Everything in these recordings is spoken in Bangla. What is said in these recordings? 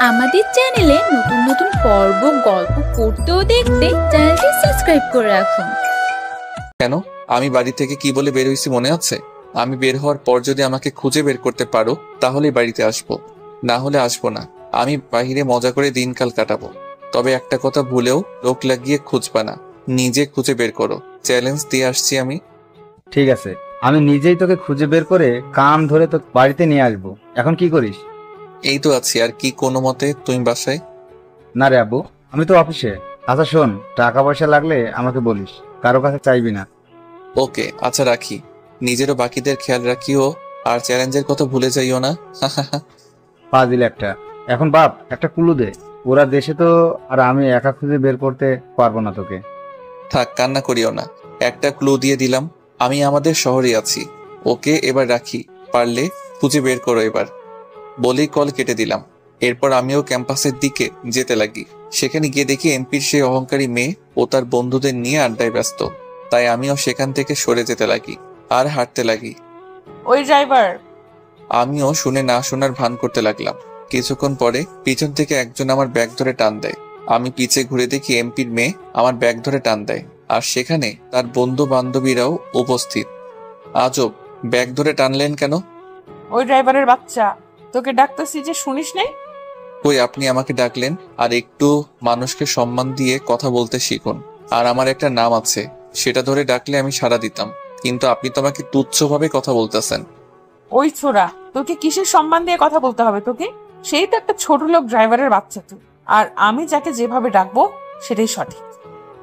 আমাদের চ্যানেলে নতুন নতুন পর্ব গল্প পড়তে ও দেখতে চ্যানেলটি সাবস্ক্রাইব করে রাখুন। কেন আমি বাড়ি থেকে কি বলে বের হইছি মনে আছে? আমি বের হওয়ার পর যদি আমাকে খুঁজে বের করতে পারো তাহলেই বাড়িতে আসবো, না হলে আসবো না। আমি বাহিরে মজা করে দিনকাল কাটাবো। তবে একটা কথা ভুলেও লোক লাগিয়ে খুঁজবা না, নিজে খুঁজে বের করো। চ্যালেঞ্জ দিয়ে আসছি আমি। ঠিক আছে, আমি নিজেই তোকে খুঁজে বের করে কান ধরে তো বাড়িতে নিয়ে আসবো। এখন কি করিস? এই তো আছি, আর কি কোনো মতে। তুমি বাসায়? না রে আব্বু, আমি তো অফিসে। আচ্ছা শোন, টাকা পয়সা লাগলে আমাকে বলিস, কারো কাছে চাইবি না। ওকে আচ্ছা, রাখি। নিজেরও বাকিদের খেয়াল রাখিও, আর চ্যালেঞ্জের কথা ভুলে যাইও না। পাজিল একটা। এখন বাপ একটা ক্লু দে, ওরা দেশে তো, আর আমি একা খুঁজে বের করতে পারবো না তোকে। থাক, কান্না করিও না। একটা ক্লু দিয়ে দিলাম, আমি আমাদের শহরে আছি। ওকে এবার রাখি, পারলে খুঁজে বের করো এবার। বলেই কল কেটে দিলাম। এরপর আমিও ক্যাম্পাসের দিকে যেতে লাগি। সেখানে গিয়ে দেখি এমপির সেই অহংকারী মেয়ে ও তার বন্ধুদের নিয়ে আড্ডায় ব্যস্ত। তাই আমিও সেখান থেকে সরে যেতে লাগি আর হাঁটতে লাগি। ওই ড্রাইভার। আমিও শুনে না শোনার ভান করতে লাগলাম। কিছুক্ষণ পরে পিছন থেকে একজন আমার ব্যাগ ধরে টান দেয়। আমি পিছে ঘুরে দেখি এমপির মেয়ে আমার ব্যাগ ধরে টান দেয়, আর সেখানে তার বন্ধু বান্ধবীরাও উপস্থিত। আজব, ব্যাগ ধরে টানলেন কেন? ওই ড্রাইভারের বাচ্চা, তোকে ডাকতেছি যে শুনিস নাই? কই, আপনি আমাকে ডাকলেন। আর একটু মানুষকে সম্মান দিয়ে কথা বলতে শিখুন। আর আমার একটা নাম আছে, সেটা ধরে ডাকলে আমি সাড়া দিতাম, কিন্তু আপনি তো আমাকে তুচ্ছভাবে কথা বলতেছেন। ওই ছোড়া, তোকে কিসের সম্মান দিয়ে কথা বলতে হবে তোকে? সেই তো একটা ছোট লোক ড্রাইভারের বাচ্চা তুই, আর আমি যাকে যেভাবে ডাকবো সেটাই সঠিক।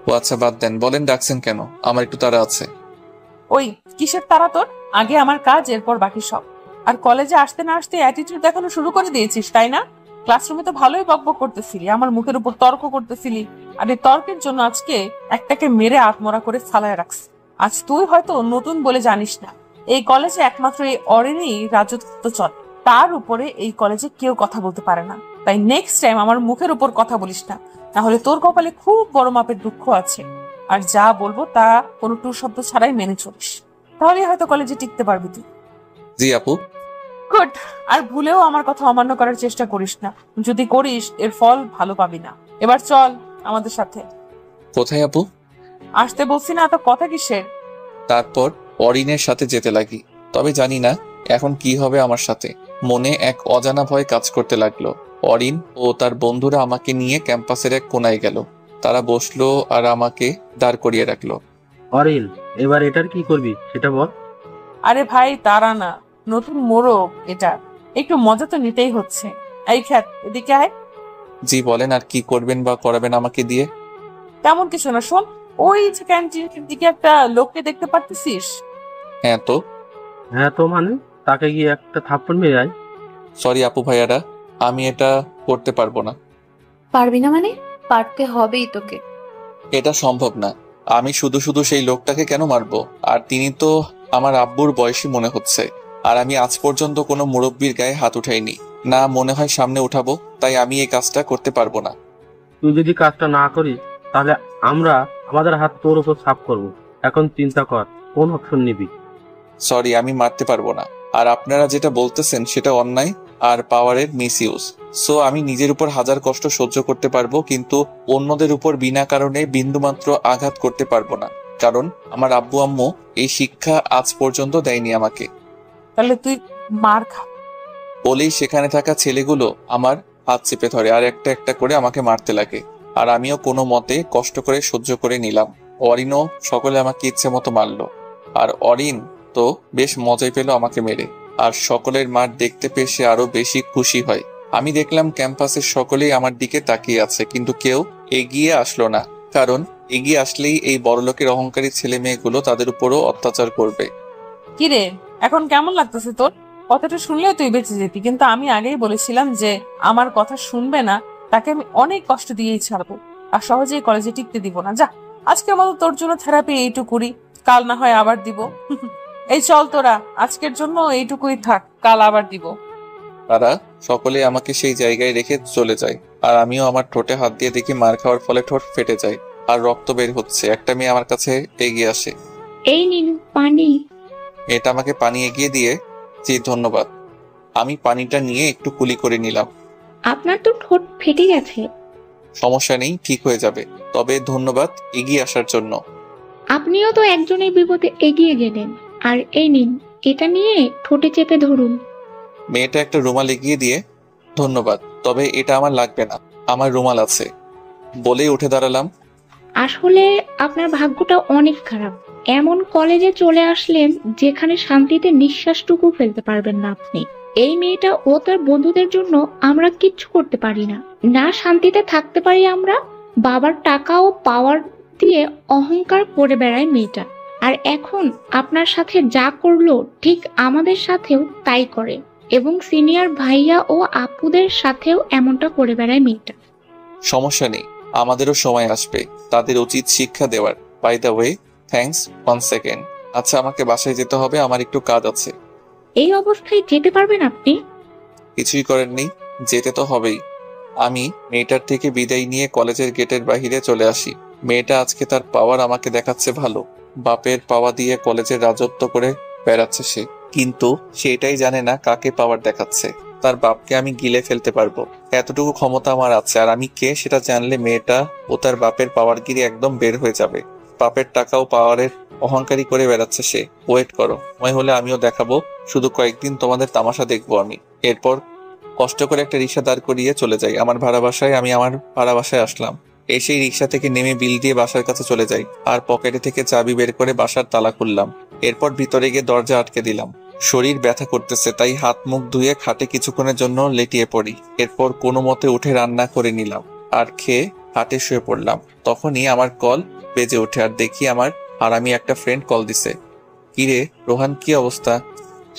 ও আচ্ছা, বাদ দেন, বলেন ডাকছেন কেন? আমার একটু তাড়া আছে। ওই কিসের তারা তোর? আগে আমার কাজ, এরপর বাকি সব। আর কলেজে আসতে না আসতে অ্যাটিটিউড দেখানো শুরু করে দিয়েছিস, তাই না? ক্লাসরুমে তো ভালোই বকবক করতেছিলি, আমার মুখের উপর তর্ক করতেছিলি। আর এই তর্কের জন্য আজকে একটাকে মেরে আত্মরা করে ফালায় রাখছি। আজ তুই হয়তো নতুন বলে জানিস না, এই কলেজে একমাত্র এই অরেনই রাজত্ব চলে। তার উপরে এই কলেজে কেউ কথা বলতে পারে না। তাই নেক্সট টাইম আমার মুখের উপর কথা বলিস না, তাহলে তোর কপালে খুব বড় মাপের দুঃখ আছে। আর যা বলবো তা কোনো টু শব্দ ছাড়াই মেনে চলিস, তাহলেই হয়তো কলেজে টিকতে পারবি তুই। জি আপু। গুড। আর ভুলেও আমার কথা অমান্য করার চেষ্টা করিস না, যদি করিস এর ফল ভালো পাবি না। এবার চল আমাদের সাথে। কোথায় আপু? আসতে বলছি না, তো কথা কিসের? তারপর অরিনের সাথে যেতে লাগি। তবে জানি না এখন কি হবে আমার সাথে। মনে এক অজানা ভয় কাজ করতে লাগলো। অরিন ও তার বন্ধুরা আমাকে নিয়ে ক্যাম্পাসের এক কোনায় গেল। তারা বসলো আর আমাকে দাঁড় করিয়ে রাখলো। অরিন, এবার এটার কি করবি সেটা বল। আরে ভাই তারা না, নতুন মোড়ক এটা, একটু মজা তো নিতেই হচ্ছে। এই খ্যাত, এদিকে আয়। জি বলেন, আর কি করবেন বা করাবেন আমাকে দিয়ে? তেমন কিছু না, শোন। ওই যে ক্যান্টিনের দিকে একটা লোককে দেখতে পারতেছিস? হ্যাঁ তো। হ্যাঁ তো মানে, তাকে গিয়ে একটা থাপ্পড় মেরে আয়। সরি আপু ভাইয়ারা, আমি এটা করতে পারবো না। পারবি না মানে? পারতে হবেই তোকে। এটা সম্ভব না। আমি শুধু শুধু সেই লোকটাকে কেন মারবো? আর তিনি তো আমার আব্বুর বয়সী মনে হচ্ছে। আর আমি আজ পর্যন্ত কোনো মুরব্বির গায়ে হাত উঠাইনি, না মনে হয় সামনে উঠাবো। তাই আমি এই কাজটা করতে পারবো না। তুই যদি কাজটা না করিস তাহলে আমরা আমাদের হাত তোর উপর সাফ করব। এখন চিন্তা কর কোন অপশন নিবি। সরি, আমি মারতে পারবো না। আর আপনারা যেটা বলতেছেন সেটা অন্যায় আর পাওয়ারের মিসইউজ। সো আমি নিজের উপর হাজার কষ্ট সহ্য করতে পারবো, কিন্তু অন্যদের উপর বিনা কারণে বিন্দুমাত্র আঘাত করতে পারবো না। কারণ আমার আব্বু আম্মু এই শিক্ষা আজ পর্যন্ত দেয়নি আমাকে। তাহলে তুই মার খা। বলেই সেখানে থাকা ছেলেগুলো আমার হাত চেপে ধরে আর একটা একটা করে আমাকে মারতে লাগে। আর আমিও কোনো মতে কষ্ট করে সহ্য করে নিলাম। অরিনও সকলে আমাকে ইচ্ছে মতো মারলো। আর অরিন তো বেশ মজাই পেল আমাকে মেরে। আর সকলের মার দেখতে পেয়ে সে আরো বেশি খুশি হয়। আমি দেখলাম ক্যাম্পাসের সকলেই আমার দিকে তাকিয়ে আছে, কিন্তু কেউ এগিয়ে আসলো না। কারণ এগিয়ে আসলেই এই বড়লোকের অহংকারী ছেলে মেয়েগুলো তাদের উপরও অত্যাচার করবে। কিরে, এখন কেমন লাগতেছে তোর? কথাটা শুনলেও তুই বেঁচে যেতি, কিন্তু আমি আগেই বলেছিলাম যে আমার কথা শুনবে না তাকে আমি অনেক কষ্ট দিয়েই ছাড়বো, আর সহজেই কলেজে টিকতে দিব না। যা, আজকের মতো তোর জন্য থেরাপি এইটুকুরি, কাল না হয় আবার দিব। এই চল তোরা, আজকের জন্য এইটুকুই থাক, কাল আবার দিব। তারা সকলে আমাকে সেই জায়গায় রেখে চলে যায়। আর আমিও আমার ঠোঁটে হাত দিয়ে দেখি মার খাওয়ার ফলে ঠোঁট ফেটে যায় আর রক্ত বের হচ্ছে। একটা মেয়ে আমার কাছে এগিয়ে আসে। এই নিন পানি। এটা আমাকে পানি এগিয়ে দিয়ে, জি ধন্যবাদ। আমি পানিটা নিয়ে একটু কুলি করে নিলাম। আপনার তো ঠোঁট ফেটে গেছে। সমস্যা নেই, ঠিক হয়ে যাবে। তবে ধন্যবাদ এগিয়ে আসার জন্য। আপনিও তো একজনের বিপদে এগিয়ে গেলেন। আর এই নিন, এটা নিয়ে ঠোঁটে চেপে ধরুন। মেয়েটা একটা রুমাল এগিয়ে দিয়ে, ধন্যবাদ, তবে এটা আমার লাগবে না, আমার রুমাল আছে বলেই উঠে দাঁড়ালাম। আসলে আপনার ভাগ্যটা অনেক খারাপ। এমন কলেজে চলে আসলেন যেখানে শান্তিতে নিঃশ্বাসটুকু ফেলতে পারবেন না আপনি। এই মেয়েটা ও তার বন্ধুদের জন্য আমরা কিচ্ছু করতে পারি না, না শান্তিতে থাকতে পারি আমরা। বাবার টাকা ও পাওয়ার দিয়ে অহংকার করে বেড়ায় মেয়েটা। আর এখন আপনার সাথে যা করলো ঠিক আমাদের সাথেও তাই করে, এবং সিনিয়র ভাইয়া ও আপুদের সাথেও এমনটা করে বেড়ায় মেয়েটা। সমস্যা নেই, আমাদেরও সময় আসবে তাদের উচিত শিক্ষা দেওয়ার। By the way, thanks. 1 second. আচ্ছা, আমাকে বাসায় যেতে হবে, আমার একটু কাজ আছে। এই অবস্থায় যেতে পারবেন আপনি? কিছুই করার নেই, যেতে তো হবেই। আমি মেয়েটার থেকে বিদায় নিয়ে কলেজের গেটের বাহিরে চলে আসি। মেয়েটা আজকে তার পাওয়ার আমাকে দেখাচ্ছে ভালো। বাপের পাওয়া দিয়ে কলেজের রাজত্ব করে বেড়াচ্ছে সে, কিন্তু সেটাই জানে না কাকে পাওয়ার দেখাচ্ছে। তার বাপকে আমি গিলে ফেলতে পারবো, এতটুকু ক্ষমতা আমার আছে। আর আমি কে সেটা জানলে মেয়েটা ও তার বাপের পাওয়ার গিরি একদম বের হয়ে যাবে। বাপের টাকা ও পাওয়ারের অহংকারী করে বেড়াচ্ছে সে। ওয়েট করো, সময় হলে আমিও দেখাবো। শুধু কয়েকদিন তোমাদের তামাশা দেখবো আমি। এরপর কষ্ট করে একটা রিক্সা দাঁড় করিয়ে চলে যাই আমার ভাড়া বাসায়। আমি আমার ভাড়া বাসায় আসলাম, এসেই রিক্সা থেকে নেমে বিল দিয়ে বাসার কাছে চলে যাই। আর পকেটে থেকে চাবি বের করে বাসার তালা খুললাম। এরপর ভিতরে গিয়ে দরজা আটকে দিলাম। শরীর ব্যথা করতেছে, তাই হাত মুখ ধুয়ে খাটে কিছুক্ষণের জন্য লেটিয়ে পড়ি। এরপর কোনো মতে উঠে রান্না করে নিলাম আর খেয়ে হাটে শুয়ে পড়লাম। তখনই আমার কল বেজে ওঠে আর দেখি আমার হারামি একটা ফ্রেন্ড কল দিছে। কিরে রোহান, কি অবস্থা?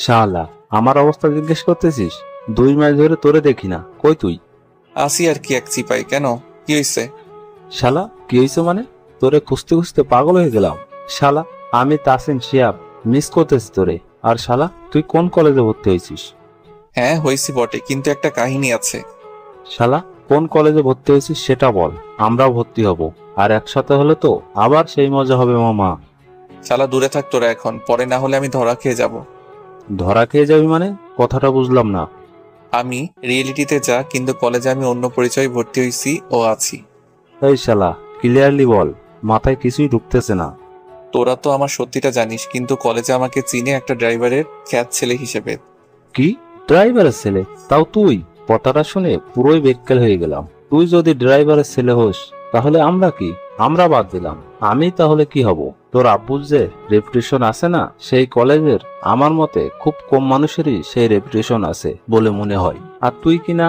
শালা, আমার অবস্থা জিজ্ঞেস করতেছিস? 2 মাস ধরে তোরে দেখি না, কই তুই? আসি আর কি, এক চিপাই। কেন, কি হয়েছে? শালা, কি হয়েছে মানে? তোরে খুঁজতে খুঁজতে পাগল হয়ে গেলাম। শালা, আমি তাসিন শিয়াব মিস করতেছি তোরে। আর শালা, তুই কোন কলেজে ভর্তি হয়েছিস? হ্যাঁ হয়েছি বটে, কিন্তু একটা কাহিনী আছে। শালা, কোন কলেজে ভর্তি হয়েছিস সেটা বল, আমরাও ভর্তি হব। আর একসাথে হলে তো আবার সেই মজা হবে মামা। শালা দূরে থাক তোরা এখন, পরে না হলে আমি ধরা খেয়ে যাব। ধরা খেয়ে যাবি মানে? কথাটা বুঝলাম না। আমি রিয়েলিটিতে যা, কিন্তু কলেজে আমি অন্য পরিচয়ে ভর্তি হয়েছি ও আছি। এই শালা, ক্লিয়ারলি বল, মাথায় কিছুই ঢুকতেছে না। তোরা তো আমার সত্যিটা জানিস, কিন্তু কলেজে আমাকে চিনে একটা ড্রাইভারের খ্যাত ছেলে হিসেবে। কি, ড্রাইভারের ছেলে? তাও তুই? কথাটা শুনে পুরোই বেক্কেল হয়ে গেলাম। তুই যদি ড্রাইভারের ছেলে হোস তাহলে আমরা কি? আমরা বাদ দিলাম, আমি তাহলে কি হব? তোর আব্বুর যে রেপুটেশন আছে না সেই কলেজের, আমার মতে খুব কম মানুষেরই সেই রেপুটেশন আছে বলে মনে হয়। আর তুই কি না?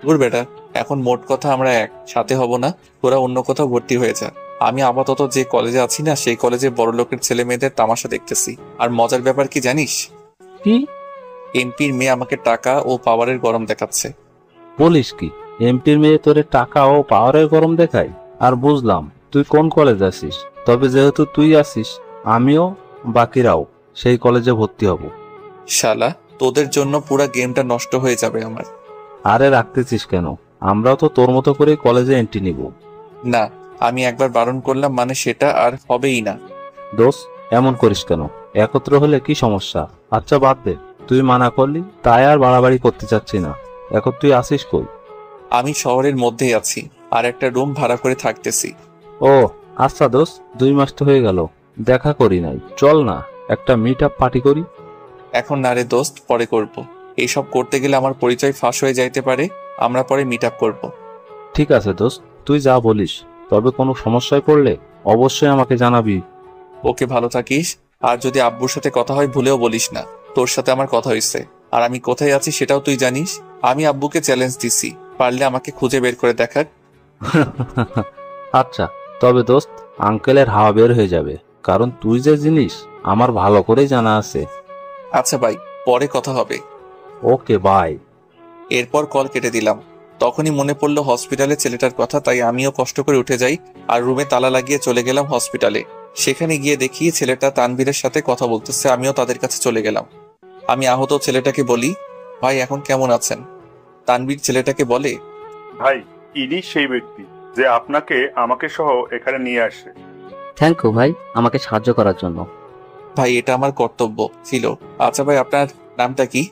দূর বেটা, এখন মোট কথা আমরা এক সাথে হব না, তোরা অন্য কোথাও ভর্তি হয়ে যা। আমি আপাতত যে কলেজে আছি না সেই কলেজে বড় লোকের ছেলে মেয়েদের তামাশা দেখতেছি। আর মজার ব্যাপার কি জানিস? কি এমপির মেয়ে আমাকে টাকা ও পাওয়ারের গরম দেখাচ্ছে। বলিস কি? এমপির মেয়ে তোরে টাকা ও পাওয়ারের গরম দেখায়? আর বুঝলাম তুই কোন কলেজ আছিস। তবে যেহেতু তুই আছিস, আমিও বাকিরাও সেই কলেজে ভর্তি হব। শালা, তোদের জন্য পুরা গেমটা নষ্ট হয়ে যাবে আমার। আরে রাখতেছিস কেন? আমরাও তো তোর মতো করে কলেজে এন্ট্রি নিব। না, আমি একবার বারণ করলাম মানে সেটা আর হবেই না। দোষ, এমন করিস কেন? একত্র হলে কি সমস্যা? আচ্ছা বাদ দে, তুই মানা করলি তাই আর বাড়াবাড়ি করতে চাচ্ছি না। এখন তুই আসিস কই? আমি শহরের মধ্যেই আছি, আর একটা রুম ভাড়া করে থাকতেছি। ও আচ্ছা দোষ, 2 মাস তো হয়ে গেল, দেখা করি নাই। চল না একটা মিট আপ পার্টি করি। এখন না রে দোস্ত, পরে করব। এইসব করতে গেলে আমার পরিচয় ফাঁস হয়ে যাইতে পারে। আমরা পরে মিট আপ করবো। ঠিক আছে দোস্ত, তুই যা বলিস। তবে কোনো সমস্যায় পড়লে অবশ্যই আমাকে জানাবি। ওকে, ভালো থাকিস। আর যদি আব্বুর সাথে কথা হয় ভুলেও বলিস না তোর সাথে আমার কথা হয়েছে। আর আমি কোথায় আছি সেটাও তুই জানিস। আমি আব্বুকে চ্যালেঞ্জ দিছি, পারলে আমাকে খুঁজে বের করে দেখাক। আচ্ছা, তবে দোস্ত আঙ্কেলের হাওয়া বের হয়ে যাবে, কারণ তুই যে জিনিস আমার ভালো করেই জানা আছে। আচ্ছা ভাই, পরে কথা হবে। Okay bye. এরপর কল কেটে দিলাম। তখনই মনে পড়লো হসপিটালে ছেলেটার কথা, তাই আমিও কষ্ট করে উঠে যাই আর রুমে তালা লাগিয়ে চলে গেলাম হসপিটালে। সেখানে গিয়ে দেখি ছেলেটা তানভীরের সাথে কথা বলতেছে। আমিও তাদের কাছে চলে গেলাম। আমি আহত ছেলেটাকে বলি, ভাই এখন কেমন আছেন? তানভীর ছেলেটাকে বলে, ভাই, ইনি সেই ব্যক্তি যে আপনাকে আমাকে সহ এখানে নিয়ে আসে। থ্যাংক ইউ ভাই, আমাকে সাহায্য করার জন্য। ভাই এটা আমার কর্তব্য ছিল। আচ্ছা ভাই, আপনার নামটা কি?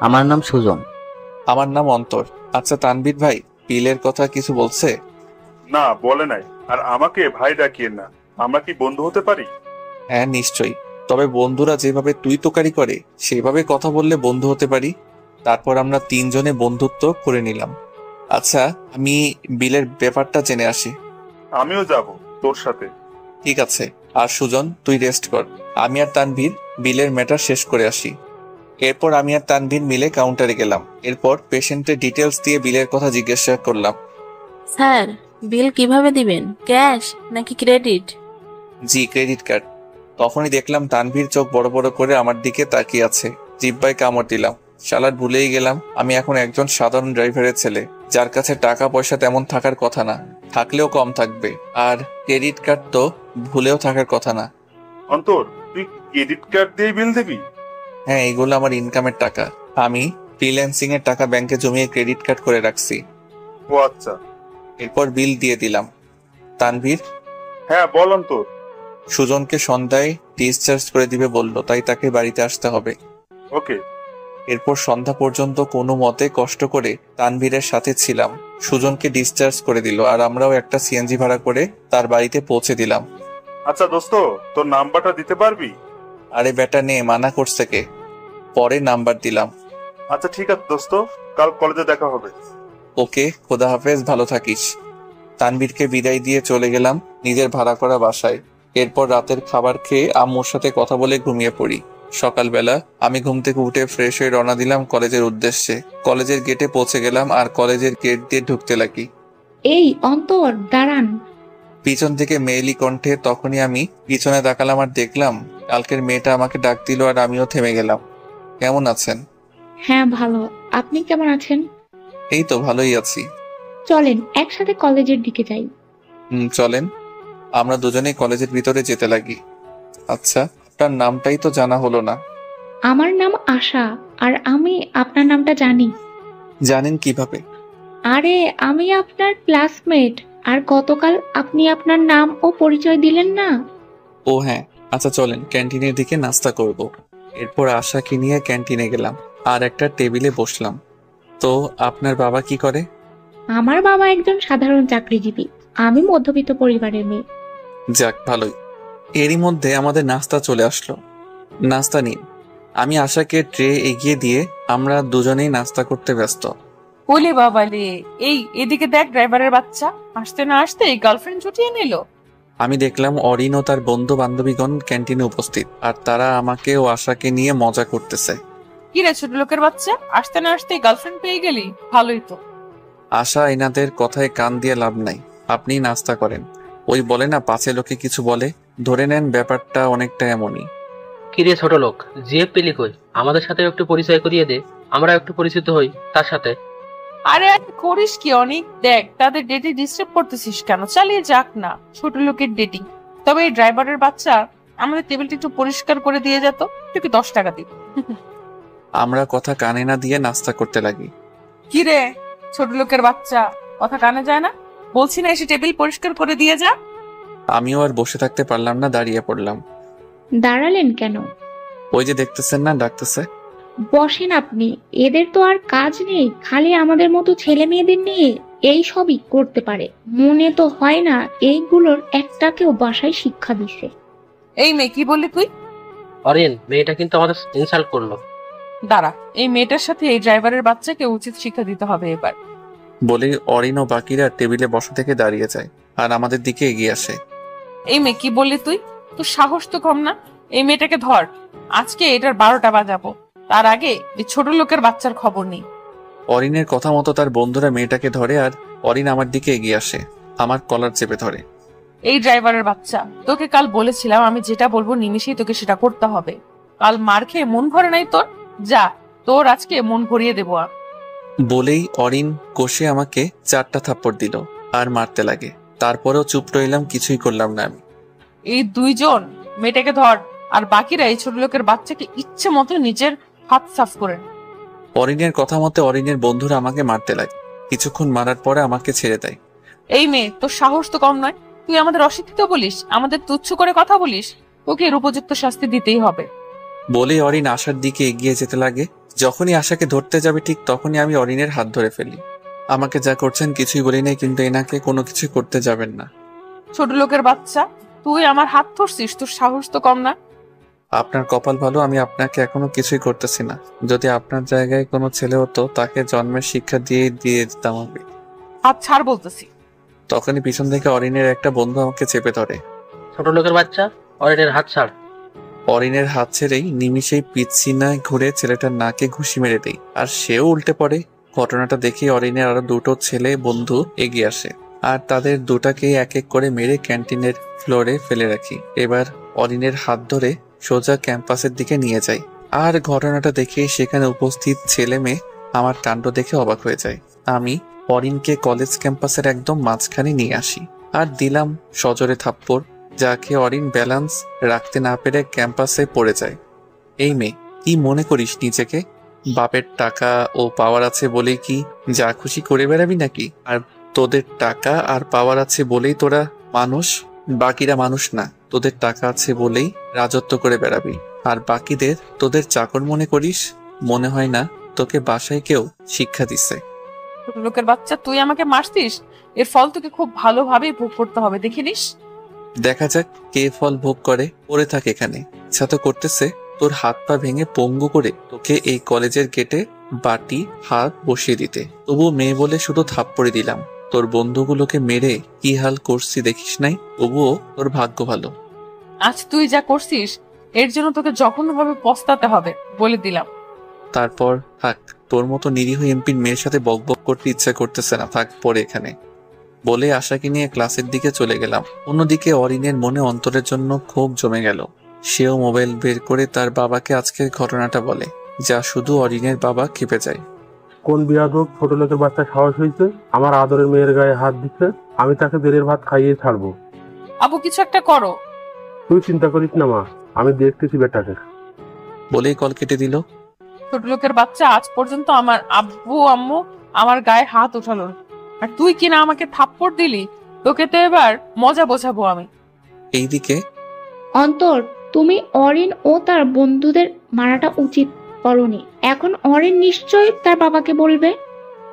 আমার নাম সুজন। আমার নাম অন্তর। আচ্ছা তানভীর ভাই, বিলের কথা কিছু বলছে? না, বলে নাই। আর আমাকে ভাই ডাকিয়েন না। আমরা কি বন্ধু হতে পারি? হ্যাঁ নিশ্চয়ই, তবে বন্ধুরা যেভাবে তুই তোকারি করে সেভাবে কথা বললে বন্ধু হতে পারি। তারপর আমরা তিনজনে বন্ধুত্ব করে নিলাম। আচ্ছা, আমি বিলের ব্যাপারটা জেনে আসি। আমিও যাব তোর সাথে। ঠিক আছে। আর সুজন, তুই রেস্ট কর, আমি আর তানভীর বিলের ম্যাটার শেষ করে আসি। এরপর আমি আর তানভীর মিলে কাউন্টারে গেলাম। এরপর পেশেন্টের ডিটেলস দিয়ে বিলের কথা জিজ্ঞাসা করলাম। স্যার, বিল কিভাবে দিবেন? ক্যাশ নাকি ক্রেডিট? জি, ক্রেডিট কার্ড। তখনই দেখলাম তানভীর চোখ বড় বড় করে আমার দিকে তাকিয়ে আছে। জিব্বায় কামড় দিলাম। শালার ভুলেই গেলাম আমি এখন একজন সাধারণ ড্রাইভারের ছেলে, যার কাছে টাকা পয়সা তেমন থাকার কথা না, থাকলেও কম থাকবে। আর ক্রেডিট কার্ড তো ভুলেও থাকার কথা না। অন্তর, তুই ক্রেডিট কার্ড দিয়ে বিল দিবি? হ্যাঁ, এগুলো আমার ইনকামের টাকা। আমি ফ্রিল্যান্সিং এর টাকা ব্যাংকে জমিয়ে ক্রেডিট কার্ড করে রাখছি। ও আচ্ছা। এরপর বিল দিয়ে দিলাম। তানভীর, হ্যাঁ বল অন্তর। সুজনকে সন্ধ্যায় ডিসচার্জ করে দিবে বললো, তাই তাকে বাড়িতে আসতে হবে। ওকে। এরপর সন্ধ্যা পর্যন্ত কোনো মতে কষ্ট করে তানভীরের সাথে ছিলাম। সুজনকে ডিসচার্জ করে দিল, আর আমরাও একটা সিএনজি ভাড়া করে তার বাড়িতে পৌঁছে দিলাম। আচ্ছা দোস্ত, তোর নাম্বারটা দিতে পারবি? আরে বেটা নে, মানা করছে কে? পরে নাম্বার দিলাম। আচ্ছা ঠিক আছে দোস্ত, কাল কলেজে দেখা হবে। ওকে, খোদা হাফেজ, ভালো থাকিস। তানভীরকে বিদায় দিয়ে চলে গেলাম নিজের ভাড়া করা বাসায়। এরপর রাতের খাবার খেয়ে আম্মুর সাথে কথা বলে ঘুমিয়ে পড়ি। সকালবেলা আমি ঘুম থেকে উঠে ফ্রেশ হয়ে রওনা দিলাম কলেজের উদ্দেশ্যে। কলেজের গেটে পৌঁছে গেলাম আর কলেজের গেট দিয়ে ঢুকতে লাগি। এই অন্তর, দাঁড়ান। পিছন থেকে মেয়েলি কণ্ঠে। তখনই আমি পিছনে তাকালাম আর দেখলাম কালকের মেয়েটা আমাকে ডাক দিল, আর আমিও থেমে গেলাম। কেমন আছেন? হ্যাঁ ভালো, আপনি কেমন আছেন? এই তো ভালোই আছি। চলেন একসাথে কলেজের দিকে যাই। চলেন। আমরা দুজনেই কলেজের ভিতরে যেতে লাগি। আচ্ছা, আপনার নামটাই তো জানা হলো না। আমার নাম আশা, আর আমি আপনার নামটা জানি। জানেন কিভাবে? আরে আমি আপনার ক্লাসমেট, আর গতকাল আপনি আপনার নাম ও পরিচয় দিলেন না। ও হ্যাঁ, আচ্ছা চলেন ক্যান্টিনের দিকে নাস্তা করব। এরপর আশাকে নিয়ে ক্যান্টিনে গেলাম আর একটা টেবিলে বসলাম। তো আপনার বাবা কি করে? আমার বাবা একজন সাধারণ চাকরিজীবী, আমি মধ্যবিত্ত পরিবারের মেয়ে। যাক, ভালোই। এরই মধ্যে আমাদের নাস্তা চলে আসলো। নাস্তা নিন। আমি আশাকে ট্রে এগিয়ে দিয়ে আমরা দুজনেই নাস্তা করতে ব্যস্ত। ওলে বাবালে, এই এদিকে দেখ, ড্রাইভারের বাচ্চা আসতে না আসতে গার্লফ্রেন্ড জুটিয়ে নিল। আমি দেখলাম অরিন ও তার বন্ধু বান্ধবীগণ ক্যান্টিনে উপস্থিত, আর তারা আমাকে ও আশাকে নিয়ে মজা করতেছে। কি রে ছোট লোকের বাচ্চা, আসতে না আসতে গার্লফ্রেন্ড পেয়ে গেলি? ভালোই তো। আশা, এনাদের কথায় কান দিয়ে লাভ নাই, আপনি নাস্তা করেন। ওই বলে না, পাছে লোকে কিছু বলে, ধরে নেন ব্যাপারটা অনেকটা এমনই। কিরে ছোট লোক, জিএফ পেলি কই? আমাদের সাথে একটু পরিচয় করিয়ে দে, আমরা একটু পরিচিত হই তার সাথে। আরে করিস কি অনেক, দেখ তাদের ডেটে ডিস্টার্ব করতেছিস কেন? চালিয়ে যাক না, ছোট লোকের ডেটিং। তবে এই ড্রাইভারের বাচ্চা, আমাদের টেবিলটা একটু পরিষ্কার করে দিয়ে যেত, তোকে 10 টাকা দিব। আমরা কথা কানে না দিয়ে নাস্তা করতে লাগি। কি রে ছোট লোকের বাচ্চা, কথা কানে যায় না? বলছি না এসে টেবিল পরিষ্কার করে দিয়ে যা। আমিও আর বসে থাকতে পারলাম না, দাঁড়িয়ে পড়লাম। দাঁড়ালেন কেন? ওই যে দেখতেছেন না, ডাকতেছে। বসেন আপনি, এদের তো আর কাজ নেই, খালি আমাদের মতো ছেলে মেয়েদের নিয়ে এই সবই করতে পারে। মনে তো হয় না এইগুলোর একটাকেও বাসায় শিক্ষা দিছে। এই মেয়ে, কি বললি তুই? অরিন, মেয়েটা কিন্তু আমাদের ইনসাল্ট করলো। দাঁড়া, এই মেয়েটার সাথে এই ড্রাইভারের বাচ্চাকে উচিত শিক্ষা দিতে হবে এবার। বলে অরিন ও বাকিরা টেবিলে বসা থেকে দাঁড়িয়ে যায় আর আমাদের দিকে এগিয়ে আসে। এই মেয়ে, কি বললি তুই? তোর সাহস তো কম না। এই মেয়েটাকে ধর, আজকে এটার 12টা বাজাবো। তার আগে এই ছোট লোকের বাচ্চার খবর নেই। অরিনের কথা মতো তার বন্ধুরা মেয়েটাকে ধরে আর অরিন আমার দিকে এগিয়ে আসে, আমার কলার চেপে ধরে। এই ড্রাইভারের বাচ্চা, তোকে কাল বলেছিলাম আমি যেটা বলবো নিমিষেই তোকে সেটা করতে হবে। কাল মার খেয়ে মন ভরে নাই তোর? যা, তোর আজকে মন ভরিয়ে দেবো। বলেই অরিন কষে আমাকে 4টা থাপ্পড় দিল আর মারতে লাগে। তারপরেও চুপ রইলাম, কিছুই করলাম না আমি। এই দুইজন মেয়েটাকে ধর, আর বাকিরা এই ছোট লোকের বাচ্চাকে ইচ্ছে মতো নিজের হাত সাফ করে। অরিনের কথা মতে অরিনের বন্ধুরা আমাকে মারতে লাগে। কিছুক্ষণ মারার পরে আমাকে ছেড়ে দেয়। এই মেয়ে, তোর সাহস তো কম নয়। তুই আমাদের অশিক্ষিত বলিস, আমাদের তুচ্ছ করে কথা বলিস। তোকে এর উপযুক্ত শাস্তি দিতেই হবে। বলে অরিন আশার দিকে এগিয়ে যেতে লাগে। যখনই আশাকে ধরতে যাবে ঠিক তখনই আমি অরিনের হাত ধরে ফেলি। আমাকে যা করছেন কিছুই বলি নাই, কিন্তু এনাকে কোনো কিছু করতে যাবেন না। ছোট লোকের বাচ্চা, তুই আমার হাত ধরছিস? তোর সাহস তো কম না। আপনার কপাল ভালো, আমি আপনাকে এখনো কিছুই করতেছি না। যদি আপনার জায়গায় কোনো ছেলে হতো তাকে জন্মের শিক্ষা দিয়ে দিতাম আমি। হাত ছাড় বলতেছি। তখনই পিছন থেকে অরিনের একটা বন্ধু আমাকে চেপে ধরে। ছোট লোকের বাচ্চা, অরিনের হাত ছাড়। অরিনের হাত ছেড়েই নিমিষেই পিছিনায় ঘুরে ছেলেটার নাকে ঘুষি মেরে দেই, আর সেও উল্টে পড়ে। ঘটনাটা দেখে অরিনের আরো দুটো ছেলে বন্ধু এগিয়ে আসে, আর তাদের দুটাকে এক এক করে মেরে ক্যান্টিনের ফ্লোরে ফেলে রাখি। এবার অরিনের হাত ধরে সোজা ক্যাম্পাসের দিকে নিয়ে যাই, আর ঘটনাটা দেখে সেখানে উপস্থিত ছেলে মেয়ে আমার কাণ্ড দেখে অবাক হয়ে যায়। আমি অরিনকে কলেজ ক্যাম্পাসের একদম মাঝখানে নিয়ে আসি আর দিলাম সজোরে থাপ্পড়, যাকে অরিন ব্যালেন্স রাখতে না পেরে ক্যাম্পাসে পড়ে যায়। এই মেয়ে, কি মনে করিস নিজেকে? বাপের টাকা ও পাওয়ার আছে বলেই কি যা খুশি করে বেড়াবি নাকি? আর তোদের টাকা আর পাওয়ার আছে বলেই তোরা মানুষ, বাকিরা মানুষ না। তোদের টাকা আছে বলেই রাজত্ব করে বেড়াবি, আর বাকিদের তোদের চাকর মনে করিস। মনে হয় না তোকে বাসায় কেউ শিক্ষা দিছে। ছোট লোকের বাচ্চা, তুই আমাকে মারছিস, এর ফল তোকে খুব ভালোভাবেই ভোগ করতে হবে, দেখিনিস? দেখা যাক কে ফল ভোগ করে। পড়ে থাক এখানে, ইচ্ছা তো করতেছে তোর হাত পা ভেঙে পঙ্গু করে তোকে এই কলেজের গেটে বাটি হাত বসিয়ে দিতে। তবু মেয়ে বলে শুধু থাপ্পড়ে দিলাম। তোর বন্ধুগুলোকে মেরে কি হাল করছি দেখিস নাই? তবুও তোর ভাগ্য ভালো। আজ তুই যা করছিস এর জন্য তোকে জঘন্যভাবে পস্তাতে হবে, বলে দিলাম। তারপর থাক, তোর মতো নিরীহ এমপির মেয়ের সাথে বকবক করতে ইচ্ছা করতেছে না, থাক পরে এখানে বলে আশাকে নিয়ে ক্লাসের দিকে চলে গেলাম। অন্যদিকে অরিনের মনে অন্তরের জন্য ক্ষোভ জমে গেল। সেও মোবাইল বের করে তার বাবাকে আজকের ঘটনাটা বলে, যা শুধু অরিনের বাবা খেপে যায়। কোন বিয়াদব ছোট লোকের বাচ্চা সাহস হয়েছে আমার আদরের মেয়ের গায়ে হাত দিচ্ছে? আমি তাকে দেরের ভাত খাইয়ে ছাড়বো। আবু, কিছু একটা করো। তুই চিন্তা করিস না মা, আমি দেখতেছি বেটাকে। বলেই কল কেটে দিল। ছোট লোকের বাচ্চা, আজ পর্যন্ত আমার আব্বু আম্মু আমার গায়ে হাত উঠালো না, আর তুই কিনা আমাকে থাপ্পড় দিলি। তোকে তো এবার মজা বোঝাবো আমি। এইদিকে অন্তর, তুমি অরিন ও তার বন্ধুদের মারাটা উচিত করনি। এখন অরিন নিশ্চয়ই তার বাবাকে বলবে।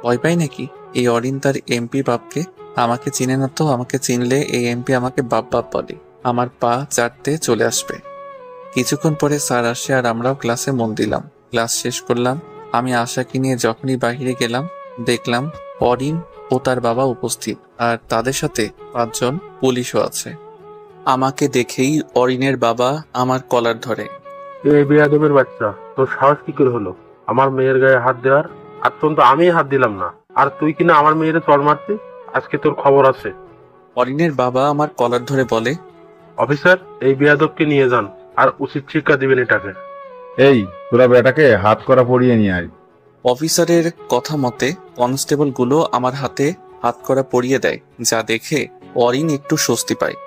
ভয় পাই নাকি? এই অরিন তার এমপি বাপকে? আমাকে চিনে না তো। আমাকে চিনলে এই এমপি আমাকে বাপ বাপ বলে, আমার পা চাটতে চলে আসবে। কিছুক্ষণ পরে স্যার আসে আর আমরাও ক্লাসে মন দিলাম। ক্লাস শেষ করলাম। আমি আশাকে নিয়ে যখনই বাহিরে গেলাম দেখলাম অরিন ও তার বাবা উপস্থিত, আর তাদের সাথে 5 জন পুলিশও আছে। আমাকে দেখেই অরিনের বাবা আমার কলার ধরে। এই বিয়াদবের বাচ্চা, তোর সাহস কি করে হলো আমার মেয়ের গায়ে হাত দেওয়ার? আর তোর তো আমি হাত দিলাম না, আর তুই কিনা আমার মেয়ের চড় মারছিস। আজকে তোর খবর আছে। অরিনের বাবা আমার কলার ধরে বলে, অফিসার, এই বিয়াদবকে নিয়ে যান আর উচিত শিক্ষা দিবেন এটাকে। এই তোরা বেটাকে হাত করা পড়িয়ে নিয়ে আয়। অফিসারের কথা মতে কনস্টেবল গুলো আমার হাতে হাত করা পরিয়ে দেয়, যা দেখে অরিন একটু স্বস্তি পায়।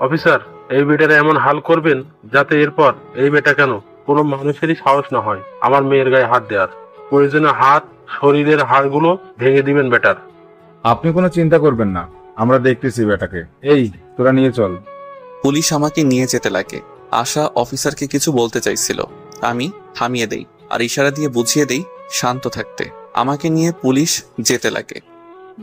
অফিসার, এই বেটারে এমন হাল করবেন যাতে এরপর এই বেটা কেন কোনো মানুষেরই সাহস না হয় আমার মেয়ের গায়ে হাত দেওয়ার। প্রয়োজনে হাত, শরীরের হাড়গুলো ভেঙে দিবেন বেটার। আপনি কোনো চিন্তা করবেন না, আমরা দেখতেছি বেটাকে। এই তোরা নিয়ে চল। পুলিশ আমাকে নিয়ে যেতে লাগে। আশা অফিসারকে কিছু বলতে চাইছিল, আমি থামিয়ে দেই আর ইশারা দিয়ে বুঝিয়ে দেই শান্ত থাকতে। আমাকে নিয়ে পুলিশ যেতে লাগে।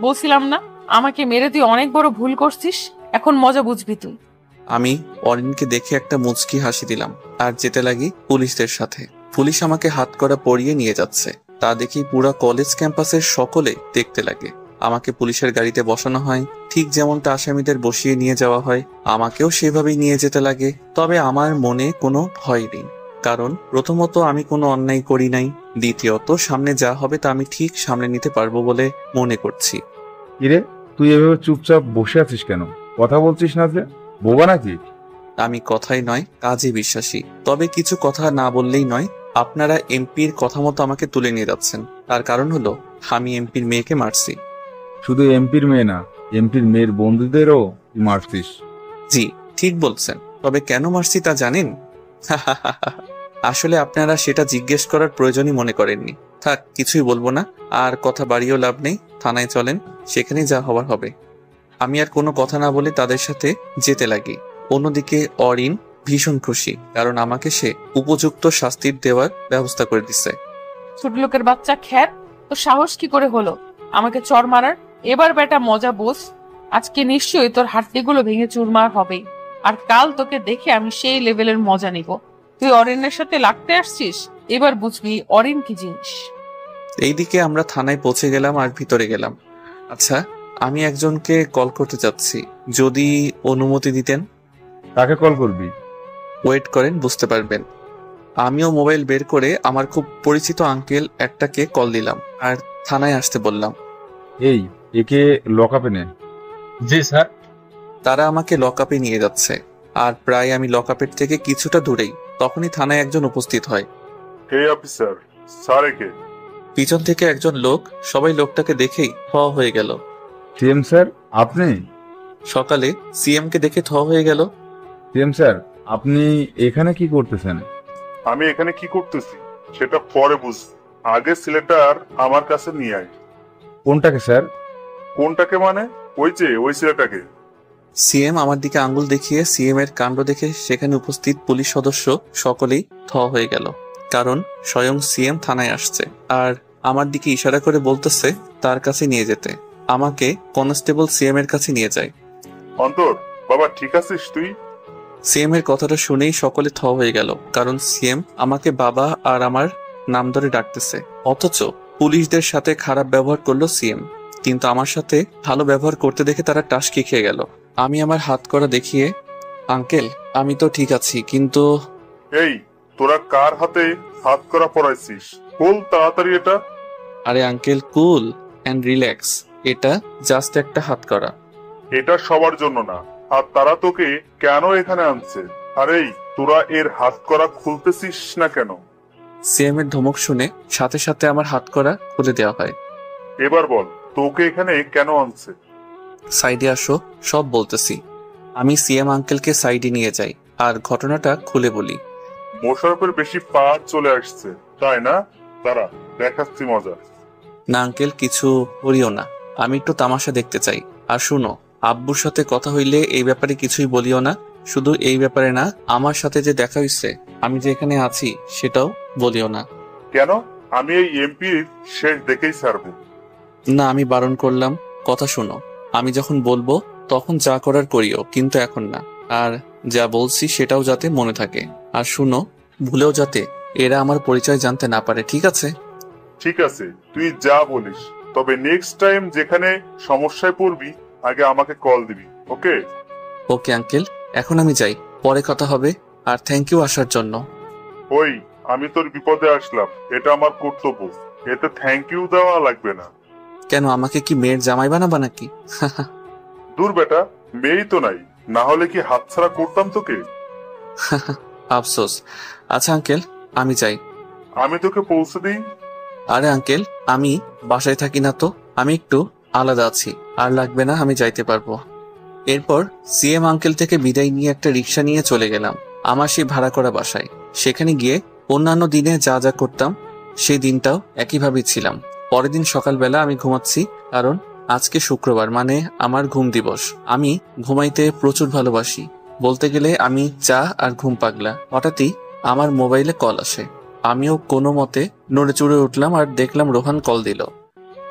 বলছিলাম না আমাকে মেরে তুই অনেক বড় ভুল করছিস, এখন মজা বুঝবি তুই। আমি অরিনকে দেখে একটা মুচকি হাসি দিলাম আর যেতে লাগি পুলিশদের সাথে। পুলিশ আমাকে হাত করা পরিয়ে নিয়ে যাচ্ছে, তা দেখি পুরো কলেজ ক্যাম্পাসের সকলে দেখতে লাগে। আমাকে পুলিশের গাড়িতে বসানো হয়, ঠিক যেমনটা আসামিদের বসিয়ে নিয়ে যাওয়া হয় আমাকেও সেভাবেই নিয়ে যেতে লাগে। তবে আমার মনে কোনো ভয় নেই, কারণ প্রথমত আমি কোনো অন্যায় করি নাই, দ্বিতীয়ত সামনে যা হবে তা আমি ঠিক সামনে নিতে পারবো বলে মনে করছি। কিরে, তুই এভাবে চুপচাপ বসে আছিস কেন? কথা বলছিস না যে? বোবা নাকি? আমি কথাই নয় কাজে বিশ্বাসী, তবে কিছু কথা না বললেই নয়। আপনারা এমপির কথা মতো আমাকে তুলে নিয়ে যাচ্ছেন, তার কারণ হলো আমি এমপির মেয়েকে মারছি। শুধু এমপির মেয়ে না, এমপির মেয়ের বন্ধুদেরও মারছিস। জি ঠিক বলছেন, তবে কেন মারছি তা জানেন? আসলে আপনারা সেটা জিজ্ঞেস করার প্রয়োজনই মনে করেননি। থাক, কিছুই বলবো না, আর কথা বাড়িয়েও লাভ নেই। থানায় চলেন, সেখানে যা হবার হবে। আমি আর কোনো কথা না বলে তাদের সাথে যেতে লাগি। অন্যদিকে অরিন ভীষণ খুশি, কারণ আমাকে সে উপযুক্ত শাস্তির দেওয়ার ব্যবস্থা করে দিচ্ছে। ছোট লোকের বাচ্চা খ্যাত, তো সাহস কি করে হলো আমাকে চর মারার। এবার বেটা মজা বোঝ। আজকে নিশ্চয়ই তোর হাড্ডিগুলো ভেঙে চুরমার হবে, আর কাল তোকে দেখে আমি সেই লেভেলের মজা নিব। তুই অরিনের সাথে লাগতে আসছিস, এবার বুঝবি অরিন কি জিনিস। এইদিকে আমরা থানায় পৌঁছে গেলাম আর ভিতরে গেলাম। আচ্ছা, আমি একজনকে কল করতে চাচ্ছি, যদি অনুমতি দিতেন। কাকে কল করবি? ওয়েট করেন, বুঝতে পারবেন। আমিও মোবাইল বের করে আমার খুব পরিচিত আঙ্কেল একটাকে কল দিলাম আর থানায় আসতে বললাম। এই, একে লকআপে নে। জি স্যার। তারা আমাকে লকআপে নিয়ে যাচ্ছে, আর প্রায় আমি লকআপের থেকে কিছুটা দূরেই তখনই থানায় একজন উপস্থিত হয়। হে অফিসার, স্যার একে। পিছন থেকে একজন লোক, সবাই লোকটাকে দেখেই থ হয়ে গেল। সিএম স্যার, আপনি? সকালে সিএম কে দেখে থ হয়ে গেল। সিএম স্যার, আপনি এখানে কি করতেছেন? আমি এখানে কি করতেছি সেটা পরে বুঝ, আগে ছেলেটার আমার কাছে নিয়ে আয়। কোনটাকে স্যার? কোনটাকে মানে? ওই ছেলেটাকে। সিএম আমার দিকে আঙ্গুল দেখিয়ে সিএম এর কাণ্ড দেখে সেখানে উপস্থিত পুলিশ সদস্য সকলেই থ হয়ে গেল, কারণ স্বয়ং সিএম থানায় আসছে আর আমার দিকে ইশারা করে বলতেছে তার কাছে নিয়ে যেতে। আমাকে কনস্টেবল সিএম এর কাছে নিয়ে যায়। অন্তর বাবা, ঠিক আছিস তুই? সিএম এর কথাটা শুনেই সকলে থ হয়ে গেল, কারণ সিএম আমাকে বাবা আর আমার নাম ধরে ডাকতেছে। অথচ পুলিশদের সাথে খারাপ ব্যবহার করলো সিএম, কিন্তু আমার সাথে ভালো ব্যবহার করতে দেখে তারা টাসকি খেয়ে গেল। আমি আমার হাত করা দেখিয়ে, আঙ্কেল আমি তো ঠিক আছি, কিন্তু। এই, তোরা কার হাতে হাত করা পড়াইছিস? বল তাড়াতাড়ি এটা। আরে আঙ্কেল, কুল এন্ড রিল্যাক্স, এটা জাস্ট একটা হাত করা। এটা সবার জন্য না। আর তারা তোকে কেন এখানে আনছে? আর এই, তোরা এর হাত করা খুলতেছিস না কেন? সিএম এর ধমক শুনে সাথে সাথে আমার হাত করা খুলে দেওয়া হয়। এবার বল, তোকে এখানে কেন আনছে? সাইডে আসো, সব বলতেছি। আমি সিএম আঙ্কেলকে সাইডে নিয়ে যাই আর ঘটনাটা খুলে বলি। মোশারফের বেশি পার চলে আসছে, তাই না? দাঁড়া, দেখাচ্ছি মজা। না আঙ্কেল, কিছু করিও না, আমি একটু তামাশা দেখতে চাই। আর শুনো, আব্বুর সাথে কথা হইলে এই ব্যাপারে কিছুই বলিও না। শুধু এই ব্যাপারে না, আমার সাথে যে দেখা হইছে, আমি যে এখানে আছি সেটাও বলিও না। কেন? আমি এই এমপির শেষ দেখেই ছাড়বো। না, আমি বারণ করলাম। কথা শুনো, আমি যখন বলবো তখন যা করার করিও, কিন্তু এখন না। আর যা বলছি সেটাও যাতে মনে থাকে। আর শুনো, ভুলেও যাতে এরা আমার পরিচয় জানতে না পারে, ঠিক আছে? ঠিক আছে, তুই যা বলিস, তবে নেক্সট টাইম যেখানে সমস্যায় পড়বি আগে আমাকে কল দিবি, ওকে? ওকে আঙ্কেল, এখন আমি যাই, পরে কথা হবে। আর থ্যাংক ইউ আসার জন্য। ওই, আমি তোর বিপদে আসলাম, এটা আমার কর্তব্য, এতে থ্যাংক ইউ দেওয়া লাগবে না। কেন, আমাকে কি মেয়ের জামাই বানাবা নাকি? দূর বেটা, মেয়েই তো নাই, না হলে কি হাতছাড়া করতাম তোকে? আফসোস। আচ্ছা আঙ্কেল, আমি যাই। আমি তোকে পৌঁছে দিই। আরে আঙ্কেল, আমি বাসায় থাকি না তো, আমি একটু আলাদা আছি। আর লাগবে না, আমি যাইতে পারবো। এরপর সিএম আঙ্কেল থেকে বিদায় নিয়ে একটা রিক্সা নিয়ে চলে গেলাম আমার সেই ভাড়া করা বাসায়। সেখানে গিয়ে অন্যান্য দিনে যা যা করতাম সেই দিনটাও একইভাবেই ছিলাম। পরের দিন সকালবেলা আমি ঘুমাচ্ছি, কারণ আজকে শুক্রবার, মানে আমার ঘুম দিবস। আমি ঘুমাইতে প্রচুর ভালোবাসি, বলতে গেলে আমি চা আর ঘুম পাগলা। হঠাৎই আমার মোবাইলে কল আসে। আমিও কোনো মতে নড়ে চড়ে উঠলাম আর দেখলাম রোহান কল দিল।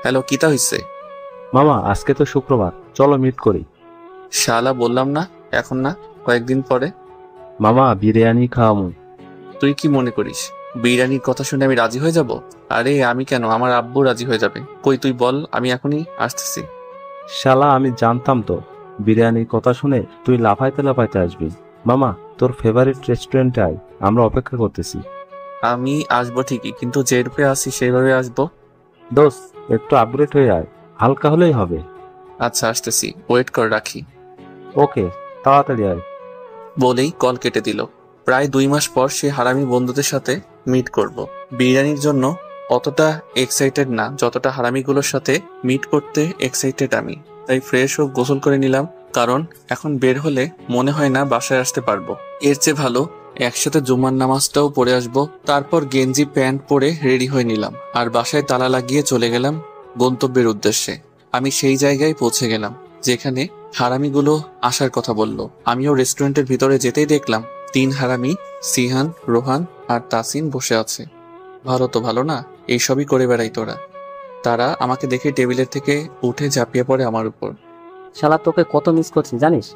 হ্যালো, কিতা হইছে? মামা, আজকে তো শুক্রবার, চলো মিট করি। শালা, বললাম না এখন না, কয়েকদিন পরে। মামা, বিরিয়ানি খাওয়ামু। তুই কি মনে করিস বিরিয়ানির কথা শুনে আমি রাজি হয়ে যাব? আরে আমি কেন, আমার আব্বু রাজি হয়ে যাবে। কই তুই বল, আমি এখনই আসতেছি। শালা, আমি জানতাম তো বিরিয়ানির কথা শুনে তুই লাফাইতে লাফাইতে আসবি। মামা, তোর ফেভারিট রেস্টুরেন্টে আয়, আমরা অপেক্ষা করতেছি। আমি আসবো ঠিকই, কিন্তু যে রূপে আসি সেইভাবে আসবো। দোস্ত, একটু আপগ্রেড হয়ে আয়, হালকা হলেই হবে। আচ্ছা, আসতেছি, ওয়েট করে রাখি। ওকে, তাড়াতাড়ি আয়। বলেই কল কেটে দিল। প্রায় 2 মাস পর সে হারামি বন্ধুদের সাথে মিট করব। বিরিয়ানির জন্য অতটা এক্সাইটেড না যতটা হারামিগুলোর সাথে মিট করতে এক্সাইটেড আমি। তাই ফ্রেশ ও গোসল করে নিলাম, কারণ এখন বের হলে মনে হয় না বাসায় আসতে পারবো। এর চেয়ে ভালো একসাথে জুমার নামাজটাও পড়ে আসবো। তারপর গেঞ্জি প্যান্ট পরে রেডি হয়ে নিলাম আর বাসায় তালা লাগিয়ে চলে গেলাম গন্তব্যের উদ্দেশ্যে। আমি সেই জায়গায় পৌঁছে গেলাম যেখানে হারামিগুলো আসার কথা বলল। আমিও রেস্টুরেন্টের ভিতরে যেতেই দেখলাম 3 হারামি, সিহান, রোহান আর তাসিন বসে আছে। ভালো তো ভালো না, এইসবই করে বেড়াই তোরা। তারা আমাকে দেখে টেবিলের থেকে উঠে ঝাঁপিয়ে পড়ে আমার উপর। শালা তোকে কত মিস করছি জানিস?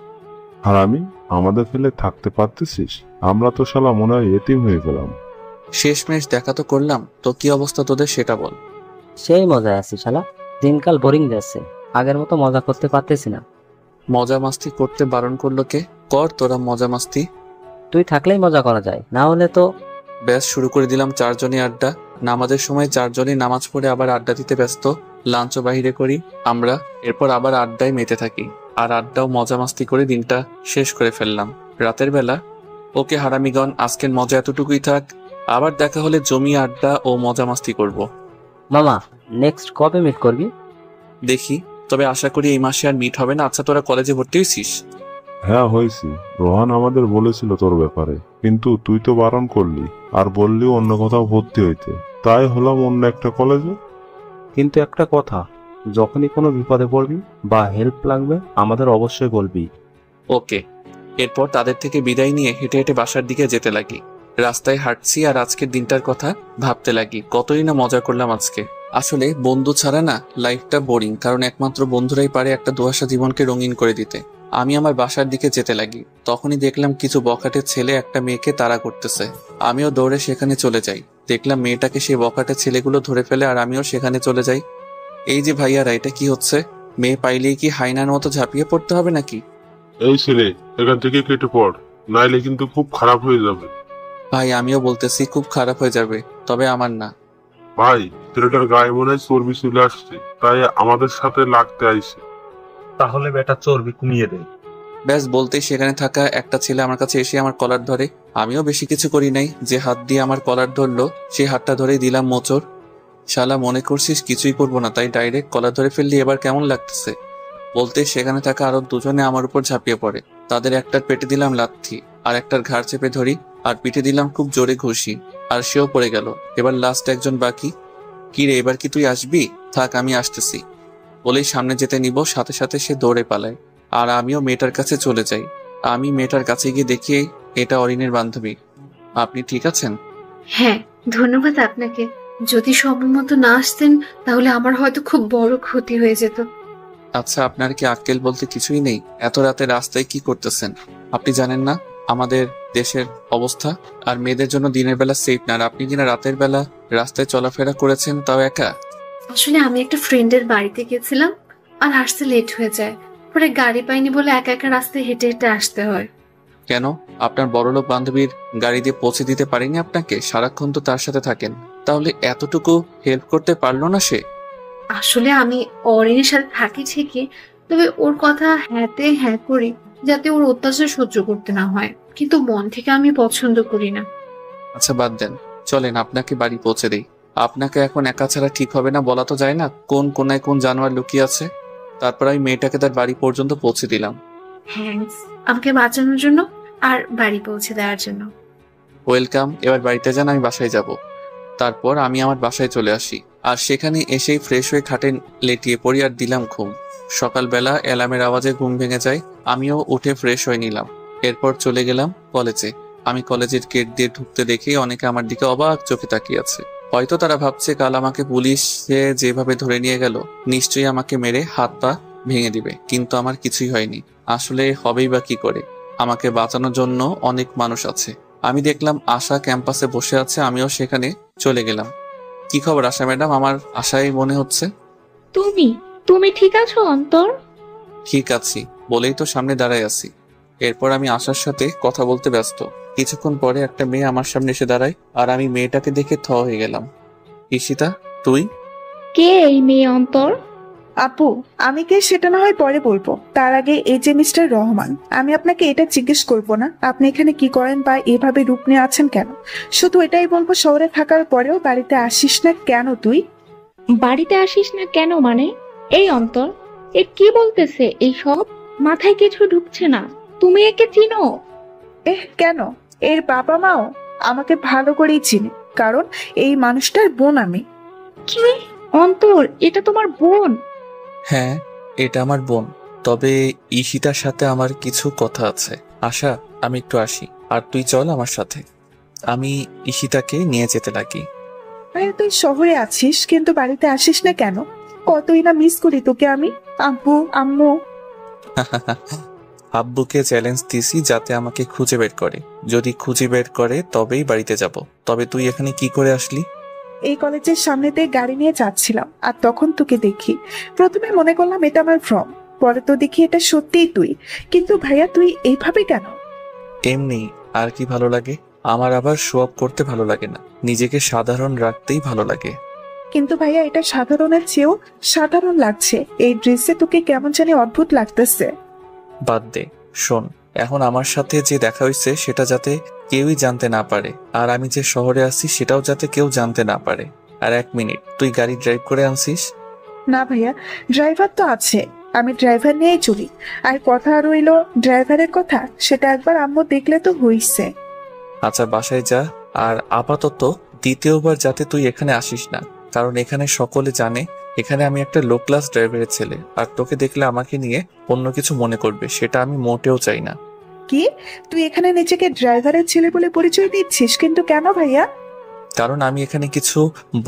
আর আমি আমাদের ফেলে থাকতে পারতেছিস? আমরা তো শালা মনে হয় এতিম হয়ে গেলাম। শেষমেশ দেখা তো করলাম, তো কি অবস্থা তোদের সেটা বল। সেই মজায় আছি শালা, দিনকাল বোরিং যাচ্ছে, আগের মতো মজা করতে পারতেছি না। মজা মাস্তি করতে বারণ করলো কে? কর তোরা মজা মাস্তি। তুই থাকলেই মজা করা যায়, না হলে তো। ব্যাস শুরু করে দিলাম চারজনই আড্ডা। নামাজের সময় চারজনই নামাজ পড়ে আবার আড্ডা দিতে ব্যস্ত। লাঞ্চও বাহিরে করি আমরা, এরপর আবার আড্ডায় মেতে থাকি। আর আড্ডাও মজা মাস্তি করে দিনটা শেষ করে ফেললাম। রাতের বেলা, ওকে হারামিগণ, আজকের মজা এতটুকুই থাক। আবার দেখা হলে জমি আড্ডা ও মজা মাস্তি করব। মামা, নেক্সট কবে মিট করবি? দেখি, তবে আশা করি এই মাসে আর মিট হবে না। আচ্ছা, তোরা কলেজে ভর্তি হয়েছিস? হ্যাঁ হয়েছি, রোহান আমাদের বলেছিল তোর ব্যাপারে, কিন্তু তুই তো বারণ করলি আর বললিও অন্য কোথাও ভর্তি হইতে, তাই হলাম অন্য একটা কলেজে। কিন্তু একটা কথা, যখনই কোনো বিপদে পড়বি বা হেল্প লাগবে আমাদের অবশ্যই বলবি। ওকে। এরপর তাদের থেকে বিদায় নিয়ে হেঁটে হেঁটে বাসার দিকে যেতে লাগি। রাস্তায় হাঁটছি আর আজকের দিনটার কথা ভাবতে লাগি। কতই না মজা করলাম আজকে। আসলে বন্ধু ছাড়া না লাইফটা বোরিং, কারণ একমাত্র বন্ধুরাই পারে একটা দুয়াশা জীবনকে রঙিন করে দিতে। আমি আমার বাসার দিকে যেতে লাগি, তখনই দেখলাম কিছু বখাটের ছেলে একটা মেয়েকে তাড়া করতেছে। আমিও দৌড়ে সেখানে চলে যাই। দেখলাম মেয়েটাকে সেই বখাটের ছেলেগুলো ধরে ফেলে আর আমিও সেখানে চলে যাই। এই যে ভাইয়ারা, এটা কি হচ্ছে? মেয়ে পাইলেই কি হাইনার মতো ঝাঁপিয়ে পড়তে হবে নাকি? এই ছেলে, এখান থেকে কেটে পড়, নাইলে কিন্তু খুব খারাপ হয়ে যাবে। ভাই, আমিও বলতেছি খুব খারাপ হয়ে যাবে, তবে আমার না। ভাই, ছেলেটার গায়ে মনে হয় চর্বি চলে আসছে, তাই আমাদের সাথে লাগতে আইছে। তাহলে বেটা চর্বি কমিয়ে দে। ব্যাস বলতেই সেখানে থাকা একটা ছেলে আমার কাছে এসে আমার কলার ধরে। আমিও বেশি কিছু করি নাই, যে হাত দিয়ে আমার কলার ধরলো সেই হাতটা ধরেই দিলাম মোচড়। শালা মনে করছিস কিছুই করবো না, তাই ডাইরেক্ট কলার ধরে ফেললি, এবার কেমন লাগতেছে? বলতে সেখানে থাকা আরো দুজনে আমার উপর ঝাঁপিয়ে পড়ে। তাদের একটার পেটে দিলাম লাথি, আর একটার ঘাড় চেপে ধরি, আর পিঠে দিলাম খুব জোরে ঘুষি, আর সেও পড়ে গেল। এবার লাস্ট একজন বাকি। কি রে, এবার কি তুই আসবি? থাক, আমি আসতেছি বলেই সামনে যেতে নিব, সাথে সাথে সে দৌড়ে পালায়। আর আমিও মেয়েটার কাছে চলে যাই। আমি মেয়েটার কাছে গিয়ে দেখি এটা অরিনের বান্ধবী। আপনি ঠিক আছেন? হ্যাঁ, ধন্যবাদ আপনাকে। যদি সময় মতো না আসতেন তাহলে আমার হয়তো খুব বড় ক্ষতি হয়ে যেত। আচ্ছা, আপনার কি আক্কেল বলতে কিছুই নেই? এত রাতে রাস্তায় কি করতেছেন? আপনি জানেন না আমাদের দেশের অবস্থা? আর মেয়েদের জন্য দিনের বেলা সেফ না, আর আপনি কিনা রাতের বেলা রাস্তায় চলাফেরা করেছেন, তাও একা। আসলে আমি একটা ফ্রেন্ডের বাড়িতে গেছিলাম আর আসতে লেট হয়ে যায়, পরে গাড়ি পাইনি বলে একা একা রাস্তায় হেঁটে হেঁটে আসতে হয়। কেন? আপনার বড়লোক বান্ধবীর গাড়ি দিয়ে পৌঁছে দিতে পারেনি আপনাকে? সারাক্ষণ তো তার সাথে থাকেন, তাহলে এতটুকু হেল্প করতে পারলো না সে? আসলে আমি অরিনের সাথে থাকি ঠিকই, তবে ওর কথা হ্যাঁতে হ্যাঁ করি যাতে ওর অত্যাচার সহ্য করতে না হয়, কিন্তু মন থেকে আমি পছন্দ করি না। আচ্ছা বাদ দেন, চলেন আপনাকে বাড়ি পৌঁছে দেই। আপনাকে এখন একা ছাড়া ঠিক হবে না, বলা তো যায় না কোন কোনায় কোন জানোয়ার লুকিয়ে আছে। তারপর আমি মেয়েটাকে তার বাড়ি পর্যন্ত পৌঁছে দিলাম। থ্যাঙ্কস আমাকে বাঁচানোর জন্য আর বাড়ি পৌঁছে দেওয়ার জন্য। ওয়েলকাম। এবার বাড়িতে যান, আমি বাসায় যাব। তারপর আমি আমার বাসায় চলে আসি, আর সেখানে এসেই ফ্রেশ হয়ে খাটে লেটিয়ে পড়ি আর দিলাম ঘুম। সকালবেলা অ্যালার্মের আওয়াজে ঘুম ভেঙে যায়। আমিও উঠে ফ্রেশ হয়ে নিলাম। এরপর চলে গেলাম কলেজে। আমি কলেজের গেট দিয়ে ঢুকতে দেখে অনেকে আমার দিকে অবাক চোখে তাকিয়ে আছে। হয়তো তারা ভাবছে কাল আমাকে পুলিশে যেভাবে ধরে নিয়ে গেল নিশ্চয়ই আমাকে মেরে হাত পা ভেঙে দিবে, কিন্তু আমার কিছুই হয়নি। আসলে হবেই বা কি করে? আমাকে বাঁচানোর জন্য অনেক মানুষ আছে। আমি দেখলাম আশা ক্যাম্পাসে বসে আছে, আমিও সেখানে চলে গেলাম। কি খবর আশা ম্যাডাম? আমার আশাই মনে হচ্ছে। তুমি ঠিক আছো অন্তর? ঠিক আছি বলেই তো সামনে দাঁড়ায় আছি। এরপর আমি আশার সাথে কথা বলতে ব্যস্ত। কিছুক্ষণ পরে একটা মেয়ে আমার সামনে এসে দাঁড়ায়, আর আমি মেয়েটাকে দেখে থ হয়ে গেলাম। ঈশিতা, তুই? কে এই মেয়ে অন্তর? আপু, আমি কে সেটা না হয় পরে বলবো, তার আগে এই যে মিস্টার রহমান, আমি আপনাকে এটা জিজ্ঞেস করবো না আপনি এখানে কি করেন বা এভাবে রূপ নিয়ে আছেন কেন। শুধু এটাই বলবো, শহরে থাকার পরেও বাড়িতে আসিস না কেন তুই? বাড়িতে আসিস না কেন মানে? এই অন্তর, এ কি বলতেছে এইসব? মাথায় কিছু ঢুকছে না। তুমি একে চিনো? কেন? এর বাবা মাও আমাকে ভালো করেই চিনে, কারণ এই মানুষটার বোন আমি। কি? অন্তর, এটা তোমার বোন? হ্যাঁ, এটা আমার বোন। তবে ঈশিতার সাথে আমার কিছু কথা আছে। আশা, আমি একটু আসি, আর তুই চল আমার সাথে। আমি ঈশিতাকে নিয়ে যেতে লাগি। ভাইয়া তুই শহরে আছিস কিন্তু বাড়িতে আসিস না কেন? কতই না মিস করি তোকে আমি। আব্বু আম্মু। আব্বুকে চ্যালেঞ্জ দিছি যাতে আমাকে খুঁজে বের করে, যদি খুঁজে বের করে তবেই বাড়িতে যাব। তবে তুই এখানে কি করে আসলি? এই কলেজের সামনে দিয়ে গাড়ি নিয়ে যাচ্ছিলাম আর তখন তোকে দেখি। প্রথমে মনে করলাম এটা আমার ফ্রম, পরে তো দেখি এটা সত্যিই তুই। কিন্তু ভাইয়া তুই এইভাবে কেন? এমনি আর কি ভালো লাগে? আমার আবার শো অফ করতে ভালো লাগে না, নিজেকে সাধারণ রাখতেই ভালো লাগে। কিন্তু ভাইয়া এটা সাধারণের চেয়েও সাধারণ লাগছে। এই ড্রেসে তোকে কেমন জানি অদ্ভুত লাগতেছে। বাদ দে, শোন, এখন আমার সাথে যে দেখা হয়েছে সেটা যাতে কেউই জানতে না পারে, আর আমি যে শহরে আছি সেটাও যাতে কেউ জানতে না পারে। আর 1 মিনিট, তুই গাড়ি ড্রাইভ করে আনছিস? না ভাইয়া, ড্রাইভার তো আছে, আমি ড্রাইভার নিয়েই চলি। আর কথা রইলো ড্রাইভারের কথা, সেটা একবার আম্মু দেখলে তো হইছে। আচ্ছা বাসায় যা, আর আপাতত দ্বিতীয়বার যাতে তুই এখানে আসিস না, কারণ এখানে সকলে জানে এখানে আমি একটা লো ক্লাস ড্রাইভারের ছেলে, আর তোকে দেখলে আমাকে নিয়ে অন্য কিছু মনে করবে, সেটা আমি মোটেও চাই না। কি তুই এখানে নিজেকে ড্রাইভারের ছেলে বলে পরিচয় দিচ্ছিস? কিন্তু কেন ভাইয়া? কারণ আমি এখানে কিছু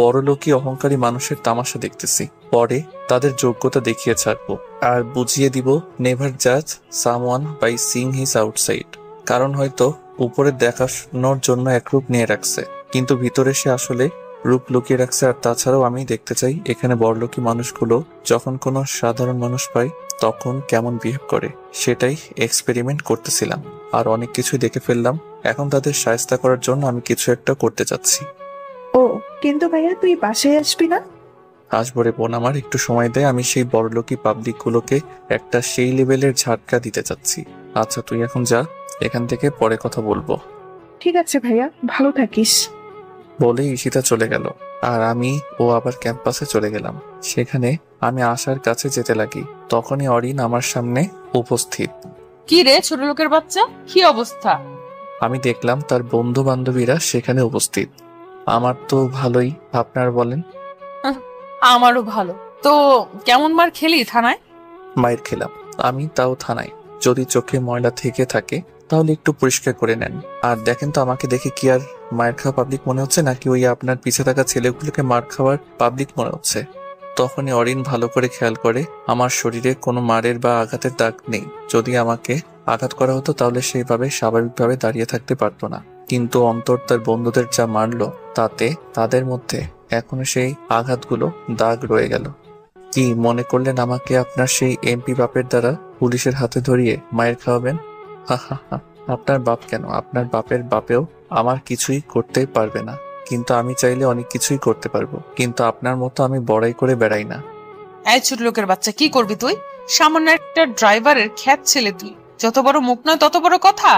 বড়লোকি অহংকারী মানুষের তামাশা দেখতেছি, পরে তাদের যোগ্যতা দেখিয়ে ছাড়বো আর বুঝিয়ে দিব নেভার জাজ someone by seeing his outside. কারণ হয়তো উপরে দেখানোর জন্য একরূপ নিয়ে রাখছে, কিন্তু ভিতরে সে আসলে রূপ লুকিয়ে রাখছে। আর তাছাড়াও আমি দেখতে চাই এখানে বড়লোকি মানুষগুলো যখন কোনো সাধারণ মানুষ পায় তখন কেমন বিহেভ করে, সেটাই এক্সপেরিমেন্ট করতেছিলাম। আর অনেক কিছুই দেখে ফেললাম, এখন তাদের সাহায্য করার জন্য আমি কিছু একটা করতে চাচ্ছি। ও কিন্তু ভাইয়া তুই বাসায় আসবি না? আসবো রে বোন, আমার একটু সময় দেয়, আমি সেই বড়লোকি পাবলিক গুলোকে একটা সেই লেভেলের ঝাটকা দিতে চাচ্ছি। আচ্ছা তুই এখন যা, এখান থেকে পরে কথা বলবো। ঠিক আছে ভাইয়া, ভালো থাকিস। বলে ঈশিতা চলে গেল, আর আমি ও আবার ক্যাম্পাসে চলে গেলাম। সেখানে আমি আশার কাছে যেতে লাগি, তখনই অরিন আমার সামনে উপস্থিত। কি রে ছোট লোকের বাচ্চা, কি অবস্থা? আমি দেখলাম তার বন্ধু বান্ধবীরা সেখানে উপস্থিত। আমার তো ভালোই, আপনার বলেন? আমারও ভালো। তো কেমন মার খেলি থানায়? মায়ের খেলাম আমি, তাও থানায়। যদি চোখে ময়লা থেকে থাকে তাহলে একটু পরিষ্কার করে নেন। আর দেখেন তো আমাকে দেখে কি আর মায়ের খাওয়া পাবলিক মনে হচ্ছে, নাকি ওই আপনার পিছে থাকা ছেলেগুলোকে মার খাওয়ার পাবলিক মনে হচ্ছে? তখনই অরিন ভালো করে খেয়াল করে আমার শরীরে কোনো মারের বা আঘাতের দাগ নেই। যদি আমাকে আঘাত করা হতো তাহলে সেইভাবে স্বাভাবিকভাবে দাঁড়িয়ে থাকতে পারতো না, কিন্তু অন্তর তার বন্ধুদের যা মারলো তাতে তাদের মধ্যে এখনো সেই আঘাতগুলো দাগ রয়ে গেল। কি মনে করলেন আমাকে আপনার সেই এমপি বাপের দ্বারা পুলিশের হাতে ধরিয়ে মায়ের খাওয়াবেন? হা হা হা, আপনার বাপ কেন, আপনার বাপের বাপেও আমার কিছুই করতে পারবে না, কিন্তু আমি চাইলে অনেক কিছুই করতে পারবো, কিন্তু আপনার মতো আমি বড়াই করে বেড়াই না। এই ছোট লোকের বাচ্চা, কি করবি তুই? সামান্য একটা ড্রাইভারের খ্যাত ছেলে তুই, যত বড় মুখ নয় তত বড় কথা।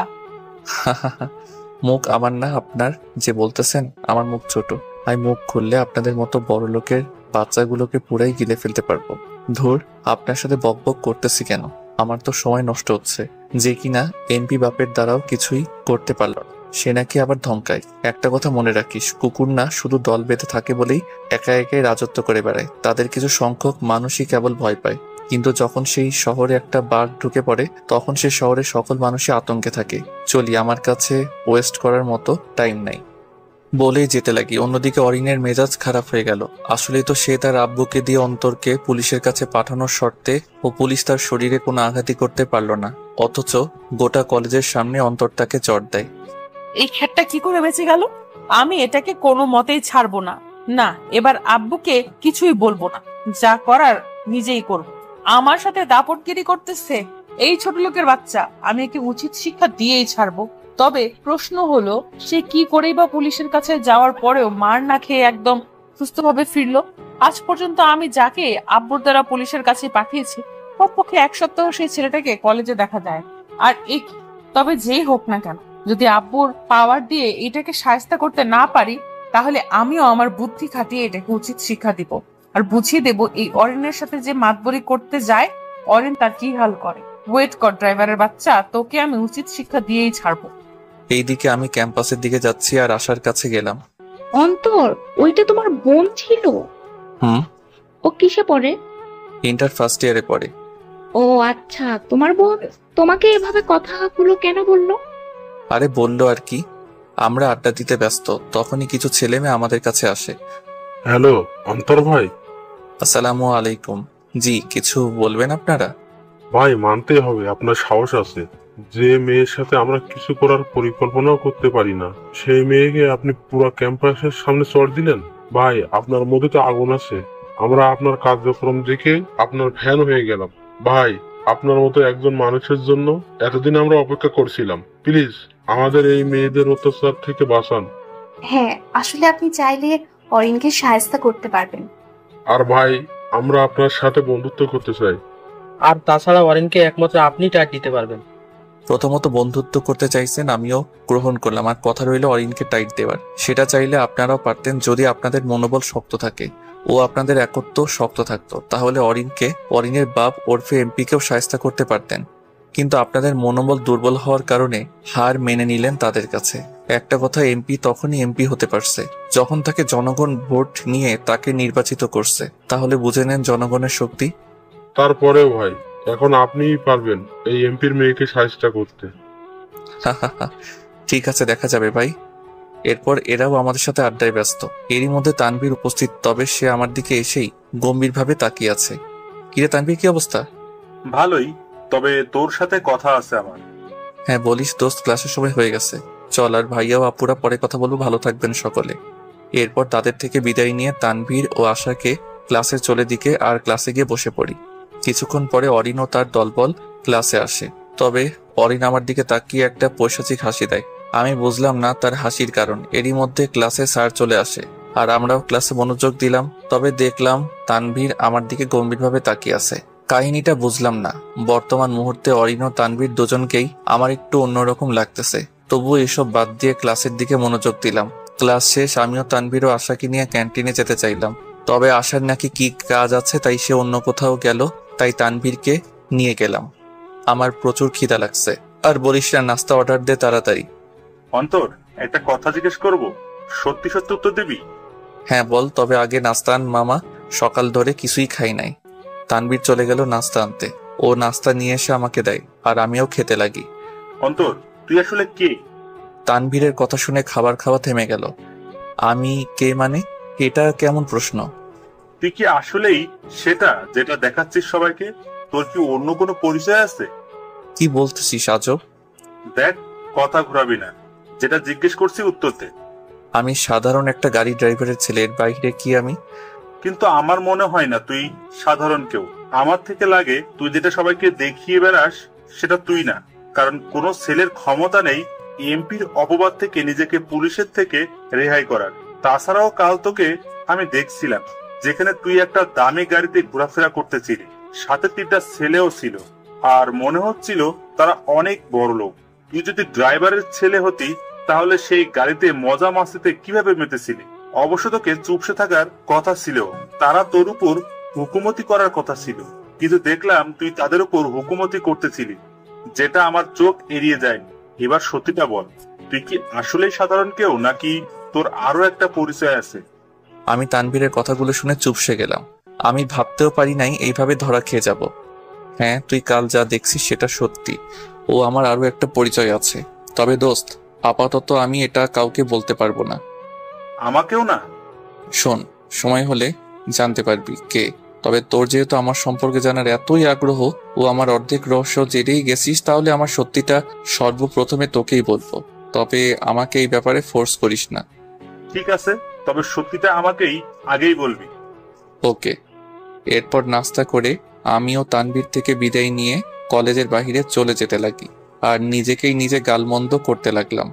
মুখ আমার না আপনার, যে বলতেছেন আমার মুখ ছোট। আমি মুখ খুললে আপনাদের মতো বড় লোকের বাচ্চাগুলোকে পুরাই গিলে ফেলতে পারবো। ধুর, আপনার সাথে বকবক করতেছি কেন? আমার তো সময় নষ্ট হচ্ছে। যে কিনা এমপি বাপের দ্বারাও কিছুই করতে পারল না, সে নাকি আবার ধমকায়। একটা কথা মনে রাখিস, কুকুর না শুধু দল বেঁধে থাকে বলেই একা একাই রাজত্ব করে বেড়ায়, তাদের কিছু সংখ্যক মানুষই কেবল ভয় পায়। কিন্তু যখন সেই শহরে একটা বাঘ ঢুকে পড়ে তখন সে শহরের সকল মানুষই আতঙ্কে থাকে। চলি, আমার কাছে ওয়েস্ট করার মতো টাইম নাই। বলেই যেতে লাগি। অন্যদিকে অরিনের মেজাজ খারাপ হয়ে গেল। আসলেই তো সে তার আব্বুকে দিয়ে অন্তরকে পুলিশের কাছে পাঠানোর শর্তে ও পুলিশ তার শরীরে কোনো আঘাতই করতে পারল না, অথচ গোটা কলেজের সামনে অন্তর তাকে চড় দেয়। এই খ্যাতটা কি করে বেঁচে গেল? আমি এটাকে কোনো মতেই ছাড়বো না। না, এবার আব্বুকে কিছুই বলবো না, যা করার নিজেই করব। আমার সাথে দাপটগিরি করতেছে এই ছোট লোকের বাচ্চা, আমি একে উচিত শিক্ষা দিয়েই ছাড়বো। তবে প্রশ্ন হলো, সে কি করেই বা পুলিশের কাছে যাওয়ার পরেও মার না খেয়ে একদম সুস্থভাবে ফিরলো? আজ পর্যন্ত আমি যাকে আব্বুর দ্বারা পুলিশের কাছে পাঠিয়েছি কমপক্ষে 1 সপ্তাহ সেই ছেলেটাকে কলেজে দেখা যায়। আর তবে যেই হোক না কেন, যদি আব্বুর পাওয়ার দিয়ে এটাকে সাহায্য করতে না পারি তাহলে আমিও আমার বুদ্ধি খাটিয়ে এটাকে উচিত শিক্ষা দিব, আর বুঝিয়ে দেব এই অরিনের সাথে যে মাতবরি করতে যায় অরিন তার কি হাল করে। ওয়েট কর ড্রাইভারের বাচ্চা, তোকে আমি উচিত শিক্ষা দিয়েই ছাড়বো। এইদিকে আমি ক্যাম্পাসের দিকে যাচ্ছি আর আশার কাছে গেলাম। অন্তর, ওইটা তোমার বোন ছিল? ও কিসে পড়ে? ইন্টার ফার্স্ট ইয়ারে পড়ে। ও আচ্ছা, তোমার বোন তোমাকে এভাবে কথাগুলো কেন বললো? আরে বললো আর কি, আমরা আড্ডা দিতে ব্যস্ত, তখনই কিছু ছেলে মেয়ে আমাদের কাছে আসে। হ্যালো অন্তর ভাই। আসসালামু আলাইকুম। জি, কিছু বলবেন আপনারা? ভাই মানতে হবে আপনার সাহস আছে। যে মেয়ের সাথে আমরা কিছু করার পরিকল্পনাও করতে পারি না, সেই মেয়েকে আপনি পুরো ক্যাম্পাসের সামনে চড় দিলেন। ভাই আপনার মধ্যে তো আগুন আছে। আমরা আপনার কার্যক্রম দেখে আপনার ফ্যান হয়ে গেলাম। ভাই আপনার মতো একজন মানুষের জন্য এতদিন আমরা অপেক্ষা করছিলাম। প্লিজ আমাদের এই মেয়েদের অত্যাচার থেকে বাঁচান। হ্যাঁ, আসলে আপনি চাইলে অরিনকে সাহায্য করতে পারবেন। আর ভাই আমরা আপনার সাথে বন্ধুত্ব করতে চাই। আর তাছাড়া অরিনকে একমাত্র আপনি টাইট দিতে পারবেন। প্রথমত বন্ধুত্ব করতে চাইছেন, আমিও গ্রহণ করলাম। আর কথা রইল অরিনকে টাইট দেওয়ার, সেটা চাইলে আপনারাও পারতেন যদি আপনাদের মনোবল শক্ত থাকে ও আপনাদের একত্ব শক্ত থাকতো, তাহলে অরিনের বাপ ওরফে এমপিকেও সাহায্য করতে পারতেন। কিন্তু আপনাদের মনোবল দুর্বল হওয়ার কারণে হার মেনে নিলেন তাদের কাছে। একটা কথা, এমপি তখনই এমপি হতে পারছে যখন তাকে জনগণ ভোট নিয়ে তাকে নির্বাচিত করছে। তাহলে বুঝে নেন জনগণের শক্তি। তারপরেও ভাই এখন আপনিই পারবেন এই এমপির মেয়েকে সাহায্য করতে। ঠিক আছে, দেখা যাবে ভাই। এরপর এরাও আমাদের সাথে আড্ডায় ব্যস্ত। এরই মধ্যে তানভীর উপস্থিত, তবে সে আমার দিকে এসেই গম্ভীরভাবে তাকিয়ে আছে। কিরে তানভীর, কি অবস্থা? ভালোই, তবে তোর সাথে কথা আছে আমার। হ্যাঁ বলিস দোস্ত, ক্লাসের সময় হয়ে গেছে, চল। আর ভাইয়া ও আপুরা পরে কথা বলবো, ভালো থাকবেন সকলে। এরপর তাদের থেকে বিদায় নিয়ে তানভীর ও আশাকে ক্লাসের চলে দিকে আর ক্লাসে গিয়ে বসে পড়ি। কিছুক্ষণ পরে অরিন ও তার দলবল ক্লাসে আসে। তবে অরিন আমার দিকে তাকিয়ে একটা পৈশাচিক হাসি দেয়। আমি বুঝলাম না তার হাসির কারণ। এরই মধ্যে ক্লাসে স্যার চলে আসে আর আমরাও ক্লাসে মনোযোগ দিলাম। তবে দেখলাম তানভীর আমার দিকে গম্ভীরভাবে তাকিয়ে আছে। কাহিনীটা বুঝলাম না। বর্তমান মুহূর্তে অরিন ও তানভীর দুজনকেই আমার একটু অন্যরকম লাগতেছে। তবুও এসব বাদ দিয়ে ক্লাসের দিকে মনোযোগ দিলাম। ক্লাস শেষ, আমিও তানভীর ও আশাকে নিয়ে ক্যান্টিনে যেতে চাইলাম। তবে আশার নাকি কি কাজ আছে, তাই সে অন্য কোথাও গেল। তাই তানভীরকে নিয়ে গেলাম। আমার প্রচুর খিদা লাগছে। আর বলিস না, নাস্তা অর্ডার দে তাড়াতাড়ি। অন্তর, একটা কথা জিজ্ঞেস করব, সত্যি সত্যি উত্তর দিবি? হ্যাঁ বল, তবে আগে নাস্তা আন মামা, সকাল ধরে কিছুই খাই নাই। তানভীর চলে গেল নাস্তা আনতে। ও নাস্তা নিয়ে এসে আমাকে দেয় আর আমিও খেতে লাগি। অন্তর, তুই আসলে কে? তানভীরের কথা শুনে খাবার খাওয়া থেমে গেল। আমি কে মানে? এটা কেমন প্রশ্ন? তুই কি আসলেই সেটা যেটা দেখাচ্ছিস সবাইকে? তোর কি অন্য কোনো পরিচয় আছে? কি বলতেছিস আজব? দেখ, কথা ঘুরাবি না, যেটা জিজ্ঞেস করছি উত্তর দে। আমি সাধারণ একটা গাড়ি ড্রাইভারের ছেলে, এর বাইরে কি আমি? কিন্তু আমার মনে হয় না তুই সাধারণ কেউ। আমার থেকে লাগে তুই যেটা সবাইকে দেখিয়ে বেড়াস সেটা তুই না। কারণ কোনো ছেলের ক্ষমতা নেই এমপির অপবাদ থেকে নিজেকে পুলিশের থেকে রেহাই করার। তাছাড়াও কাল তোকে আমি দেখছিলাম যেখানে তুই একটা দামি গাড়িতে ঘোরাফেরা করতেছিলি, সাথে 3টা ছেলেও ছিল, আর মনে হচ্ছিল তারা অনেক বড় লোক। তুই যদি ড্রাইভারের ছেলে হতি তাহলে সেই গাড়িতে মজা মাস্তিতে কিভাবে মেতেছিলি? অবশ্য তোকে চুপসে থাকার কথা ছিল, তারা তোর উপর হুকুমতি করার কথা ছিল, কিন্তু দেখলাম তুই তাদের উপর হুকুমতি করতেছিলি, যেটা আমার চোখ এড়িয়ে যায়নি। এবার সত্যিটা বল, তুই কি আসলেই সাধারণ কেউ নাকি তোর আরো একটা পরিচয় আছে? আমি তানভীরের কথাগুলো শুনে চুপসে গেলাম। আমি ভাবতেও পারি নাই এইভাবে ধরা খেয়ে যাব। হ্যাঁ, তুই কাল যা দেখছিস সেটা সত্যি। ও আমার আরো একটা পরিচয় আছে। তবে দোস্ত, আপাতত আমি এটা কাউকে বলতে পারবো না। আমাকেও না? শোন, সময় হলে জানতে পারবি কে। তবে তোর যেহেতু আমার সম্পর্কে জানার এতই আগ্রহ ও আমার অর্ধেক রহস্য জেনেই গেছিস, তাহলে আমার সত্যিটা সর্বপ্রথমে তোকেই বলবো। তবে আমাকে এই ব্যাপারে ফোর্স করিস না। ঠিক আছে, তবে সত্যিটা আমাকেই আগেই বলবি। ওকে। এরপর নাস্তা করে আমিও তানভীর থেকে বিদায় নিয়ে কলেজের বাহিরে চলে যেতে লাগি আর নিজেকেই নিজে গালমন্দ করতে লাগলাম।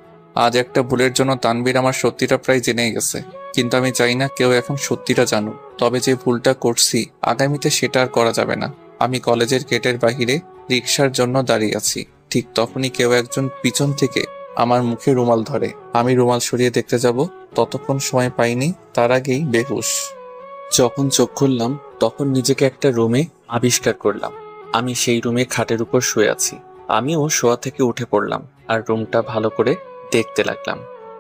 আজ একটা ভুলের জন্য তানভীর আমার সত্যিটা প্রায় জেনেই গেছে, কিন্তু আমি চাই না কেউ এখন সত্যিটা জানুক। তবে যে ভুলটা করছি আগামীতে সেটা আর করা যাবে না। আমি কলেজের গেটের বাহিরে রিক্সার জন্য দাঁড়িয়ে আছি। ঠিক তখনই কেউ একজন পিছন থেকে আমার মুখে রুমাল ধরে। আমি রুমাল সরিয়ে দেখতে যাব, ততক্ষণ সময় পাইনি, তার আগেই বেহুশ। যখন চোখ খুললাম তখন নিজেকে একটা রুমে আবিষ্কার করলাম। আমি সেই রুমে খাটের উপর শুয়ে আছি। আমিও শোয়া থেকে উঠে পড়লাম আর রুমটা ভালো করে দেখতে লাগলাম।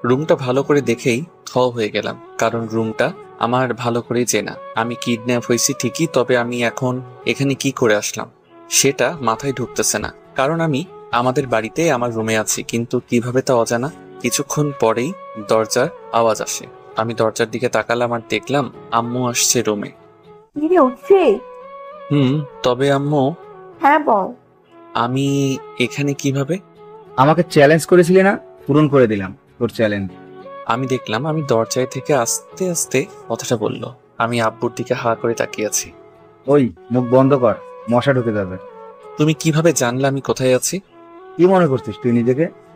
রুমটা ভালো করে দেখেই থ হয়ে গেলাম, কারণ রুমটা আমার ভালো করেই চেনা। আমি কিডন্যাপ হয়েছি ঠিকই, তবে আমি এখন এখানে কি করে আসলাম সেটা মাথায় ঢুকতেছে না। কারণ আমি আমাদের বাড়িতে আমার রুমে আছি, কিন্তু কিভাবে তা অজানা। কিছুক্ষণ পরেই দরজার আওয়াজ আসে। আমি দরজার দিকে তাকালাম আর দেখলাম আম্মু আসছে রুমে। উঠছে? তবে আম্মু। হ্যাঁ বল। আমি এখানে কিভাবে? আমাকে চ্যালেঞ্জ করেছিলি না, পূরণ করে দিলাম তোর চ্যালেঞ্জ। আমি দেখলাম আমি দরজায় থেকে আস্তে আস্তে কথাটা বলল। আমি আব্বুর দিকে হা করে তাকিয়ে আছি। ওই মুখ বন্ধ কর, মশা ঢুকে যাবে। তুমি কিভাবে জানলে আমি কোথায় আছি? কি মনে করছিস তুই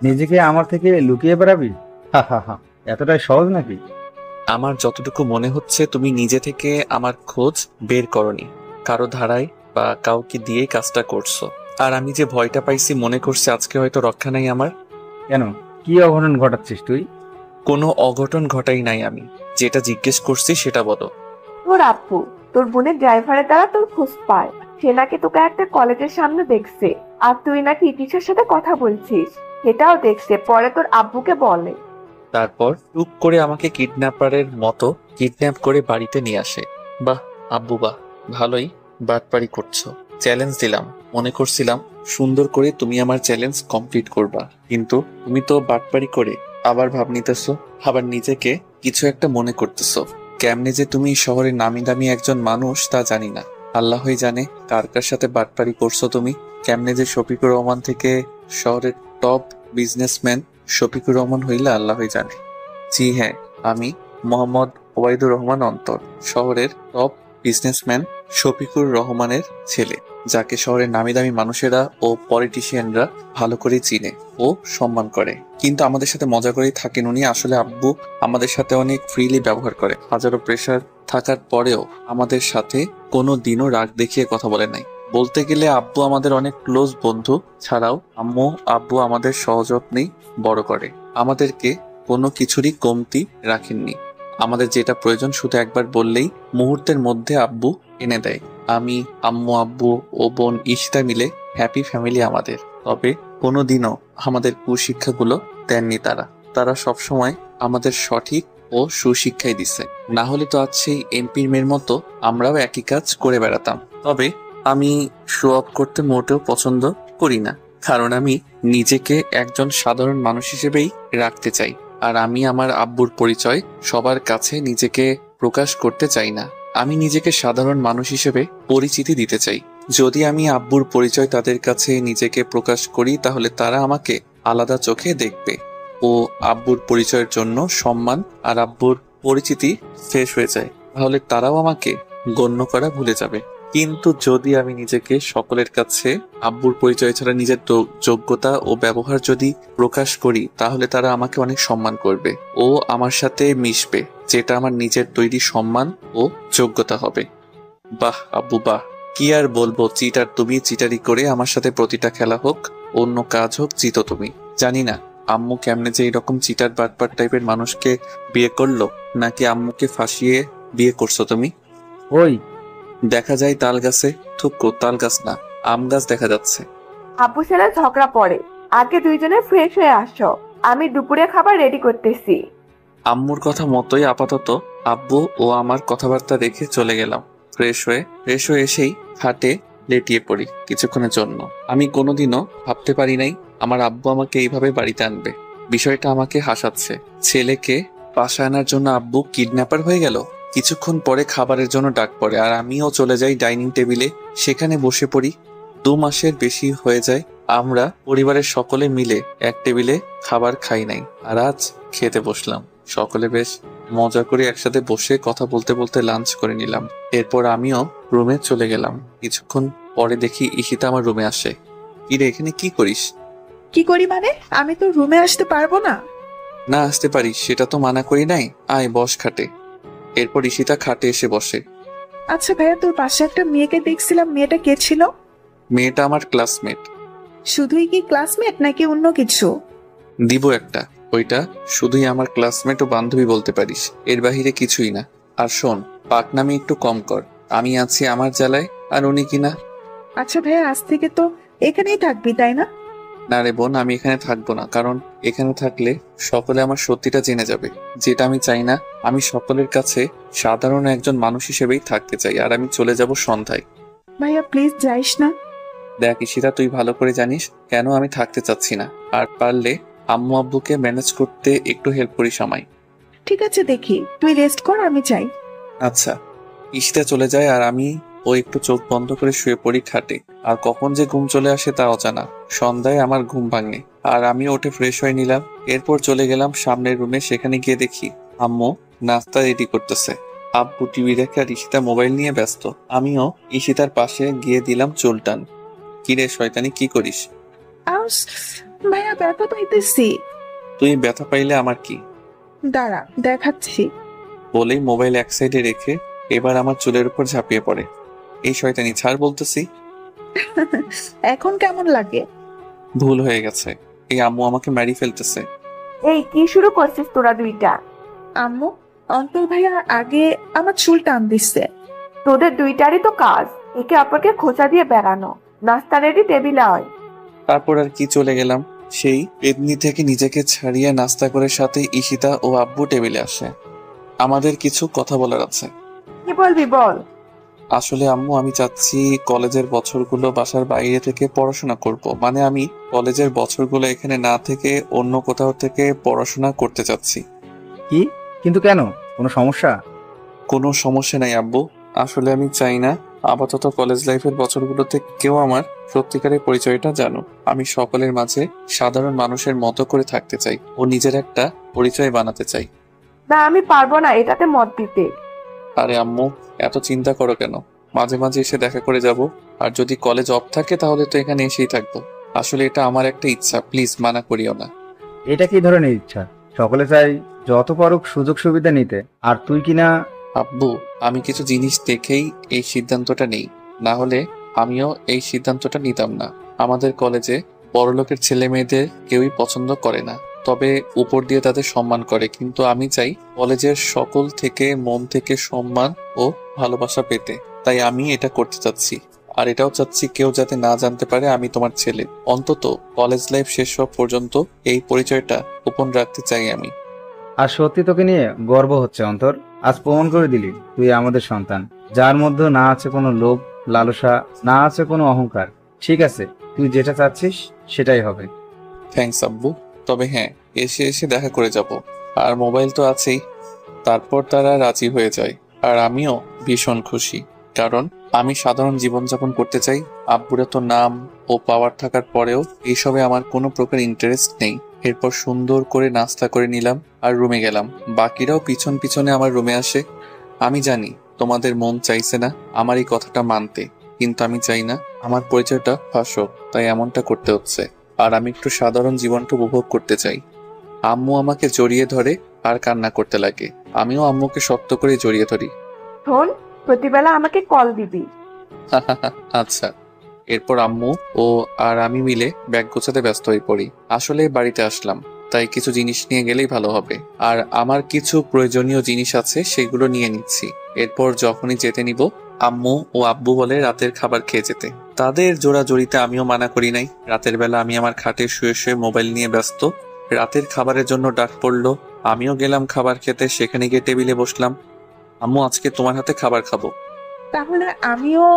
নিজেকে আমার থেকে লুকিয়ে বেড়াবি? হা হা হা, এতটাই সহজ নাকি? আমার যতটুকু মনে হচ্ছে তুমি নিজে থেকে আমার খোঁজ বের করনি, কারো ধারায় বা কাউকে দিয়ে কাজটা করছো। আর আমি যে ভয়টা পাইছি মনে করছি আজকে হয়তো রক্ষা নাই আমার। কেন, কি অঘটন ঘটাচ্ছিস তুই? কোনো অঘটন ঘটাই নাই আমি, যেটা জিজ্ঞেস করছি সেটা বলো। তোর আপু তোর বোনের ড্রাইভারের দ্বারা তোর খোঁজ পায়। সে নাকি তোকে একটা কলেজের সামনে দেখছে, আর তুই নাকি ইতিশের সাথে কথা বলছিস এটাও দেখছে। পরে তোর আব্বুকে বলে, তারপর টুক করে আমাকে কিডন্যাপারের মতো কিডন্যাপ করে বাড়িতে নিয়ে আসে। বাহ আব্বু বাহ, ভালোই বাটপারি করছো। চ্যালেঞ্জ দিলাম, মনে করছিলাম সুন্দর করে তুমি আমার চ্যালেঞ্জ কমপ্লিট করবা, কিন্তু তুমি তো বাটপারি করে আবার ভাব নিতেছো, আবার নিজেকে কিছু একটা মনে করতেছো। কেমনে যে তুমি শহরের নামি দামি একজন মানুষ তা জানি না, আল্লাহই জানে কার কার সাথে বাটপারি করছো তুমি। কেমনে যে শফিকুর রহমান থেকে শহরের টপ বিজনেসম্যান শফিকুর রহমান হইলে আল্লাহই জানে। জি হ্যাঁ, আমি মোহাম্মদ ওবায়দুর রহমান অন্তর, শহরের টপ বিজনেসম্যান শফিকুর রহমানের ছেলে, যাকে শহরের নামি দামি মানুষেরা ও পলিটিশিয়ানরা ভালো করে চিনে ও সম্মান করে। কিন্তু আমাদের সাথে মজা করেই থাকেন উনি। আসলে আব্বু আমাদের সাথে অনেক ফ্রিলি ব্যবহার করে, হাজারো প্রেশার থাকার পরেও আমাদের সাথে কোনো দিনও রাগ দেখিয়ে কথা বলে নাই। বলতে গেলে আব্বু আমাদের অনেক ক্লোজ বন্ধু। ছাড়াও আব্বু আমাদের সহযত্নেই বড় করে, আমাদেরকে কোনো কিছুরই কমতি রাখেননি। আমাদের যেটা প্রয়োজন শুধু একবার বললেই মুহূর্তের মধ্যে আব্বু এনে দেয়। আমি, আম্মু, আব্বু ও বোন ইশিতা মিলে হ্যাপি ফ্যামিলি আমাদের। তবে কোনোদিনও আমাদের কুশিক্ষাগুলো দেননি তারা সবসময় আমাদের সঠিক ও সুশিক্ষাই দিছে। না হলে তো আজ সেই এমপির মেয়ের মতো আমরাও একই কাজ করে বেড়াতাম। তবে আমি শো অফ করতে মোটেও পছন্দ করি না, কারণ আমি নিজেকে একজন সাধারণ মানুষ হিসেবেই রাখতে চাই। আর আমি আমার আব্বুর পরিচয় সবার কাছে নিজেকে প্রকাশ করতে চাই না। আমি নিজেকে সাধারণ মানুষ হিসেবে পরিচিতি দিতে চাই। যদি আমি আব্বুর পরিচয় তাদের কাছে নিজেকে প্রকাশ করি তাহলে তারা আমাকে আলাদা চোখে দেখবে ও আব্বুর পরিচয়ের জন্য সম্মান আর আব্বুর পরিচিতি শেষ হয়ে যায়, তাহলে তারাও আমাকে গণ্য করা ভুলে যাবে। কিন্তু যদি আমি নিজেকে সকলের কাছে আব্বুর পরিচয় ছাড়া নিজের যোগ্যতা ও ব্যবহার যদি প্রকাশ করি তাহলে তারা আমাকে অনেক সম্মান করবে ও আমার সাথে মিশবে, যেটা আমার নিজের তৈরি সম্মান ও যোগ্যতা হবে। বাহ আব্বু বাহ, কি আর বলবো, চিটার তুমি। চিটারি করে আমার সাথে প্রতিটা খেলা হোক, অন্য কাজ হোক, জিতো তুমি। জানি না আম্মু কেমনে যে এরকম চিটার বাটপার টাইপের মানুষকে বিয়ে করলো, নাকি আম্মুকে ফাঁসিয়ে বিয়ে করছো তুমি? ওই দেখা যায় তাল গাছে, থুকো তাল গাছ না, আম গাছ দেখা যাচ্ছে। আব্বু ছেলে ঝগড়া পড়ে, আগে দুইজনে ফ্রেশ হয়ে আসো, আমি দুপুরে খাবার রেডি করতেছি। আম্মুর কথা মতোই আপাতত আব্বু ও আমার কথাবার্তা রেখে চলে গেলাম। ফ্রেশ হয়ে এসেই খাটে লেটিয়ে পড়ি কিছুক্ষণের জন্য। আমি কোনোদিনও ভাবতে পারি নাই আমার আব্বু আমাকে এইভাবে বাড়িতে আনবে। বিষয়টা আমাকে হাসাচ্ছে। ছেলেকে বাসায় আনার জন্য আব্বু কিডন্যাপার হয়ে গেল। কিছুক্ষণ পরে খাবারের জন্য ডাক পড়ে আর আমিও চলে যাই ডাইনিং টেবিলে, সেখানে বসে পড়ি। 2 মাসের বেশি হয়ে যায় আমরা পরিবারের সকলে মিলে এক টেবিলে খাবার খাই নাই, আর আজ খেতে বসলাম। সকলে বেশ মজা করে একসাথে বসে কথা বলতে বলতে লাঞ্চ করে নিলাম। এরপর আমিও রুমে চলে গেলাম। কিছুক্ষণ পরে দেখি ঈশিতা আমার রুমে আসে। কিরে, এখানে কি করিস? কি করি মানে? আমি তো রুমে আসতে পারবো না। না আসতে পারিস সেটা তো মানা করি নাই, আয় বস খাটে। এরপর ঈশিতা খাটে এসে বসে। আচ্ছা ভাইয়া, তোর পাশে একটা মেয়েকে দেখছিলাম, মেয়েটা কে ছিল? মেয়েটা আমার ক্লাসমেট। শুধুই কি ক্লাসমেট নাকি অন্য কিছু? দিব একটা, ওইটা শুধুই আমার ক্লাসমেট ও বান্ধবী বলতে পারিস, এর বাহিরে কিছুই না। আর শোন, পাকনামি একটু কম কর, আমি আছি আমার জ্বালায় আর উনি কিনা। আচ্ছা ভাইয়া, আজ থেকে তো এখানেই থাকবি তাই না? না রে বোন, আমি এখানে থাকবো না, কারণ এখানে থাকলে সকলে আমার সত্যিটা জেনে যাবে, যেটা আমি চাই না। আমি সকলের কাছে সাধারণ একজন মানুষ হিসেবেই থাকতে চাই, আর আমি চলে যাব সন্ধ্যায়। ভাইয়া প্লিজ যাইস না। দেখ ঈশিতা, তুই ভালো করে জানিস কেন আমি থাকতে চাচ্ছি না, আর পারলে আম্মু আব্বুকে ম্যানেজ করতে একটু হেল্প করি সামাই। ঠিক আছে, দেখি, তুই রেস্ট কর, আমি চাই। আচ্ছা। ঈশিতা চলে যায় আর আমি ও একটু চোখ বন্ধ করে শুয়ে পড়ি খাটে। আর কখন যে ঘুম চলে আসে তা অজানা। সন্ধ্যায় আমার ঘুম ভাঙে আর আমি উঠে ফ্রেশ হয়ে নিলাম। এরপর চলে গেলাম সামনের রুমে। সেখানে গিয়ে দেখি আম্মু নাস্তা রেডি করতেছে, আব্বু টিভি দেখে আর ঈশিতা মোবাইল নিয়ে ব্যস্ত। আমিও ঈশিতার পাশে গিয়ে দিলাম চুল টান। কিরে শয়তানি, কি করিস? আউস, ভাইয়া ব্যথা পাইতেছি। তুই ব্যথা পাইলে আমার কি? দাঁড়া, দেখাচ্ছি। বলেই মোবাইল এক সাইডে রেখে এবার আমার চুলের উপর ঝাঁপিয়ে পড়ে। এই শয়তানি ছাড় বলতেছি। এখন কেমন লাগে? ভুল হয়ে গেছে, এই আম্মু আমাকে মারি ফেলতেছে। এই কি শুরু করছিস তোরা দুইটা? আম্মু, অন্তর ভাইয়া আগে আমার চুল টান দিচ্ছে। তোদের দুইটারই তো কাজ একে অপরকে খোঁচা দিয়ে বেড়ানো। নাস্তা রেডি, টেবিলে আয়। তারপর আর কি, চলে গেলাম। সেই এমনি থেকে নিজেকে ছাড়িয়ে নাস্তা করে সাথে ঈশিতা ও আব্বু টেবিলে আসে। আমাদের কিছু কথা বলার আছে। কি বলবি বল। আসলে আম্মু, আমি চাচ্ছি কলেজের বছরগুলো বাসার বাইরে থেকে পড়াশোনা করব। মানে আমি কলেজের বছরগুলো এখানে না থেকে অন্য কোথাও থেকে পড়াশোনা করতে চাচ্ছি। কি? কিন্তু কেন? কোনো সমস্যা? কোনো সমস্যা নাই আব্বু, আসলে আমি চাই না আপাতত কলেজ লাইফের বছরগুলোতে কেউ আমার সত্যিকারের পরিচয়টা জানুক। আমি সকলের মাঝে সাধারণ মানুষের মতো করে থাকতে চাই ও নিজের একটা পরিচয় বানাতে চাই। না, আমি পারবো না এটাতে মত দিতে। আরে আম্মু, এত চিন্তা করো কেন? মাঝে মাঝে এসে দেখা করে যাব। আর যদি কলেজ অফ থাকে তাহলে তো এখানে এসেই থাকবো। আসলে এটা আমার একটা ইচ্ছা, প্লিজ মানা করিও না। এটা কি ধরনের ইচ্ছা? সকলে চাই যত পারুক সুযোগ সুবিধা নিতে, আর তুই কিনা। আব্বু, আমি কিছু জিনিস দেখেই এই সিদ্ধান্তটা নেই, না হলে আমিও এই সিদ্ধান্তটা নিতাম না। আমাদের কলেজে বড়লোকের ছেলে মেয়েদের কেউই পছন্দ করে না, তবে উপর দিয়ে তাদের সম্মান করে। কিন্তু আমি চাই কলেজের সকল থেকে মন থেকে সম্মান ও ভালোবাসা পেতে। তাই আমি এটা করতে চাচ্ছি। আর এটাও চাচ্ছি কেউ যাতে না জানতে পারে আমি তোমার ছেলে। অন্তত কলেজ লাইফ শেষ হওয়া পর্যন্ত এই পরিচয়টা গোপন রাখতে চাই আমি। আর সত্যি তোকে নিয়ে গর্ব হচ্ছে অন্তর। আজ প্রমাণ করে দিলি তুই আমাদের সন্তান, যার মধ্যে না আছে কোনো লোভ লালসা, না আছে কোনো অহংকার। ঠিক আছে, তুই যেটা চাচ্ছিস সেটাই হবে। থ্যাঙ্কস আব্বু, তবে হ্যাঁ, এসে এসে দেখা করে যাব। আর মোবাইল তো আছেই। তারপর তারা রাজি হয়ে যায় আর আমিও ভীষণ খুশি, কারণ আমি সাধারণ জীবনযাপন করতে চাই। আব্বুর তো নাম ও পাওয়ার থাকার পরেও এইসবে আমার কোনো প্রকার ইন্টারেস্ট নেই। এরপর সুন্দর করে নাস্তা করে নিলাম আর রুমে গেলাম। বাকিরাও পিছন পিছনে আমার রুমে আসে। আমি জানি তোমাদের মন চাইছে না আমার এই কথাটা মানতে, কিন্তু আমি চাই না আমার পরিচয়টা ফাঁস হোক, তাই এমনটা করতে হচ্ছে। আর আমি একটু সাধারণ জীবনটা উপভোগ করতে চাই। আম্মু আমাকে জড়িয়ে ধরে আর কান্না করতে লাগে। আমিও আম্মুকে শক্ত করে জড়িয়ে ধরি। শোন, প্রতিবেলা আমাকে কল দিবি। আচ্ছা। এরপর আম্মু ও আর আমি মিলে ব্যাগ গোছাতে ব্যস্ত হয়ে পড়ি। আসলে বাড়িতে আসলাম, তাই কিছু জিনিস নিয়ে গেলেই ভালো হবে। আর আমার কিছু প্রয়োজনীয় জিনিস আছে, সেগুলো নিয়ে নিচ্ছি। এরপর যখনই যেতে নিব, আম্মু ও আব্বু বলে রাতের খাবার খেয়ে যেতে। তাদের জোড়াজড়িতে আমিও মানা করি নাই। রাতের বেলা আমি আমার খাটে শুয়ে শুয়ে মোবাইল নিয়ে ব্যস্ত। রাতের খাবারের জন্য ডাক পড়লো, আমিও গেলাম খাবার খেতে। সেখানে গিয়ে টেবিলে বসলাম। আম্মু, আজকে তোমার হাতে খাবার খাবো। তাহলে আমিও।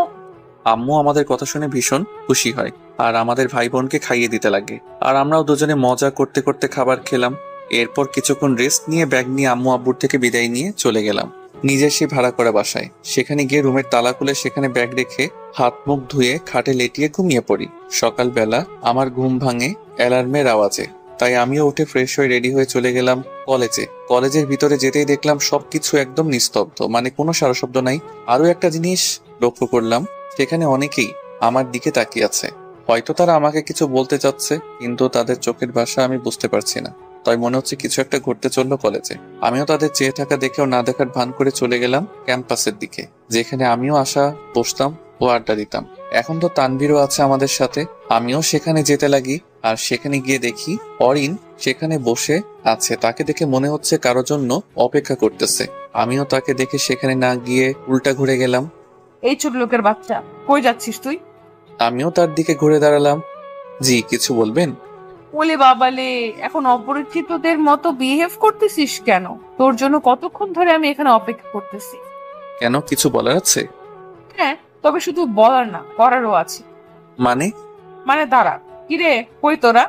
আম্মু আমাদের কথা শুনে ভীষণ খুশি হয় আর আমাদের ভাই বোনকে খাইয়ে দিতে লাগে। আর আমরাও দুজনে মজা করতে করতে খাবার খেলাম। এরপর কিছুক্ষণ রেস্ট নিয়ে ব্যাগ নিয়ে আম্মু আব্বুর থেকে বিদায় নিয়ে চলে গেলাম নিজের সেই ভাড়া করা বাসায়। সেখানে গিয়ে রুমের তালা খুলে সেখানে ব্যাগ রেখে হাত মুখ ধুয়ে খাটে লেটিয়ে ঘুমিয়ে পড়ি। সকালবেলা আমার ঘুম ভাঙে অ্যালার্মের আওয়াজে, তাই আমিও উঠে ফ্রেশ হয়ে রেডি হয়ে চলে গেলাম কলেজে। কলেজের ভিতরে যেতেই দেখলাম সবকিছু একদম নিস্তব্ধ, মানে কোনো সারাশব্দ নাই। আরো একটা জিনিস লক্ষ্য করলাম, সেখানে অনেকেই আমার দিকে তাকিয়ে আছে। হয়তো তারা আমাকে কিছু বলতে চাচ্ছে, কিন্তু তাদের চোখের ভাষা আমি বুঝতে পারছি না। তাই মনে হচ্ছে কিছু একটা ঘটতে চললো কলেজে। আমিও তাদের চেয়ে থাকা দেখেও না দেখার ভান করে চলে গেলাম ক্যাম্পাসের দিকে, যেখানে আমিও আসা বসতাম ও আড্ডা দিতাম। এখন তো তানভীরও আছে আমাদের সাথে। আমিও সেখানে যেতে লাগি আর সেখানে গিয়ে দেখি অরিন সেখানে বসে আছে। তাকে দেখে মনে হচ্ছে কারোর জন্য অপেক্ষা করতেছে। আমিও তাকে দেখে সেখানে না গিয়ে উল্টা ঘুরে গেলাম। এই ছোট লোকের বাচ্চা, কই যাচ্ছিস তুই? আমিও তার দিকে ঘুরে দাঁড়ালাম। জি, কিছু বলবেন? ওলে বাবালে, এখন অপরিচিতদের মতো বিহেভ করতেছিস কেন? তোর জন্য কতক্ষণ ধরে আমি এখানে অপেক্ষা করতেছি। কেন, কিছু বলার আছে? হ্যাঁ, তবে শুধু বলার না, করারও আছে। মানে? দাঁড়া, কিরে কই তোরা?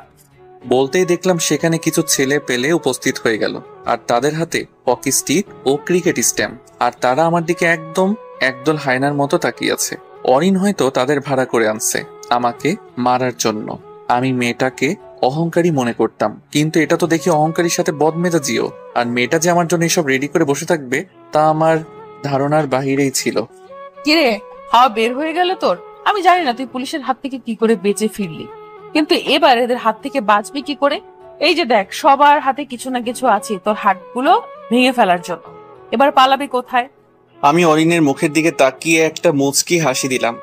বলতেই দেখলাম সেখানে কিছু ছেলে পেলে উপস্থিত হয়ে গেল, আর তাদের হাতে হকি স্টিক ও ক্রিকেট স্ট্যাম্প, আর তারা আমার দিকে একদম একদল হায়নার মতো তাকিয়ে আছে। অরিন হয়তো তাদের ভাড়া করে আনছে আমাকে মারার জন্য। আমি মেয়েটাকে অহংকারী মনে করতাম, কিন্তু এটা তো দেখি অহংকারীর সাথে বদমেজাজিও। আর মেয়েটা যে আমার জন্য এসব রেডি করে বসে থাকবে তা আমার ধারণার বাহিরেই ছিল। কিরে, হাওয়া বের হয়ে গেল তোর? আমি জানি না তুই পুলিশের হাত থেকে কি করে বেঁচে ফিরলি, কিন্তু এবার এদের হাত থেকে বাঁচবি কি করে? এই যে দেখ, সবার হাতে কিছু না কিছু আছে তোর হাতগুলো ভেঙে ফেলার জন্য। এবার পালাবি কোথায়? আমি অরিনের মুখের দিকে তাকিয়ে একটা মুচকি হাসি দিলাম।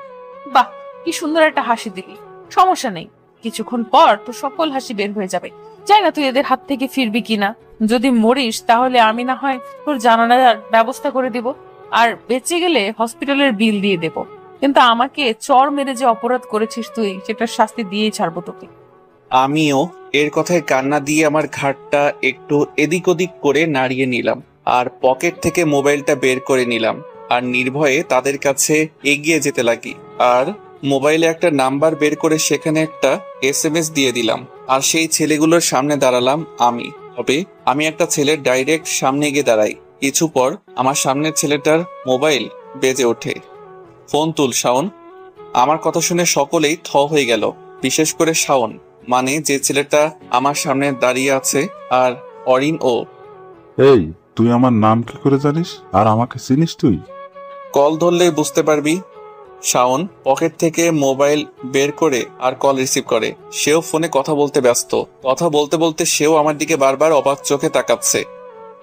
বাহ, কি সুন্দর একটা হাসি দিলি। সমস্যা নেই, কিছুক্ষণ পর তো সকল হাসি বের হয়ে যাবে। জানি না তুই এদের হাত থেকে ফিরবি কিনা। যদি মরিস তাহলে আমি না হয় তোর জানালার ব্যবস্থা করে দিব, আর বেঁচে গেলে হসপিটালের বিল দিয়ে দেব। কিন্তু আমাকে চর মেরে যে অপরাধ করেছিস তুই, সেটার শাস্তি দিয়েই ছাড়বো তোকে। আমিও এর কথায় কান্না দিয়ে আমার ঘাটটা একটু এদিক ওদিক করে নাড়িয়ে নিলাম, আর পকেট থেকে মোবাইলটা বের করে নিলাম, আর নির্ভয়ে তাদের কাছে এগিয়ে যেতে লাগি। আর মোবাইলে একটা নাম্বার বের করে সেখানে একটা SMS দিয়ে দিলাম, আর সেই ছেলেগুলোর সামনে দাঁড়ালাম আমি। তবে আমি একটা ছেলের ডাইরেক্ট সামনে গিয়ে দাঁড়াই। কিছু পর আমার সামনের ছেলেটার মোবাইল বেজে ওঠে। ফোন তুল শাওন। আমার কথা শুনে সকলেই থ হয়ে গেল, বিশেষ করে শাওন, মানে যে ছেলেটা আমার সামনে দাঁড়িয়ে আছে, আর অরিন ও। এই, তুই আমার নাম কি করে জানিস আর আমাকে চিনিস তুই? কল ধরলেই বুঝতে পারবি। শাওন পকেট থেকে মোবাইল বের করে আর কল রিসিভ করে। সেও ফোনে কথা বলতে ব্যস্ত। কথা বলতে বলতে সেও আমার দিকে বারবার অবাক চোখে তাকাচ্ছে।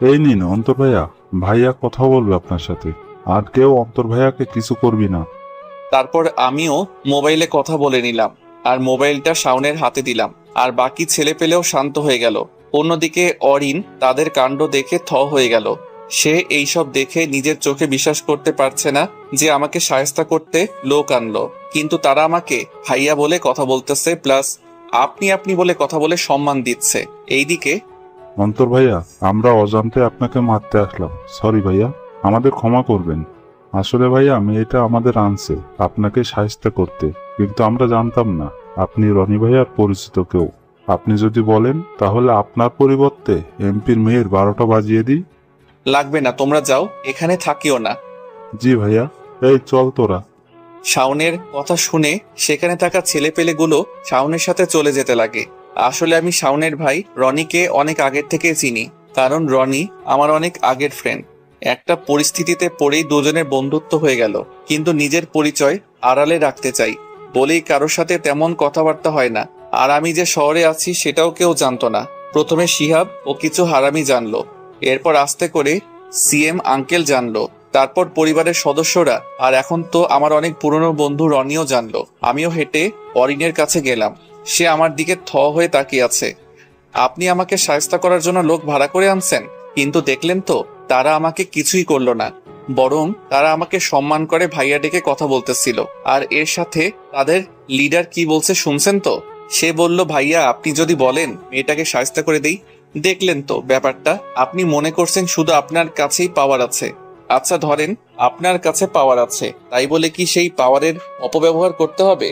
এই নিন অন্তর ভাইয়া, ভাইয়া কথা বলবে আপনার সাথে, আর কেউ অন্তর ভাইয়াকে কিছু করবি না। তারপর আমিও মোবাইলে কথা বলে নিলাম, আর মোবাইলটা শাওনের হাতে দিলাম, আর বাকি ছেলে পেলেও শান্ত হয়ে গেল। অন্যদিকে অরিন তাদের কাণ্ড দেখে থ হয়ে গেল। সে এইসব দেখে নিজের চোখে বিশ্বাস করতে পারছে না যে আমাকে শায়েস্তা করতে লোক আনলো, কিন্তু তারা আমাকে ভাইয়া বলে কথা বলতেছে, প্লাস আপনি আপনি বলে কথা বলে সম্মান দিচ্ছে। এইদিকে অন্তর ভাইয়া, আমরা অজান্তে আপনাকে মারতে আসলাম, সরি ভাইয়া, আমাদের ক্ষমা করবেন। আসলে ভাইয়া মেয়েটা আমাদের আনছে আপনাকে শায়েস্তা করতে, কিন্তু আমরা জানতাম না আপনি রনি ভাইয়ার পরিচিত কেউ। আপনি যদি বলেন তাহলে আপনার পরিবর্তে এমপির মেয়ের 12টা বাজিয়ে দিই। লাগবে না, তোমরা যাও, এখানে থাকিও না। জি ভাইয়া, এই চল তোরা। শাওনের কথা শুনে সেখানে থাকা ছেলেপেলেগুলো শাওনের সাথে চলে যেতে লাগে। আসলে আমি শাওনের ভাই রনিকে অনেক আগের থেকে চিনি, কারণ রনি আমার অনেক আগের ফ্রেন্ড। একটা পরিস্থিতিতে পড়েই দুজনের বন্ধুত্ব হয়ে গেল, কিন্তু নিজের পরিচয় আড়ালে রাখতে চাই বলেই কারোর সাথে তেমন কথাবার্তা হয় না। আর আমি যে শহরে আছি সেটাও কেউ জানতো না। প্রথমে শিহাব ও কিছু হারামি জানলো, এরপর আস্তে করে সিএম আঙ্কেল জানলো, তারপর পরিবারের সদস্যরা, আর এখন তো আমার অনেক পুরনো বন্ধু রনিও জানলো। আমিও হেঁটে অরিনের কাছে গেলাম। সে আমার দিকে থ হয়ে তাকিয়ে আছে। আপনি আমাকে শায়েস্তা করার জন্য লোক ভাড়া করে আনছেন, কিন্তু দেখলেন তো তারা আমাকে কিছুই করলো না, বরং তারা আমাকে সম্মান করে ভাইয়া ডেকে কথা বলতেছিল। আর এর সাথে তাদের লিডার কি বলছে শুনছেন তো? সে বলল, ভাইয়া আপনি যদি বলেন মেয়েটাকে শায়েস্তা করে দেই। দেখলেন তো ব্যাপারটা? আপনি মনে করছেন শুধু আপনার কাছেই পাওয়ার আছে। আচ্ছা ধরেন আপনার কাছে পাওয়ার আছে, তাই বলে কি সেই পাওয়ারের অপব্যবহার করতে হবে?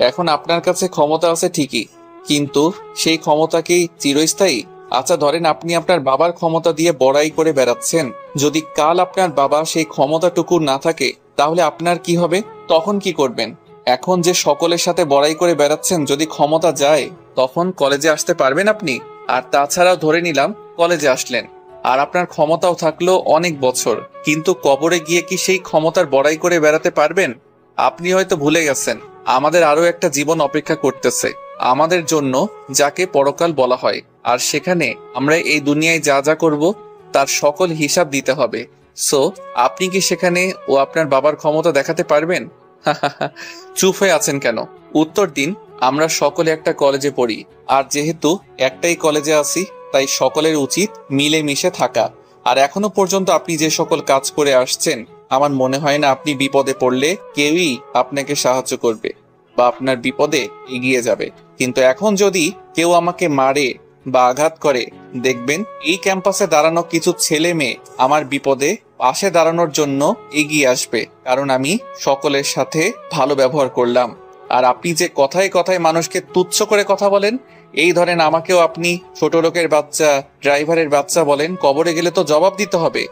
এখন আপনার কাছে ক্ষমতা আছে ঠিকই, কিন্তু সেই ক্ষমতা কি চিরস্থায়ী? আচ্ছা ধরেন আপনি আপনার বাবার ক্ষমতা দিয়ে বড়াই করে বেড়াচ্ছেন, যদি কাল আপনার বাবা সেই ক্ষমতাটুকু না থাকে তাহলে আপনার কি হবে? তখন কি করবেন? এখন যে সকলের সাথে বড়াই করে বেড়াচ্ছেন, যদি ক্ষমতা যায় তখন কলেজে আসতে পারবেন আপনি? আর তাছাড়াও ধরে নিলাম কলেজে আসলেন, আর আপনার ক্ষমতাও থাকলো অনেক বছর, কিন্তু কবরে গিয়ে কি সেই ক্ষমতার বড়াই করে বেড়াতে পারবেন? আপনি হয়তো ভুলে গেছেন আমাদের আরো একটা জীবন অপেক্ষা করতেছে আমাদের জন্য, যাকে পরকাল বলা হয়। আর সেখানে আমরা এই দুনিয়ায় যা যা করব তার সকল হিসাব দিতে হবে। সো আপনি কি সেখানে ও আপনার বাবার ক্ষমতা দেখাতে পারবেন? চুপ হয়ে আছেন কেন? উত্তর দিন। আমরা সকলে একটা কলেজে পড়ি, আর যেহেতু একটাই কলেজে আছি তাই সকলের উচিত মিলেমিশে থাকা। আর এখনো পর্যন্ত আপনি যে সকল কাজ করে আসছেন, আমার মনে হয় না আপনি বিপদে পড়লে কেউই আপনাকে সাহায্য করবে বা আপনার বিপদে এগিয়ে যাবে। কিন্তু এখন যদি কেউ আমাকে মারে বা আঘাত করে, দেখবেন এই ক্যাম্পাসে দাঁড়ানো কিছু ছেলে মেয়ে আমার বিপদে পাশে দাঁড়ানোর জন্য এগিয়ে আসবে, কারণ আমি সকলের সাথে ভালো ব্যবহার করলাম। আর আপনি যে কথায় কথায় মানুষকে তুচ্ছ করে কথা বলেন, এই ধরেন আমাকেও আপনি ছোট লোকের বাচ্চা, ড্রাইভারের বাচ্চা বলেন, কবরে গেলে তো জবাব দিতে হবে।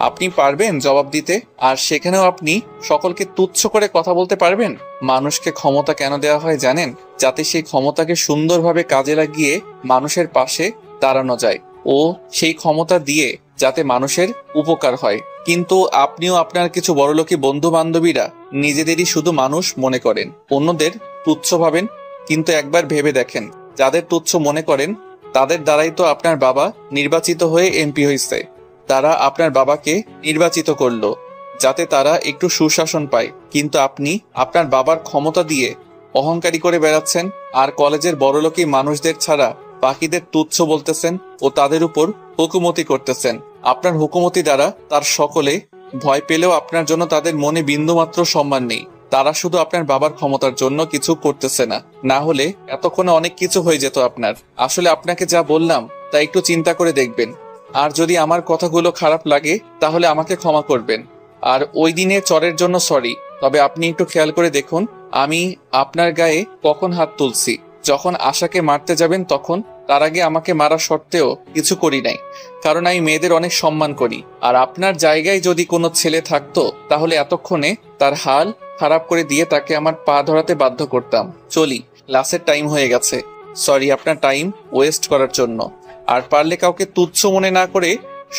আপনি পারবেন জবাব দিতে? আর সেখানেও আপনি সকলকে তুচ্ছ করে কথা বলতে পারবেন? মানুষকে ক্ষমতা কেন দেওয়া হয় জানেন? যাতে সেই ক্ষমতাকে সুন্দরভাবে কাজে লাগিয়ে মানুষের পাশে দাঁড়ানো যায়, ও সেই ক্ষমতা দিয়ে যাতে মানুষের উপকার হয়। কিন্তু আপনিও আপনার কিছু বড়লোকী বন্ধু বান্ধবীরা নিজেদেরই শুধু মানুষ মনে করেন, অন্যদের তুচ্ছ ভাবেন। কিন্তু একবার ভেবে দেখেন, যাদের তুচ্ছ মনে করেন তাদের দ্বারাই তো আপনার বাবা নির্বাচিত হয়ে এমপি হয়েছে। তারা আপনার বাবাকে নির্বাচিত করলো যাতে তারা একটু সুশাসন পায়, কিন্তু আপনি আপনার বাবার ক্ষমতা দিয়ে অহংকারী করে বেড়াচ্ছেন, আর কলেজের বড়লোকী মানুষদের ছাড়া বাকিদের তুচ্ছ বলতেছেন ও তাদের উপর হুকুমতি করতেছেন। আপনার হুকুমতি দ্বারা তার সকলে ভয় পেলেও আপনার জন্য তাদের মনে বিন্দুমাত্র সম্মান নেই। তারা শুধু আপনার বাবার ক্ষমতার জন্য কিছু করতেছে না, না হলে এতক্ষণে অনেক কিছু হয়ে যেত আপনার। আসলে আপনাকে যা বললাম তা একটু চিন্তা করে দেখবেন, আর যদি আমার কথাগুলো খারাপ লাগে তাহলে আমাকে ক্ষমা করবেন। আর ওই দিনে চরের জন্য সরি, তবে আপনি একটু খেয়াল করে দেখুন আমি আপনার গায়ে কখন হাত তুলছি। যখন আশাকে মারতে যাবেন তখন, তার আগে আমাকে মারা সত্ত্বেও কিছু করি নাই, কারণ আমি মেয়েদের অনেক সম্মান করি। আর আপনার জায়গায় যদি কোনো ছেলে থাকতো তাহলে এতক্ষণে তার হাল খারাপ করে দিয়ে তাকে আমার পা ধরাতে বাধ্য করতাম। চলি, ক্লাসের টাইম হয়ে গেছে। সরি আপনার টাইম ওয়েস্ট করার জন্য। আর পারলে কাউকে তুচ্ছ মনে না করে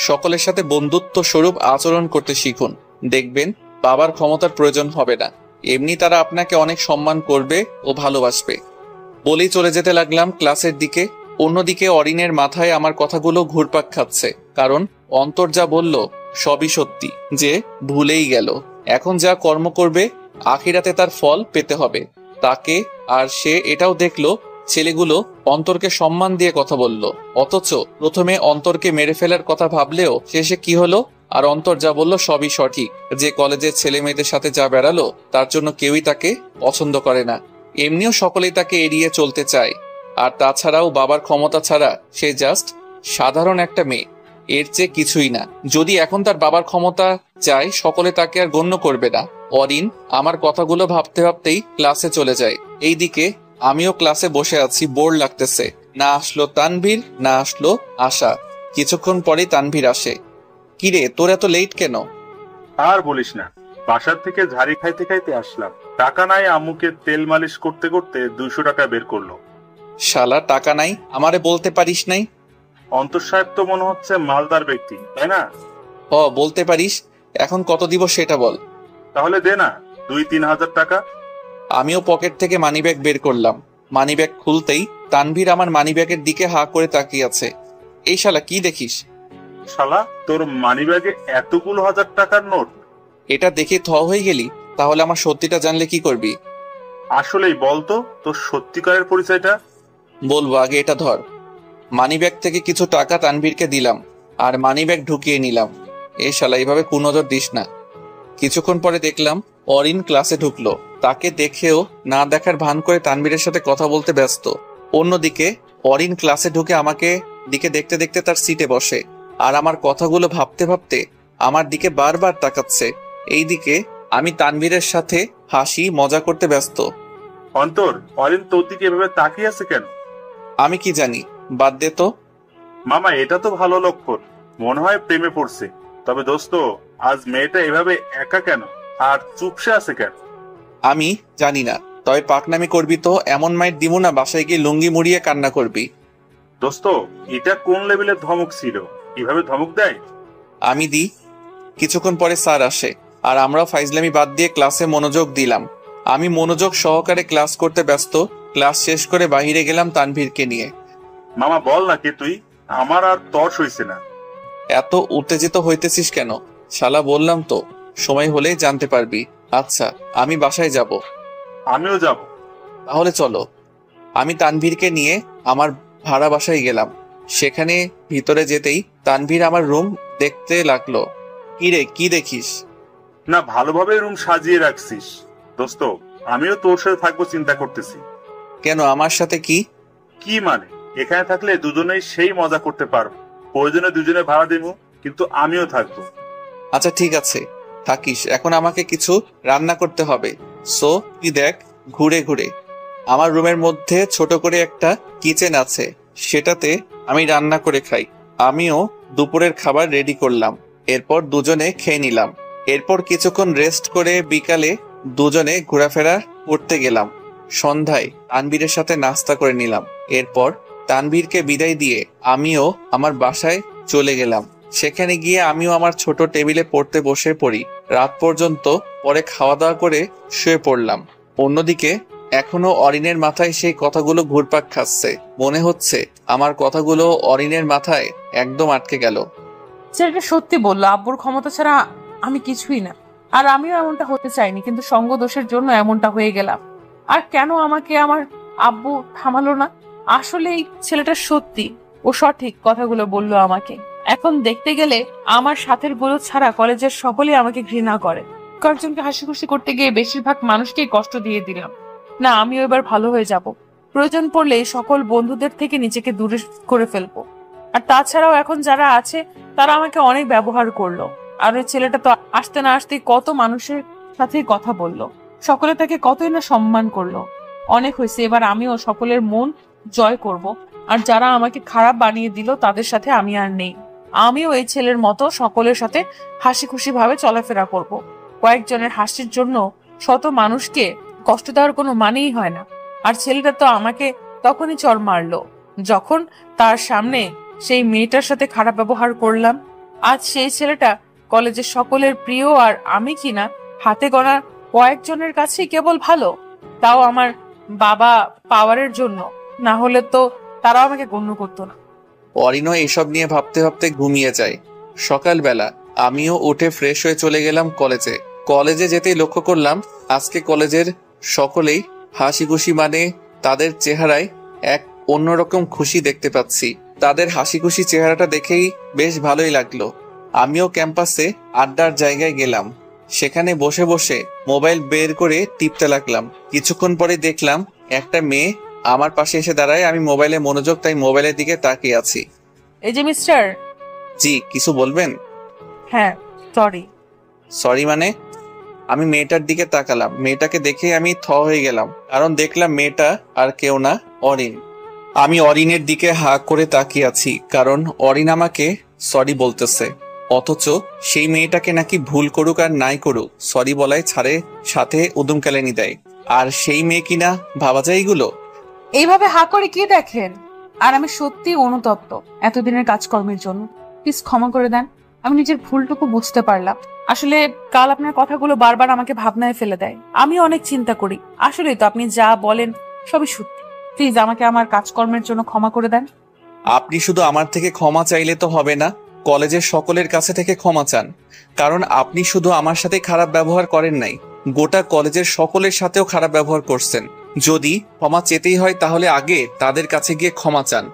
সকলের সাথে বন্ধুত্ব স্বরূপ আচরণ করতে শিখুন, দেখবেন বাবার ক্ষমতার প্রয়োজন হবে না, এমনি তারা আপনাকে অনেক সম্মান করবে ও ভালোবাসবে। বলেই চলে যেতে লাগলাম ক্লাসের দিকে। অন্যদিকে অরিনের মাথায় আমার কথাগুলো ঘুরপাক খাচ্ছে, কারণ অন্তর যা বলল সবই সত্যি, যে ভুলেই গেল। এখন যা কর্ম করবে আখিরাতে তার ফল পেতে হবে তাকে। আর সে এটাও দেখলো ছেলেগুলো অন্তরকে সম্মান দিয়ে কথা বলল, অথচ প্রথমে অন্তরকে মেরে ফেলার কথা ভাবলেও শেষে কি হলো? আর অন্তর যা বলল সবই সঠিক, যে কলেজের ছেলে মেয়েদের সাথে যা বেড়ালো তার জন্য কেউই তাকে পছন্দ করে না, এমনিও সকলেই তাকে এড়িয়ে চলতে চায়। আর তাছাড়াও বাবার ক্ষমতা ছাড়া সে জাস্ট সাধারণ একটা মেয়ে, এর চেয়ে কিছুই না। যদি এখন তার বাবার ক্ষমতা চায় সকলে তাকে আর গণ্য করবে না। অরিন আমার কথাগুলো ভাবতে ভাবতেই ক্লাসে চলে যায়। এইদিকে আমিও ক্লাসে বসে আছি, বোর লাগতেছে। না আসলো তানভীর, না আসলো আশা। কিছুক্ষণ পরেই তানভীর আসে। কিরে তোর এত লেট কেন? আর বলিস না, বাসার থেকে ঝাড়ি খাইতে খাইতে আসলাম। টাকা নাই, আম্মুকে তেল মালিশ করতে করতে 200 টাকা বের করলো। শালা টাকা নাই, আমারে বলতে পারিস নাই? অন্তর সাহেব তো মনে হচ্ছে মালদার ব্যক্তি, তাই না? বলতে পারিস। এখন কত দিব সেটা বল। তাহলে দে না 2-3 হাজার টাকা। আমিও পকেট থেকে মানিব্যাগ বের করলাম। মানিব্যাগ খুলতেই তানভীর আমার মানিব্যাগের দিকে হা করে তাকিয়ে আছে। এই শালা কি দেখিস? শালা তোর মানিব্যাগে এতগুলো হাজার টাকার নোট? এটা দেখে থ হয়ে গেলি? তাহলে আমার সত্যিটা জানলে কি করবি? আসলেই বলতো তোর সত্যিকারের পরিচয়টা। বলবো, আগে এটা ধর। মানিব্যাগ থেকে কিছু টাকা তানভীরকে দিলাম আর মানিব্যাগ ঢুকিয়ে নিলাম। এ শালা এইভাবে কুনজর দিস না। কিছুক্ষণ পরে দেখলাম অরিন ক্লাসে ঢুকলো। তাকে দেখেও না দেখার ভান করে তানভীরের সাথে কথা বলতে ব্যস্ত। অন্যদিকে অরিন ক্লাসে ঢুকে আমাকে দিকে দেখতে দেখতে তার সিটে বসে, আর আমার কথাগুলো ভাবতে ভাবতে আমার দিকে বারবার তাকাচ্ছে। এইদিকে আমি তানভীরের সাথে হাসি মজা করতে ব্যস্ত। অন্তর, অরিন তোর দিকে এভাবে তাকিয়ে আছে কেন? আমি কি জানি, বাদ দে তো। মামা, এটা তো ভালো লক্ষণ, মনে হয় প্রেমে পড়ছে। তবে দোস্ত, আজ মেয়েটা এভাবে একা কেন আর চুপসে আছে কেন? আমি জানি না, তবে পাকনামি করবি তো এমন মাইট দিব না বাসায় গিয়ে লুঙ্গি মুড়িয়ে কান্না করবি। দোস্ত, এটা কোন লেভেলের ধমক ছিল? এভাবে ধমক দেয়? আমি দিই। কিছুক্ষণ পরে স্যার আসে আর আমরা ফাইজলামি বাদ দিয়ে ক্লাসে মনোযোগ দিলাম। আমি মনোযোগ সহকারে ক্লাস করতে ব্যস্ত। ক্লাস শেষ করে বাইরে গেলাম তানভীরকে নিয়ে। মামা বল না কে তুই? আমার আর তর সইছে না। এত উত্তেজিত হইতেছিস কেন? শালা বললাম তো, সময় হলেই জানতে পারবি। আচ্ছা, আমি বাসায় যাব। আমিও যাব। তাহলে চলো। আমি তানভীরকে নিয়ে আমার ভাড়া বাসায় গেলাম। সেখানে ভিতরে যেতেই তানভীর আমার রুম দেখতে লাগলো। কি রে, কি দেখিস? না, ভালোভাবে রুম সাজিয়ে রাখছিস। দোস্ত, আমিও তোর সাথে থাকবো চিন্তা করতেছি। কেন, আমার সাথে কি? কি মানে, এখানে থাকলে দুজনেই সেই মজা করতে পারবো। প্রয়োজনে দুজনে ভাড়া দেবো, কিন্তু আমিও থাকবো। আচ্ছা ঠিক আছে, থাকিস। এখন আমাকে কিছু রান্না করতে হবে। সো তুই দেখ ঘুরে ঘুরে। আমার রুমের মধ্যে ছোট করে একটা কিচেন আছে, সেটাতে আমি রান্না করে খাই। আমিও দুপুরের খাবার রেডি করলাম, এরপর দুজনে খেয়ে নিলাম। এরপর কিছুক্ষণ রেস্ট করে বিকালে দুজনে ঘোরাফেরা করতে গেলাম। সন্ধ্যায় তানবীরের সাথে নাস্তা করে নিলাম। এরপর তানবীরকে বিদায় দিয়ে আমিও আমার বাসায় চলে গেলাম। সেখানে গিয়ে আমিও আমার ছোট টেবিলে পড়তে বসে পড়ি। রাত পর্যন্ত, পরে খাওয়া দাওয়া করে শুয়ে পড়লাম। অন্যদিকে এখনো অরিনের মাথায় সেই কথাগুলো ঘুরপাক খাচ্ছে। মনে হচ্ছে আমার কথাগুলো অরিনের মাথায় একদম আটকে গেল। ছেলেটা সত্যি বললো, আব্বুর ক্ষমতা ছাড়া আমি কিছুই না। আর আমিও এমনটা হতে চাইনি, কিন্তু সঙ্গ দোষের জন্য এমনটা হয়ে গেলাম। আর কেন আমাকে আমার আব্বু থামালো না? আসলে এই ছেলেটা সত্যি ও সঠিক কথাগুলো বললো আমাকে। এখন দেখতে গেলে আমার সাথের গুলো ছাড়া কলেজের সকলেই আমাকে ঘৃণা করে। কয়েকজনকে হাসি খুশি করতে গিয়ে বেশিরভাগ মানুষকেই কষ্ট দিয়ে দিলাম। না, আমিও এবার ভালো হয়ে যাব। প্রয়োজন পড়লে সকল বন্ধুদের থেকে নিজেকে দূরে করে ফেলবো। আর তাছাড়াও এখন যারা আছে তারা আমাকে অনেক ব্যবহার করলো। আর ওই ছেলেটা তো আসতে না আসতেই কত মানুষের সাথে কথা বললো, সকলে তাকে কতই না সম্মান করলো। অনেক হয়েছে, এবার আমিও সকলের মন জয় করব। আর যারা আমাকে খারাপ বানিয়ে দিল তাদের সাথে আমি আর নেই। আমিও এই ছেলের মতো সকলের সাথে হাসি খুশি ভাবে চলাফেরা করব। কয়েকজনের হাসির জন্য শত মানুষকে কষ্ট দেওয়ার কোনো মানেই হয় না। আর ছেলেটা তো আমাকে তখনই চড় মারলো যখন তার সামনে সেই মেয়েটার সাথে খারাপ ব্যবহার করলাম। আজ সেই ছেলেটা কলেজের সকলের প্রিয়, আর আমি কিনা হাতে গোনা কয়েকজনের কাছেই কেবল ভালো, তাও আমার বাবা পাওয়ারের জন্য। না হলে তো তারা আমাকে গণ্য করতো না। অরিনও এসব নিয়ে ভাবতে ভাবতে ঘুমিয়ে যায়। সকালবেলা আমিও উঠে ফ্রেশ হয়ে চলে গেলাম কলেজে। কলেজে যেতেই লক্ষ্য করলাম আজকে কলেজের সকলেই হাসি খুশি, মানে তাদের চেহারায় এক অন্যরকম খুশি দেখতে পাচ্ছি। তাদের হাসি খুশি চেহারাটা দেখেই বেশ ভালোই লাগলো। আমিও ক্যাম্পাসে আড্ডার জায়গায় গেলাম। সেখানে বসে বসে মোবাইল বের করে টিপতে লাগলাম। কিছুক্ষণ পরে দেখলাম একটা মেয়ে আমার পাশে এসে দাঁড়ায়। আমি মোবাইলে মনোযোগ, তাই মোবাইলের দিকে তাকিয়ে আছি। এই যে মিস্টার। জি, কিছু বলবেন? হ্যাঁ, সরি মানে? আমি মেয়েটার দিকে তাকালাম। মেয়েটাকে দেখে আমি থ হয়ে গেলাম, কারণ দেখলাম মেয়েটা আর কেউ না, অরিন। আমি অরিনের দিকে হা করে তাকিয়ে আছি, কারণ অরিন আমাকে সরি বলতেছে। অথচ সেই মেয়েটাকে নাকি ভুল করুক আর নাই করুক, সরি বলাই ছাড়ে সাথে উদুম কেলানি দেয়। আর সেই মেয়ে কিনা ভাবা যায় এগুলো। এইভাবে হা করে কি দেখেন? আর আমি সত্যি অনুতপ্ত এতদিনের কাজকর্মের জন্য। প্লিজ ক্ষমা করে দেন, আমি নিজের ভুলটুকু বুঝতে পারলাম। আসলে কাল আপনার কথাগুলো বারবার আমাকে ভাবনায় ফেলে দেয়। আমি অনেক চিন্তা করি। আসলে তো আপনি যা বলেন সবই সত্যি। প্লিজ আমাকে আমার কাজকর্মের জন্য ক্ষমা করে দেন। আপনি শুধু আমার থেকে ক্ষমা চাইলে তো হবে না, কলেজের সকলের কাছে থেকে ক্ষমা চান। কারণ আপনি শুধু আমার সাথে খারাপ ব্যবহার করেন নাই, গোটা কলেজের সকলের সাথেও খারাপ ব্যবহার করছেন। যদি ক্ষমা চেতেই হয় তাহলে আগে তাদের কাছে গিয়ে ক্ষমা চান।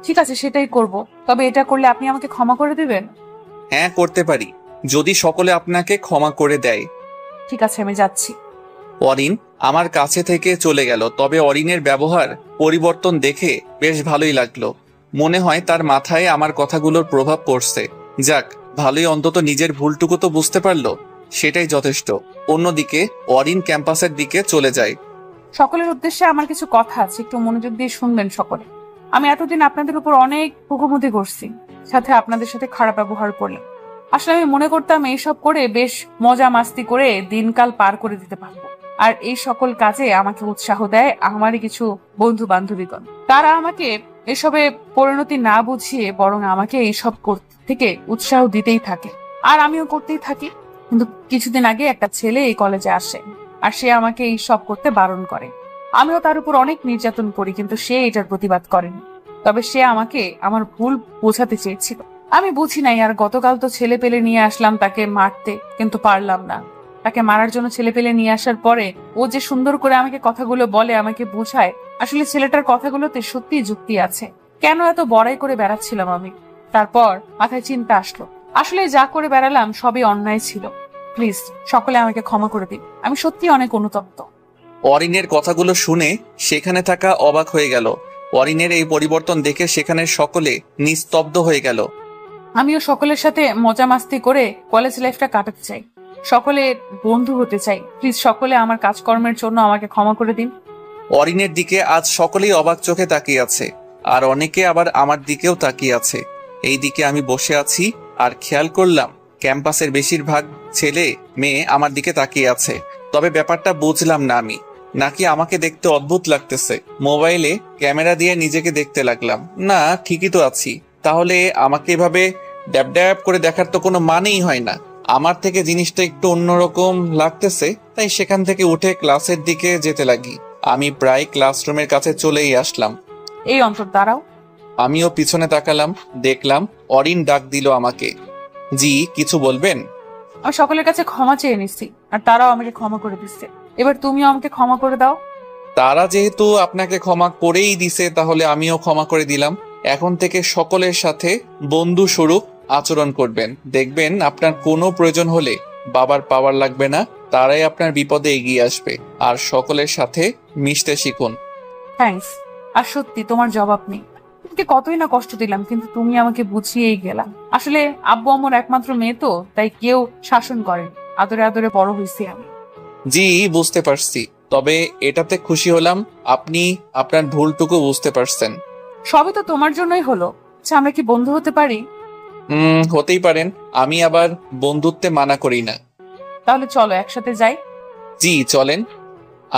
ঠিক আছে, সেটাই করব। তবে এটা করলে আপনি আমাকে ক্ষমা করে দিবেন? হ্যাঁ, করতে পারি, যদি সকলে আপনাকে ক্ষমা করে দেয়। ঠিক আছে, আমি যাচ্ছি। অরিন আমার কাছে থেকে চলে গেল। তবে অরিনের ব্যবহার পরিবর্তন দেখে বেশ ভালোই লাগলো। মনে হয় তার মাথায় আমার কথাগুলোর প্রভাব পড়ছে। যাক, ভালোই, অন্তত নিজের ভুলটুকু তো বুঝতে পারলো, সেটাই যথেষ্ট। অন্যদিকে অরিন ক্যাম্পাসের দিকে চলে যায়। সকলের উদ্দেশ্যে আমার কিছু কথা আছে, একটু মনোযোগ দিয়ে শুনবেন সকলে। আমি এতদিন আপনাদের উপর অনেক হুকুমতি করছি, সাথে আপনাদের সাথে খারাপ ব্যবহার করলাম। আসলে আমি মনে করতাম এইসব করে বেশ মজা মাস্তি করে দিনকাল পার করে দিতে পারবো। আর এই সকল কাজে আমাকে উৎসাহ দেয় আমারই কিছু বন্ধু বান্ধবীগণ। তারা আমাকে এসবে পরিণতি না বুঝিয়ে বরং আমাকে এইসব করতে থেকে উৎসাহ দিতেই থাকে, আর আমিও করতেই থাকি। কিন্তু কিছুদিন আগে একটা ছেলে এই কলেজে আসে, আর সে আমাকে এই সব করতে বারণ করে। আমিও তার উপর অনেক নির্যাতন করি, কিন্তু সে এটার প্রতিবাদ করেনি। তবে সে আমাকে আমার ভুল বোঝাতে চেয়েছিল। আমি বুঝি নাই। আর গতকাল তো ছেলে পেলে নিয়ে আসলাম তাকে মারতে, কিন্তু পারলাম না। তাকে মারার জন্য ছেলে পেলে নিয়ে আসার পরে ও যে সুন্দর করে আমাকে কথাগুলো বলে, আমাকে বোঝায়, আসলে ছেলেটার কথাগুলোতে সত্যি যুক্তি আছে। কেন এত বড়াই করে বেড়াচ্ছিলাম আমি? তারপর মাথায় চিন্তা আসলো, আসলে যা করে বেড়ালাম সবই অন্যায় ছিল। প্লিজ সকলে আমাকে ক্ষমা করে দিন, আমি সত্যি অনেক অনুতপ্ত। অরিনের কথাগুলো শুনে সেখানে থাকা অবাক হয়ে গেল। অরিনের এই পরিবর্তন দেখে সেখানে সকলে নিস্তব্ধ হয়ে গেল। আমিও সকলের সাথে মজা মাস্তি করে কলেজ লাইফটা কাটাতে চাই। সকলে বন্ধু হতে চাই। প্লিজ সকলে আমার কাজকর্মের জন্য আমাকে ক্ষমা করে দিন। অরিনের দিকে আজ সকলেই অবাক চোখে তাকিয়ে আছে, আর অনেকে আবার আমার দিকেও তাকিয়ে আছে। এই দিকে আমি বসে আছি আর খেয়াল করলাম ক্যাম্পাসের বেশিরভাগ ছেলে মেয়ে আমার দিকে তাকিয়ে আছে। তবে ব্যাপারটা বুঝলাম না, আমি নাকি আমাকে দেখতে অদ্ভুত লাগতেছে। মোবাইলে ক্যামেরা দিয়ে নিজেকে দেখতে লাগলাম, না ঠিকই তো আছি। তাহলে আমাকে এভাবে ড্যাব ড্যাব করে দেখার তো কোনো মানেই হয় না। আমার থেকে জিনিসটা একটু অন্যরকম লাগতেছে, তাই সেখান থেকে উঠে ক্লাসের দিকে যেতে লাগি। আমি প্রায় ক্লাসরুমের কাছে চলেই আসলাম। এই অন্তর দাঁড়াও। আমিও পিছনে তাকালাম, দেখলাম অরিন ডাক দিল আমাকে। জি, কিছু বলবেন? আমি সকলের কাছে ক্ষমা চেয়ে নিচ্ছি, আর তারাও আমাকে ক্ষমা করে দিচ্ছে। এবার তুমিও আমাকে ক্ষমা করে দাও। তারা যেহেতু আপনাকে ক্ষমা করেই দিছে, তাহলে আমিও ক্ষমা করে দিলাম। এখন থেকে সকলের সাথে বন্ধু স্বরূপ আচরণ করবেন। দেখবেন আপনার কোনো প্রয়োজন হলে বাবার পাওয়ার লাগবে না, তারাই আপনার বিপদে এগিয়ে আসবে। আর সকলের সাথে মিশতে শিখুন। থ্যাঙ্কস। আর সত্যি তোমার জবাব নেই। তোমাকে কতই না কষ্ট দিলাম, কিন্তু তুমি আমাকে বুঝিয়েই গেলাম। আসলে আব্বু আমার একমাত্র মেয়ে তো, তাই কেউ শাসন করেন। আদরে আদরে বড় হয়েছি আমি। জি, বুঝতে পারছি। তবে এটাতে খুশি হলাম আপনি আপনার ভুলটুকু বুঝতে পারছেন। সবই তো তোমার জন্যই হলো। আচ্ছা, আমরা কি বন্ধু হতে পারি? হতেই পারেন। আমি আবার বন্ধুত্বে মানা করি না। তাহলে চলো একসাথে যাই। জি চলেন।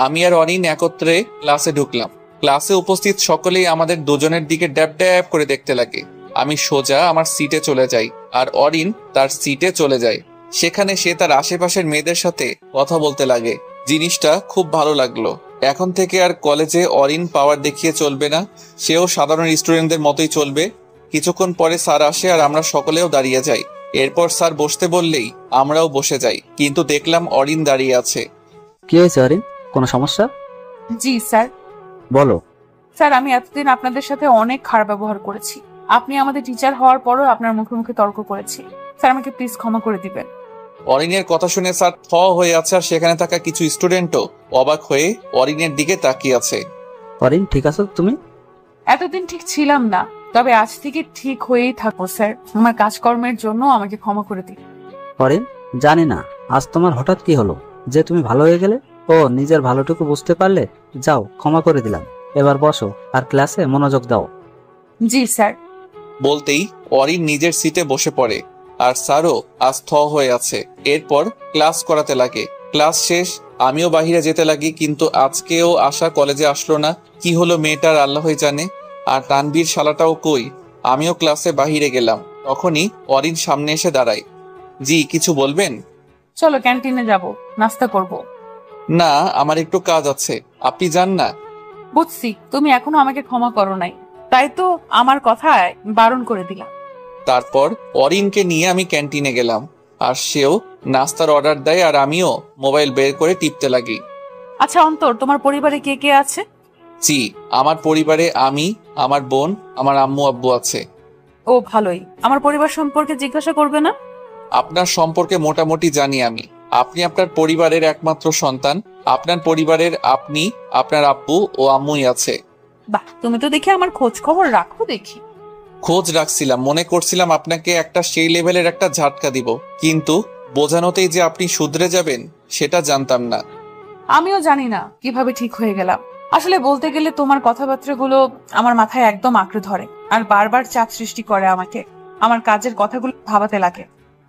আমি আর অরিন একত্রে ক্লাসে ঢুকলাম। ক্লাসে উপস্থিত সকলেই আমাদের দুজনের দিকে ড্যাব ড্যাব করে দেখতে লাগে। আমি সোজা আমার সিটে চলে যাই, আর অরিন তার সিটে চলে যায়। সেখানে সে তার আশেপাশের মেয়েদের সাথে কথা বলতে লাগে। জিনিসটা খুব ভালো লাগলো। এখন থেকে আর কলেজে অরিন পাওয়ার দেখিয়ে চলবে না, সেও সাধারণ স্টুডেন্টদের মতোই চলবে। কিছুক্ষণ পরে স্যার আসে আর আমরা সকলেও দাঁড়িয়ে যাই। এরপর স্যার বসতে বললেই আমরাও বসে যাই, কিন্তু দেখলাম অরিন দাঁড়িয়ে আছে। কি হয়েছে অরিন, কোনো সমস্যা? জি স্যার। বলো। স্যার, আমি এতদিন আপনাদের সাথে অনেক খারাপ ব্যবহার করেছি। আপনি আমাদের টিচার হওয়ার পরও আপনার মুখে মুখে তর্ক করেছি। স্যার, আমাকে প্লিজ ক্ষমা করে দিবেন। অরিনের কথা শুনে স্যার থ হয়ে আছে, আর সেখানে থাকা কিছু স্টুডেন্টও অবাক হয়ে অরিনের দিকে তাকিয়ে আছে। অরিন, ঠিক আছো তুমি? এতদিন ঠিক ছিলাম না, তবে আজ থেকে ঠিক হয়েই থাকবো স্যার। আমার কাজকর্মের জন্য আমাকে ক্ষমা করে দিন। অরিন, জানি না আজ তোমার হঠাৎ কি হলো যে তুমি ভালো হয়ে গেলে। ও নিজের ভালোটুকু বুঝতে পারলে। যাও, ক্ষমা করে দিলাম। এবার বসো আর ক্লাসে মনোযোগ দাও। জি স্যার। বলতেই অরিন নিজের সিটে বসে পড়ে, আর স্যারও আজ থ হয়ে আছে। এরপর ক্লাস করাতে লাগে। ক্লাস শেষ, আমিও বাহিরে যেতে লাগি, কিন্তু আজকেও আশা কলেজে আসলো না। কি হলো মেয়েটার আল্লাহই জানে। আর তানবীর শালাটাও কই। আমিও ক্লাসে বাহিরে গেলাম, তখনই অরিন সামনে এসে দাঁড়ায়। জি, কিছু বলবেন? চলো ক্যান্টিনে যাব, নাস্তা করব। না, আমার একটু কাজ আছে, আপনি যান না। বুঝছি, তুমি এখনো আমাকে ক্ষমা করো নাই, তাই তো আমার কথায় বারণ করে দিলাম। তারপর অরিনকে নিয়ে আমি ক্যান্টিনে গেলাম, আর সেও নাস্তার অর্ডার দেয়, আর আমিও মোবাইল বের করে টিপতে লাগি। আচ্ছা অন্তর, তোমার পরিবারে কে কে আছে? জি, আমার পরিবারে আমি, আমার বোন, আমার আম্মু আব্বু আছে। ও ভালোই। আমার পরিবার সম্পর্কে জিজ্ঞাসা করবে না? আপনার সম্পর্কে মোটামুটি জানি আমি। আপনি আপনার পরিবারের একমাত্র সন্তান। আপনার পরিবারের আপনি, আপনার আব্বু ও আম্মুই আছে। বাহ, তুমি তো দেখি আমার খোঁজ খবর রাখো দেখি। খোঁজ রাখছিলাম, মনে করছিলাম আপনাকে একটা সেই লেভেলের একটা ঝাটকা দিব, কিন্তু বোঝানোতেই যে আপনি শুধরে যাবেন সেটা জানতাম না। আমিও জানি না কিভাবে ঠিক হয়ে গেলাম। আসলে বলতে গেলে তোমার কথাবার্তাগুলো আমার মাথায় একদম আঁকড়ে ধরে, আর বারবার চাপ সৃষ্টি করে আমাকে। আমার কাজের কথাগুলো ভাবাতে লাগে।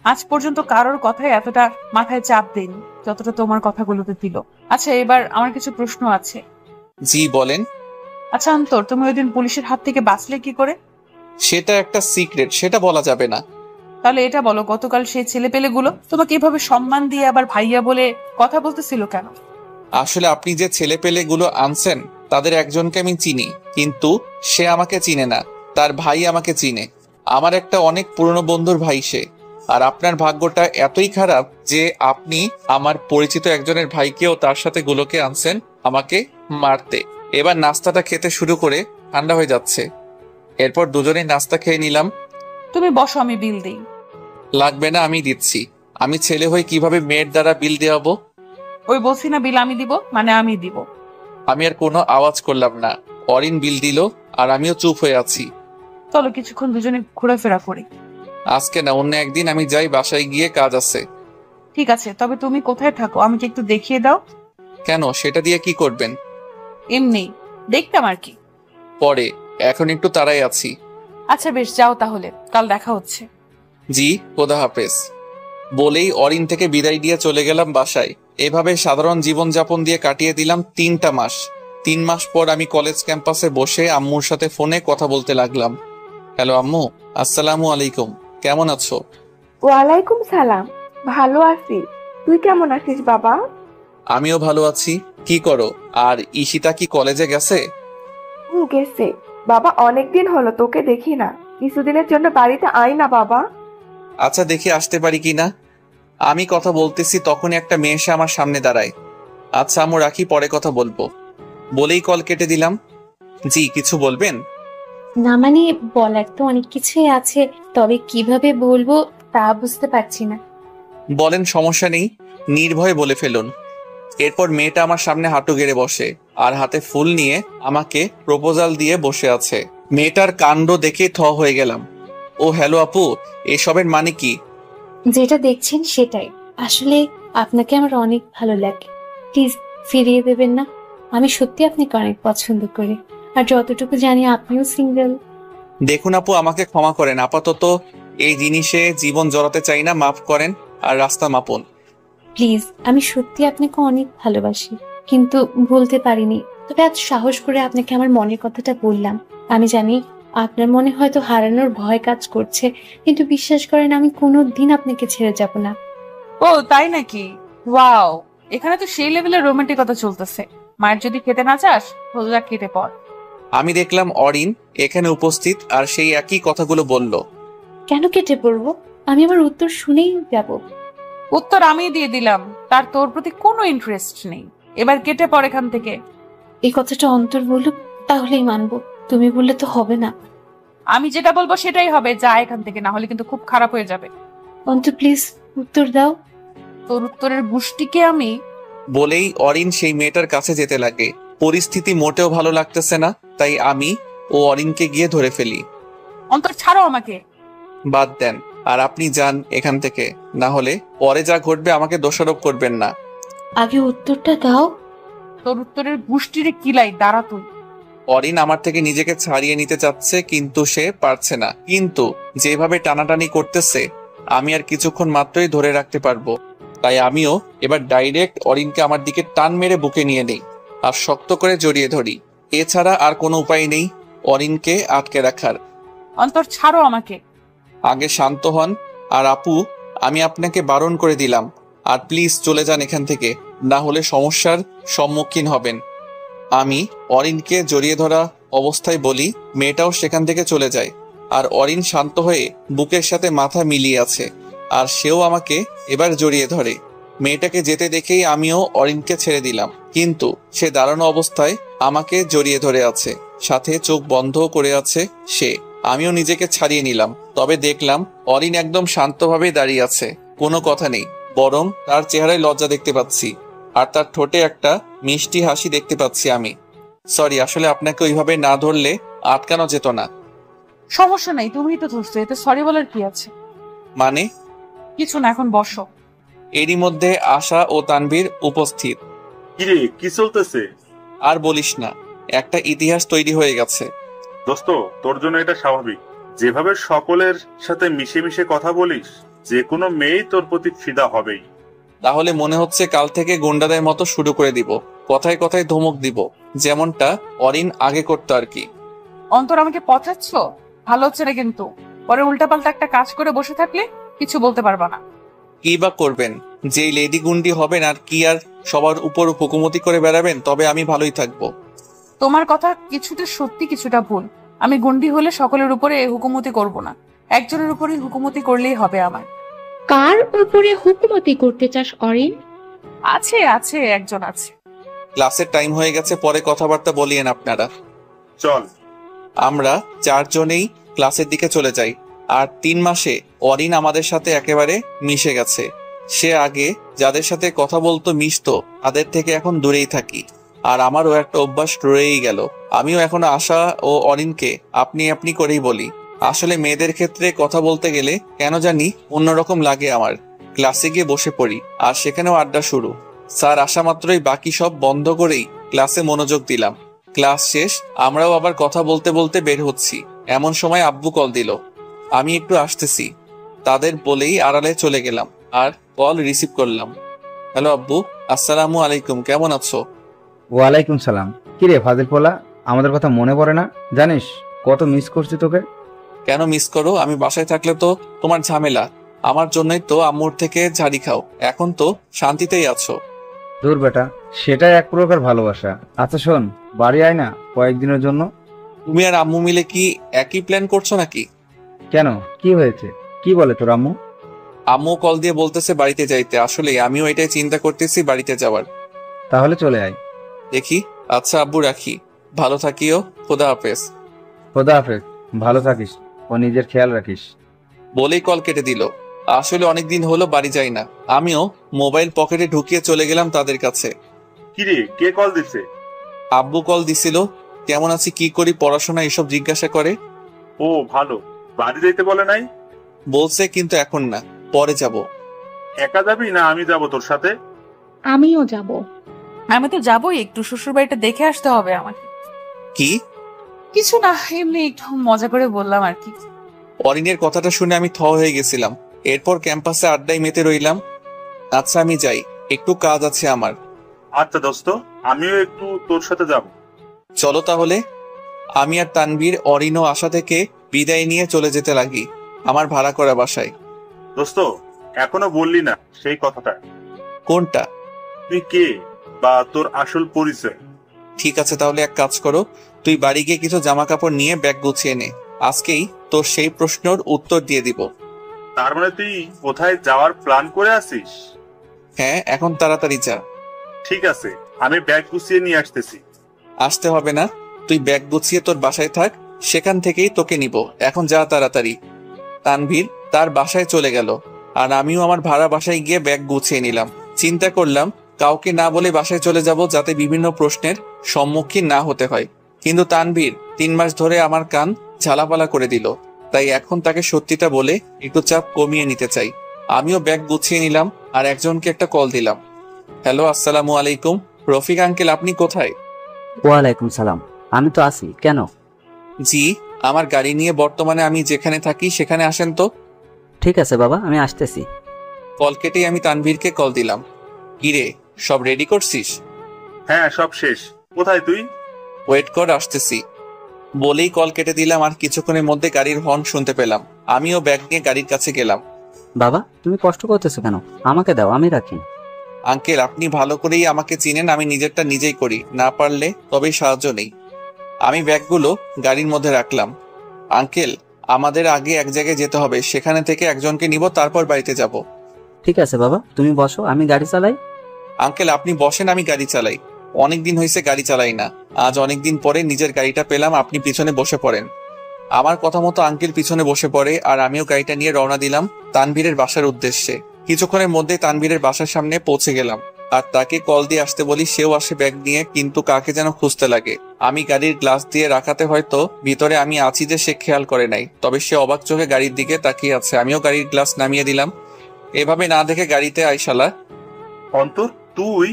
আজ পর্যন্ত কারোর কথায় এতটা মাথায় চাপ দেয়নি যতটা তোমার কথাগুলোতে দিল। আচ্ছা, এবার আমার কিছু প্রশ্ন আছে। জি বলেন। আচ্ছা অন্তর, তুমি ওই দিন পুলিশের হাত থেকে বাঁচলে কি করে? সেটা একটা সিক্রেট, সেটা বলা যাবে না। তাহলে এটা বলো, গতকাল সেই ছেলেপেলেগুলো তোমাকে এভাবে সম্মান দিয়ে আবার ভাইয়া বলে কথা বলতেছিল কেন? আসলে আপনি যে ছেলেপেলেগুলো আনছেন তাদের একজনকে আমি চিনি, কিন্তু সে আমাকে চিনে না। তার ভাই আমাকে চিনে। আমার একটা অনেক পুরনো বন্ধুর ভাই সে। আর আপনার ভাগ্যটা এতই খারাপ যে আপনি আমার পরিচিত একজনের ভাইকেও তার সাথে গুলোকে আনছেন আমাকে মারতে। এবার নাস্তাটা খেতে শুরু করে ঠান্ডা হয়ে যাচ্ছে। এরপর দুজনেই নাস্তা খেয়ে নিলাম। তুমি বসো, আমি বিল দিই। লাগবে না, আমি দিচ্ছি। আমি ছেলে হয়ে কিভাবে মেয়ের দ্বারা বিল দেওয়াবো? ওই বলছি না, বিল আমি দিব মানে আমি দিব। আমি আর কোনো আওয়াজ করলাম না। অরিন বিল দিল, আর আমিও চুপ হয়ে আছি। চলো কিছুক্ষণ দুজনে ঘোরাফেরা করি। আজকে না, অন্য একদিন আমি যাই, বাসায় গিয়ে কাজ আছে। ঠিক আছে, তবে তুমি কোথায় থাকো আমাকে একটু দেখিয়ে দাও। কেন, সেটা দিয়ে কি করবেন? এমনি দেখতাম আর কি। পরে, এখন একটু তাড়াই আছি। আচ্ছা বেশ, যাও তাহলে, কাল দেখা হচ্ছে। জি, খোদা হাফেজ বলেই অরিন থেকে বিদায় দিয়ে চলে গেলাম বাসায়। এভাবে সাধারণ জীবনযাপন দিয়ে কাটিয়ে দিলাম 3টা মাস। 3 মাস পর আমি কলেজ ক্যাম্পাসে বসে আম্মুর সাথে ফোনে কথা বলতে লাগলাম। হ্যালো আম্মু, আসসালামু আলাইকুম, কেমন আছো? ওয়ালাইকুম সালাম, ভালো আছি। তুই কেমন আছিস বাবা? আমিও ভালো আছি। কি করো? আর ঈশিতা কি কলেজে গেছে? গেছে বাবা, অনেকদিন হলো তোকে দেখি না। কিছুদিনের জন্য বাড়িতে আয় না বাবা। আচ্ছা, দেখি আসতে পারি কিনা। আমি কথা বলতেছি তখনই একটা মেয়ে এসে আমার সামনে দাঁড়ায়। আচ্ছা আম্মু, রাখি, পরে কথা বলবো বলেই কল কেটে দিলাম। জি, কিছু বলবেন? না মানে বলার তো অনেক কিছুই আছে, তবে কিভাবে বলবো তা বুঝতে পারছি না। বলেন, সমস্যা নেই, নির্ভয়ে বলে ফেলুন। এরপর মেয়েটা আমার সামনে হাঁটু গেড়ে বসে আর হাতে ফুল নিয়ে আমাকে প্রপোজাল দিয়ে বসে আছে। মেয়েটার কাণ্ড দেখে থ হয়ে গেলাম। ও হ্যালো আপু, এসবের মানে কি? যেটা দেখছেন সেটাই। আসলে আপনাকে আমার অনেক ভালো লাগে, প্লিজ ফিরিয়ে দেবেন না। আমি সত্যি আপনাকে অনেক পছন্দ করি, আর যতটুকু জানি আপনিও সিঙ্গেল। দেখুন আপু, আমাকে ক্ষমা করেন, আপাতত এই জিনিসে জীবন জড়াতে চাই না, মাফ করেন আর রাস্তা মাপুন। প্লিজ, আমি সত্যি আপনাকে অনেক ভালোবাসি, কিন্তু বলতে পারিনি। তবে আজ সাহস করে আপনাকে আমার মনের কথাটা বললাম। আমি জানি আপনার মনে হয়তো হারানোর ভয় কাজ করছে, কিন্তু বিশ্বাস করেন আমি কোনোদিন আপনাকে ছেড়ে যাব না। ও তাই নাকি? ওয়াও, এখানে তো সেই লেভেলের রোমান্টিকতা চলতেছে। মায়ের যদি খেতে না চাস, রোজা কেটে পড়। আমি দেখলাম অরিন এখানে উপস্থিত আর সেই একই কথাগুলো বলল। কেন কেটে পড়বো? আমি আমার উত্তর শুনেই যাব। উত্তর আমি দিয়ে দিলাম, তার তোর প্রতি কোনো ইন্টারেস্ট নেই। এবার কেটে পড় এখান থেকে। এই কথাটা অন্তর বলুক, তাহলেই মানবো। তুমি বললে তো হবে না। আমি যেটা বলবো সেটাই হবে, যা এখান থেকে, না হলে কিন্তু খুব খারাপ হয়ে যাবে। অন্তর প্লিজ উত্তর দাও। তোর উত্তরের গুষ্টিকে আমি। বলেই অরিন সেই মেয়েটার কাছে যেতে লাগে। পরিস্থিতি মোটেও ভালো লাগতেছে না, তাই আমি ও অরিনকে গিয়ে ধরে ফেলি। অন্তর ছাড়ো আমাকে। বাদ দেন, আর আপনি যান এখান থেকে, না হলে পরে যা ঘটবে আমাকে দোষারোপ করবেন না। আগে উত্তরটা দাও। তোর উত্তরের গুষ্টিরে কিলাই, দাঁড়া তুই। অরিন আমার থেকে নিজেকে ছাড়িয়ে নিতে চাচ্ছে, কিন্তু সে পারছে না। কিন্তু যেভাবে টানাটানি করতেছে, আমি আর কিছুক্ষণ মাত্রই ধরে রাখতে পারবো। তাই আমিও এবার ডাইরেক্ট অরিনকে আমার দিকে টান মেরে বুকে নিয়ে নেই আর শক্ত করে জড়িয়ে ধরি। এছাড়া আর কোনো উপায় নেই অরিনকে আটকে রাখার। অন্তর ছাড়ো আমাকে। আগে শান্ত হন। আর আপু, আমি আপনাকে বারণ করে দিলাম, আর প্লিজ চলে যান এখান থেকে, না হলে সমস্যার সম্মুখীন হবেন। আমি অরিনকে জড়িয়ে ধরা অবস্থায় বলি, মেয়েটাও সেখান থেকে চলে যায়। আর অরিন শান্ত হয়ে বুকের সাথে মাথা মিলিয়ে আছে, আর সেও আমাকে এবার জড়িয়ে ধরে। মেয়েটাকে যেতে দেখেই আমিও অরিনকে ছেড়ে দিলাম, কিন্তু সে দাঁড়ানো অবস্থায় আমাকে জড়িয়ে ধরে আছে, সাথে চোখ বন্ধ করে আছে সে। আমিও নিজেকে ছাড়িয়ে নিলাম, তবে দেখলাম অরিন একদম শান্তভাবে দাঁড়িয়ে আছে, কোনো কথা নেই, বরং তার চেহারায় লজ্জা দেখতে পাচ্ছি, আর তার ঠোঁটে একটা মিষ্টি হাসি দেখতে পাচ্ছি আমি। সরি, আসলে আপনাকে ওইভাবে না ধরলে আটকানো যেত না। সমস্যা নাই, তুমিই তো ধরছো, এতে সরি বলার কি আছে? মানে? কিছু না, এখন বসো। এরই মধ্যে আশা ও তানভীর উপস্থিত। কিরে, কি চলতেছে? আর বলিস না, একটা ইতিহাস তৈরি হয়ে গেছে। দোস্ত, তোর জন্য এটা স্বাভাবিক। যেভাবে সকলের সাথে মিশে মিশে কথা বলিস, যে কোনো মেয়েই তোর প্রতি ফিদা হবেই। তাহলে মনে হচ্ছে কাল থেকে গুন্ডাদের মতো শুরু করে দিব, কথায় কথায় ধমক দিব, যেমনটা অরিন আগে করতো আর কি। অন্তর, আমাকে পচাচ্ছ? ভালো হচ্ছে না কিন্তু। পরে উল্টাপাল্টা একটা কাজ করে বসে থাকলে কিছু বলতে পারবা না। কি বা করবেন? যেই লেডি গুন্ডি হবেন আর কি, আর সবার উপর হুকুমতি করে বেড়াবেন, তবে আমি ভালোই থাকবো। তোমার কথা কিছুটা সত্যি, কিছুটা ভুল। আমি গুন্ডি হলে সকলের উপরে হুকুমতি করব না, একজনের উপরে হুকুমতি করলেই হবে আমার। কার উপরে হুকুমতি করতে চাস অরিন? আছে আছে, একজন আছে। ক্লাসের টাইম হয়ে গেছে, পরে কথাবার্তা বলিয়েন আপনারা। চল। আমরা 4 জনেই ক্লাসের দিকে চলে যাই। আর 3 মাসে অরিন আমাদের সাথে একেবারে মিশে গেছে। সে আগে যাদের সাথে কথা বলতো, মিশতো, তাদের থেকে এখন দূরেই থাকি। আর আমারও একটা অভ্যাস রয়েই গেল, আমিও এখন আশা ও অরিনকে আপনি আপনি করেই বলি। আসলে মেয়েদের ক্ষেত্রে কথা বলতে গেলে কেন জানি অন্যরকম লাগে আমার, ক্লাসে গিয়ে বসে পড়ি, আর সেখানেও আড্ডা শুরু। স্যার আসা মাত্রই বাকি সব বন্ধ করেই ক্লাসে মনোযোগ দিলাম। ক্লাস শেষ, আমরাও আবার কথা বলতে বলতে বের হচ্ছি। এমন সময় আব্বু কল দিল, আমি একটু আসতেছি তাদের বলেই আড়ালে চলে গেলাম আর কল রিসিভ করলাম। হ্যালো আব্বু, আসসালামু আলাইকুম, কেমন আছো? ওয়ালাইকুম সালাম। কিরে ফাজিল পোলা, আমাদের কথা মনে পড়ে না? জানিস কত মিস করছি তোকে। কেন মিস করো? আমি বাসায় থাকলে তো তোমার ঝামেলা, আমার জন্যই তো আম্মুর থেকে ঝাড়ি খাও। এখন তো শান্তিতেই আছো। দূর বেটা, সেটাই এক প্রকার ভালোবাসা। আচ্ছা শোন, বাড়ি আয় না কয়েকদিনের জন্য। তুমি আর আম্মু মিলে কি একই প্ল্যান করছো নাকি? কেন, কি হয়েছে? কি বলে তোর আম্মু? আম্মু কল দিয়ে বলতেছে বাড়িতে যাইতে। আসলে আমিও এটাই চিন্তা করতেছি বাড়িতে যাওয়ার। তাহলে চলে আয়। দেখি। আচ্ছা আব্বু, রাখি, ভালো থাকিও, খোদা হাফেজ। খোদা হাফেজ, ভালো থাকিস ও নিজের খেয়াল রাখিস। বলেই কল কেটে দিল। আসলে অনেকদিন হলো বাড়ি যাই না। আমিও মোবাইল পকেটে ঢুকিয়ে চলে গেলাম তাদের কাছে। কিরে, কে কল দিছে? আব্বু কল দিছিল, কেমন আছি, কি করি, পড়াশোনা এসব জিজ্ঞাসা করে। ও ভালো, বাড়ি যাইতে বলে নাই? বলছে, কিন্তু এখন না, পরে যাব। একা যাবি না আমি যাব তোর সাথে? আমিও যাব। আমি তো যাবোই, একটু শ্বশুর বাড়িটা দেখে আসতে হবে আমাকে। কি? কিছু না, এমনি একটু মজা করে বললাম আর কি। অরিনের কথাটা শুনে আমি থ হয়ে গেছিলাম। এরপর ক্যাম্পাসে আড্ডায় মেতে রইলাম। আচ্ছা আমি যাই, একটু কাজ আছে আমার। আচ্ছা দোস্ত, আমিও একটু তোর সাথে যাব। চলো তাহলে। আমি আর তানভীর অরিন ও আশা থেকে বিদায় নিয়ে চলে যেতে লাগি আমার ভাড়া করা বাসায়। দোস্ত, এখনো বললি না সেই কথাটা। কোনটা? তুই কে বা তোর আসল পরিচয়। ঠিক আছে, তাহলে এক কাজ করো, তুই বাড়ি গিয়ে কিছু জামা কাপড় নিয়ে ব্যাগ গুছিয়ে নে। আজকেই তোর সেই প্রশ্নের উত্তর দিয়ে দিব। তার মানে তুই কোথায় যাওয়ার প্ল্যান করে আছিস? হ্যাঁ, এখন তাড়াতাড়ি যা। ঠিক আছে, আমি ব্যাগ গুছিয়ে নিয়ে আসতেছি। আসতে হবে না, তুই ব্যাগ গুছিয়ে তোর বাসায় থাক, সেখান থেকেই তোকে নিব। এখন যা তাড়াতাড়ি। তানভীর তার বাসায় চলে গেল, আর আমিও আমার ভাড়া বাসায় গিয়ে ব্যাগ গুছিয়ে নিলাম। চিন্তা করলাম কাউকে না বলে বাসায় চলে যাব, যাতে বিভিন্ন প্রশ্নের সম্মুখীন না হতে হয়। কিন্তু তানভীর 3 মাস ধরে আমার কান ঝালাপালা করে দিল, তাই এখন তাকে সত্যিটা বলে একটু চাপ কমিয়ে নিতে চাই। আমিও ব্যাগ গুছিয়ে নিলাম আর একজনকে একটা কল দিলাম। হ্যালো, আসসালামু আলাইকুম। রফিক আঙ্কেল, আপনি কোথায়? ওয়ালাইকুম সালাম, আমি তো আছি। কেন? জি, আমার গাড়ি নিয়ে বর্তমানে আমি যেখানে থাকি সেখানে আসেন তো। ঠিক আছে বাবা, আমি আসতেছি। কল কেটেই আমি তানভীরকে কল দিলাম। কিরে, সব রেডি করছিস? হ্যাঁ, সব শেষ। কোথায় তুই? ওয়েট কর, আসতেছি। বলেই কল কেটে দিলাম, আর কিছুক্ষণের মধ্যে গাড়ির হর্ন শুনতে পেলাম। আমিও ব্যাগ নিয়ে গাড়ির কাছে গেলাম। বাবা, তুমি কষ্ট করতেছো কেন? আমাকে দাও, আমি রাখি। আঙ্কেল, আপনি ভালো করেই আমাকে চিনেন, আমি নিজেরটা নিজেই করি, না পারলে তবেই সাহায্য নেই। আমি ব্যাগগুলো গাড়ির মধ্যে রাখলাম। আঙ্কেল, আমাদের আগে এক জায়গায় যেতে হবে, সেখানে থেকে একজনকে নিব, তারপর বাড়িতে যাব। ঠিক আছে বাবা, তুমি বসো, আমি গাড়ি চালাই। আঙ্কেল, আপনি বসেন, আমি গাড়ি চালাই। অনেকদিন হয়েছে গাড়ি চালাই না, আজ অনেকদিন পরে নিজের গাড়িটা পেলাম, আপনি পিছনে বসে পড়েন। আমার কথা মতো আঙ্কেল পিছনে বসে পড়ে, আর আমিও গাড়িটা নিয়ে রওনা দিলাম তানভীরের বাসার উদ্দেশ্যে। কিছুক্ষণের মধ্যে তানভীরের বাসার সামনে পৌঁছে গেলাম, আর তাকে কল দিয়ে আসতে বলি, সেও আসে ব্যাগ নিয়ে, কিন্তু কাকে যেন খুঁজতে লাগে। আমি গাড়ির গ্লাস দিয়ে রাখাতে হয়তো ভিতরে আমি আছি যে সে খেয়াল করে নাই, তবে সে অবাক চোখে গাড়ির দিকে তাকিয়ে আছে। আমিও গাড়ির গ্লাস নামিয়ে দিলাম। এভাবে না দেখে গাড়িতে আইসালা। অন্তর, তুই?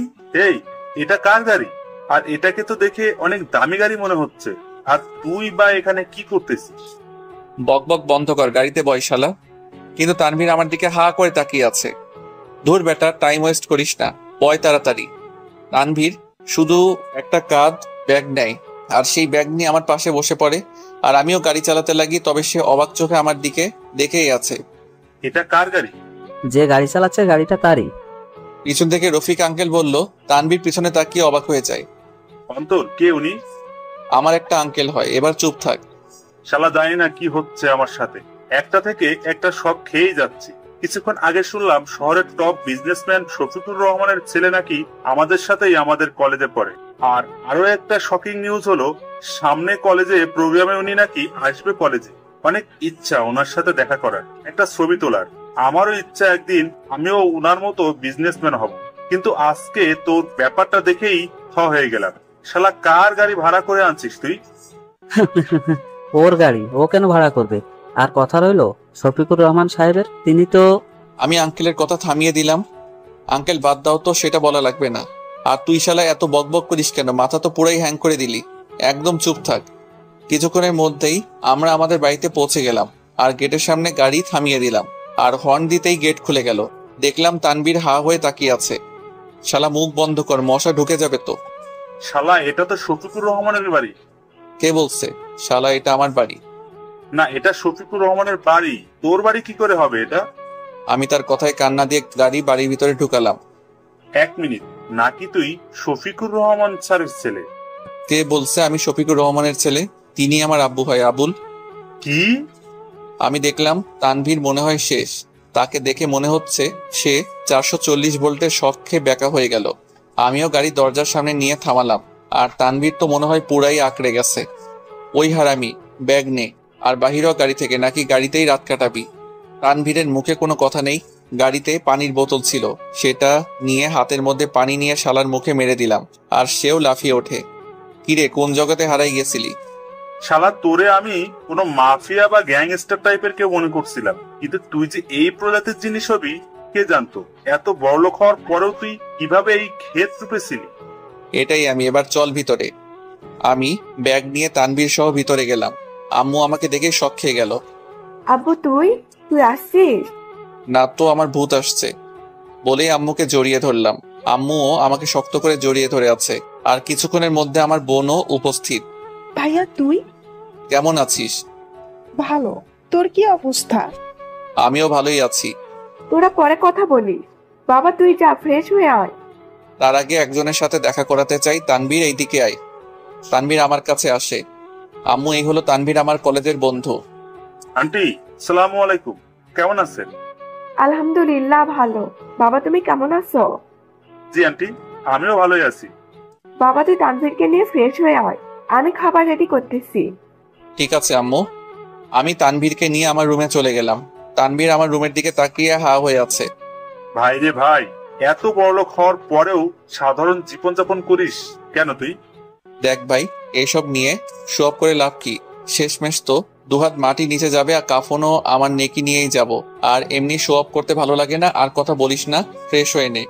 এই, এটা কার গাড়ি? আর এটাকে তো দেখে অনেক দামি গাড়ি মনে হচ্ছে। আর তুই বা এখানে কি করতেছিস? বকবক বন্ধ কর, গাড়িতে বয়সালা। কিন্তু তানভীর আমার দিকে হা করে তাকিয়ে আছে। ধুর বেটা, টাইম ওয়েস্ট করিস না, বয় তাড়াতাড়ি। তানভীর শুধু একটা কাঁধ ব্যাগ নেয়, আর সেই ব্যাগ নিয়ে আমার পাশে বসে পড়ে, আর আমিও গাড়ি চালাতে লাগি, তবে সে অবাক চোখে আমার দিকে দেখেই আছে। এটা কার গাড়ি? যে গাড়ি চালাচ্ছে গাড়িটা তারই। পিছন থেকে রফিক আঙ্কেল বলল। তানভীর পিছনে তাকিয়ে অবাক হয়ে যায়। অন্তর, কে উনি? আমার একটা আঙ্কেল হয়, এবার চুপ থাক। শালা জানি না কি হচ্ছে আমার সাথে, একটা থেকে একটা সব খেয়েই যাচ্ছি। কিছুক্ষণ আগে শুনলাম শহরের টপ বিজনেসম্যান শফিকুর রহমানের ছেলে নাকি আমাদের সাথেই আমাদের কলেজে পড়ে। আর আরো একটা শকিং নিউজ হলো, সামনে কলেজে প্রোগ্রামে উনি নাকি আসবে কলেজে। অনেক ইচ্ছা ওনার সাথে দেখা করার, একটা ছবি তোলার। আমারও ইচ্ছা একদিন আমিও উনার মতো বিজনেসম্যান হব। কিন্তু আজকে তোর ব্যাপারটা দেখেই থ হয়ে গেলাম। শালা কার গাড়ি ভাড়া করে আনছিস তুই? ওর গাড়ি ও কেন ভাড়া করবে? আর কথা রইলো শফিকুর রহমান সাহেবের, তিনি তো আমি আঙ্কেলের কথা থামিয়ে দিলাম। আঙ্কেল বাদ দাও তো, সেটা বলা লাগবে না। আর তুই শালা এত বকবক করিস কেন? মাথা তো পুরাই হ্যাং করে দিলি। একদম চুপ থাক। কিছুক্ষণের মধ্যেই আমরা আমাদের বাড়িতে পৌঁছে গেলাম আর গেটের সামনে গাড়ি থামিয়ে দিলাম। আর হর্ন দিতেই গেট খুলে গেল। দেখলাম তানভীর হা হয়ে তাকিয়ে আছে। শালা মুখ বন্ধ কর, মশা ঢুকে যাবে তো। শালা এটা তো শফিকুর রহমানের বাড়ি। কে বলছে? শালা এটা আমার বাড়ি। না, এটা শফিকুর রহমানের বাড়ি। তোর বাড়ি কি করে হবে এটা? আমি তার কথায় কান্না দিয়ে গাড়ি বাড়ির ভিতরে ঢুকালাম। 1 মিনিট, নাকি তুই শফিকুর রহমান স্যারের ছেলে? কে বলছে আমি শফিকুর রহমানের ছেলে? তিনি আমার আব্বু হয়, আবুল। কি? আমি দেখলাম তানভীর মনে হয় শেষ। তাকে দেখে মনে হচ্ছে সে 440 ভোল্টের শক খেয়ে ব্যাকা হয়ে গেল। আমিও গাড়ি দরজার সামনে নিয়ে থামালাম। আর তানভীর তো মনে হয় পুরাই আঁকড়ে গেছে। ওই হারামি, ব্যাগ নে আর বাহিরও গাড়ি থেকে, নাকি গাড়িতেই রাত কাটাবি? তানভীরের মুখে কোনো কথা নেই। গাড়িতে পানির বোতল ছিল, সেটা নিয়ে হাতের মধ্যে পানি নিয়ে শালার মুখে মেরে দিলাম। আর সেও লাফিয়ে ওঠে। কিরে, কোন জগতে হারাই গেছিলি? শালা তোরে আমি কোনো মাফিয়া বা গ্যাংস্টার টাইপের কেউ মনে করছিলাম, কিন্তু তুই যে এই প্রজাতির জিনিস হবি কে জানতো? এত বড়লোক হওয়ার পরেও তুই কিভাবে এই ক্ষেত রূপেছিলি? এটাই আমি। এবার চল ভিতরে। আমি ব্যাগ নিয়ে তানভীর সহ ভিতরে গেলাম। আম্মু আমাকে দেখে শক খেয়ে গেল। আব্বু তুই আসছিস? না তো, আমার ভূত আসছে বলেই আম্মুকে জড়িয়ে ধরলাম। আম্মুও আমাকে শক্ত করে জড়িয়ে ধরে আছে। আর কিছুক্ষণের মধ্যে আমার বোনও উপস্থিত। ভাইয়া তুই? কেমন আছিস? ভালো। তোর কি অবস্থা? আমিও ভালোই আছি। তোরা পরে কথা বলিস। বাবা তুই যা, ফ্রেশ হয়ে আয়। তার আগে একজনের সাথে দেখা করাতে চাই। তানভীর, এইদিকে আয়। তানভীর আমার কাছে আসে। আম্মু, এই হলো তানভীর, আমার কলেজের বন্ধু। আন্টি, আসসালামু আলাইকুম। কেমন আছেন? আলহামদুলিল্লাহ ভালো। বাবা তুমি কেমন আছো? জি আন্টি, আমিও ভালোই আছি। বাবা তুই তানভীরকে নিয়ে ফ্রেশ হয়ে আয়, আমি খাবার রেডি করতেছি। ঠিক আছে আম্মু। আমি তানভীরকে নিয়ে আমার রুমে চলে গেলাম। তানভীর আমার রুমের দিকে তাকিয়ে হা হয়ে আছে। ভাই রে ভাই, এত বড়লোক হওয়ার পরেও সাধারণ জীবনযাপন করিস কেন তুই? দেখ ভাই, এইসব নিয়ে শো অফ করে লাভ কি? শেষমেশ তো দুহাত মাটি নিচে যাবে আর কাফনও আমার নেকি নিয়েই যাব। আর এমনি শো অফ করতে ভালো লাগে না। আর কথা বলিস না, ফ্রেশ হয়ে নে।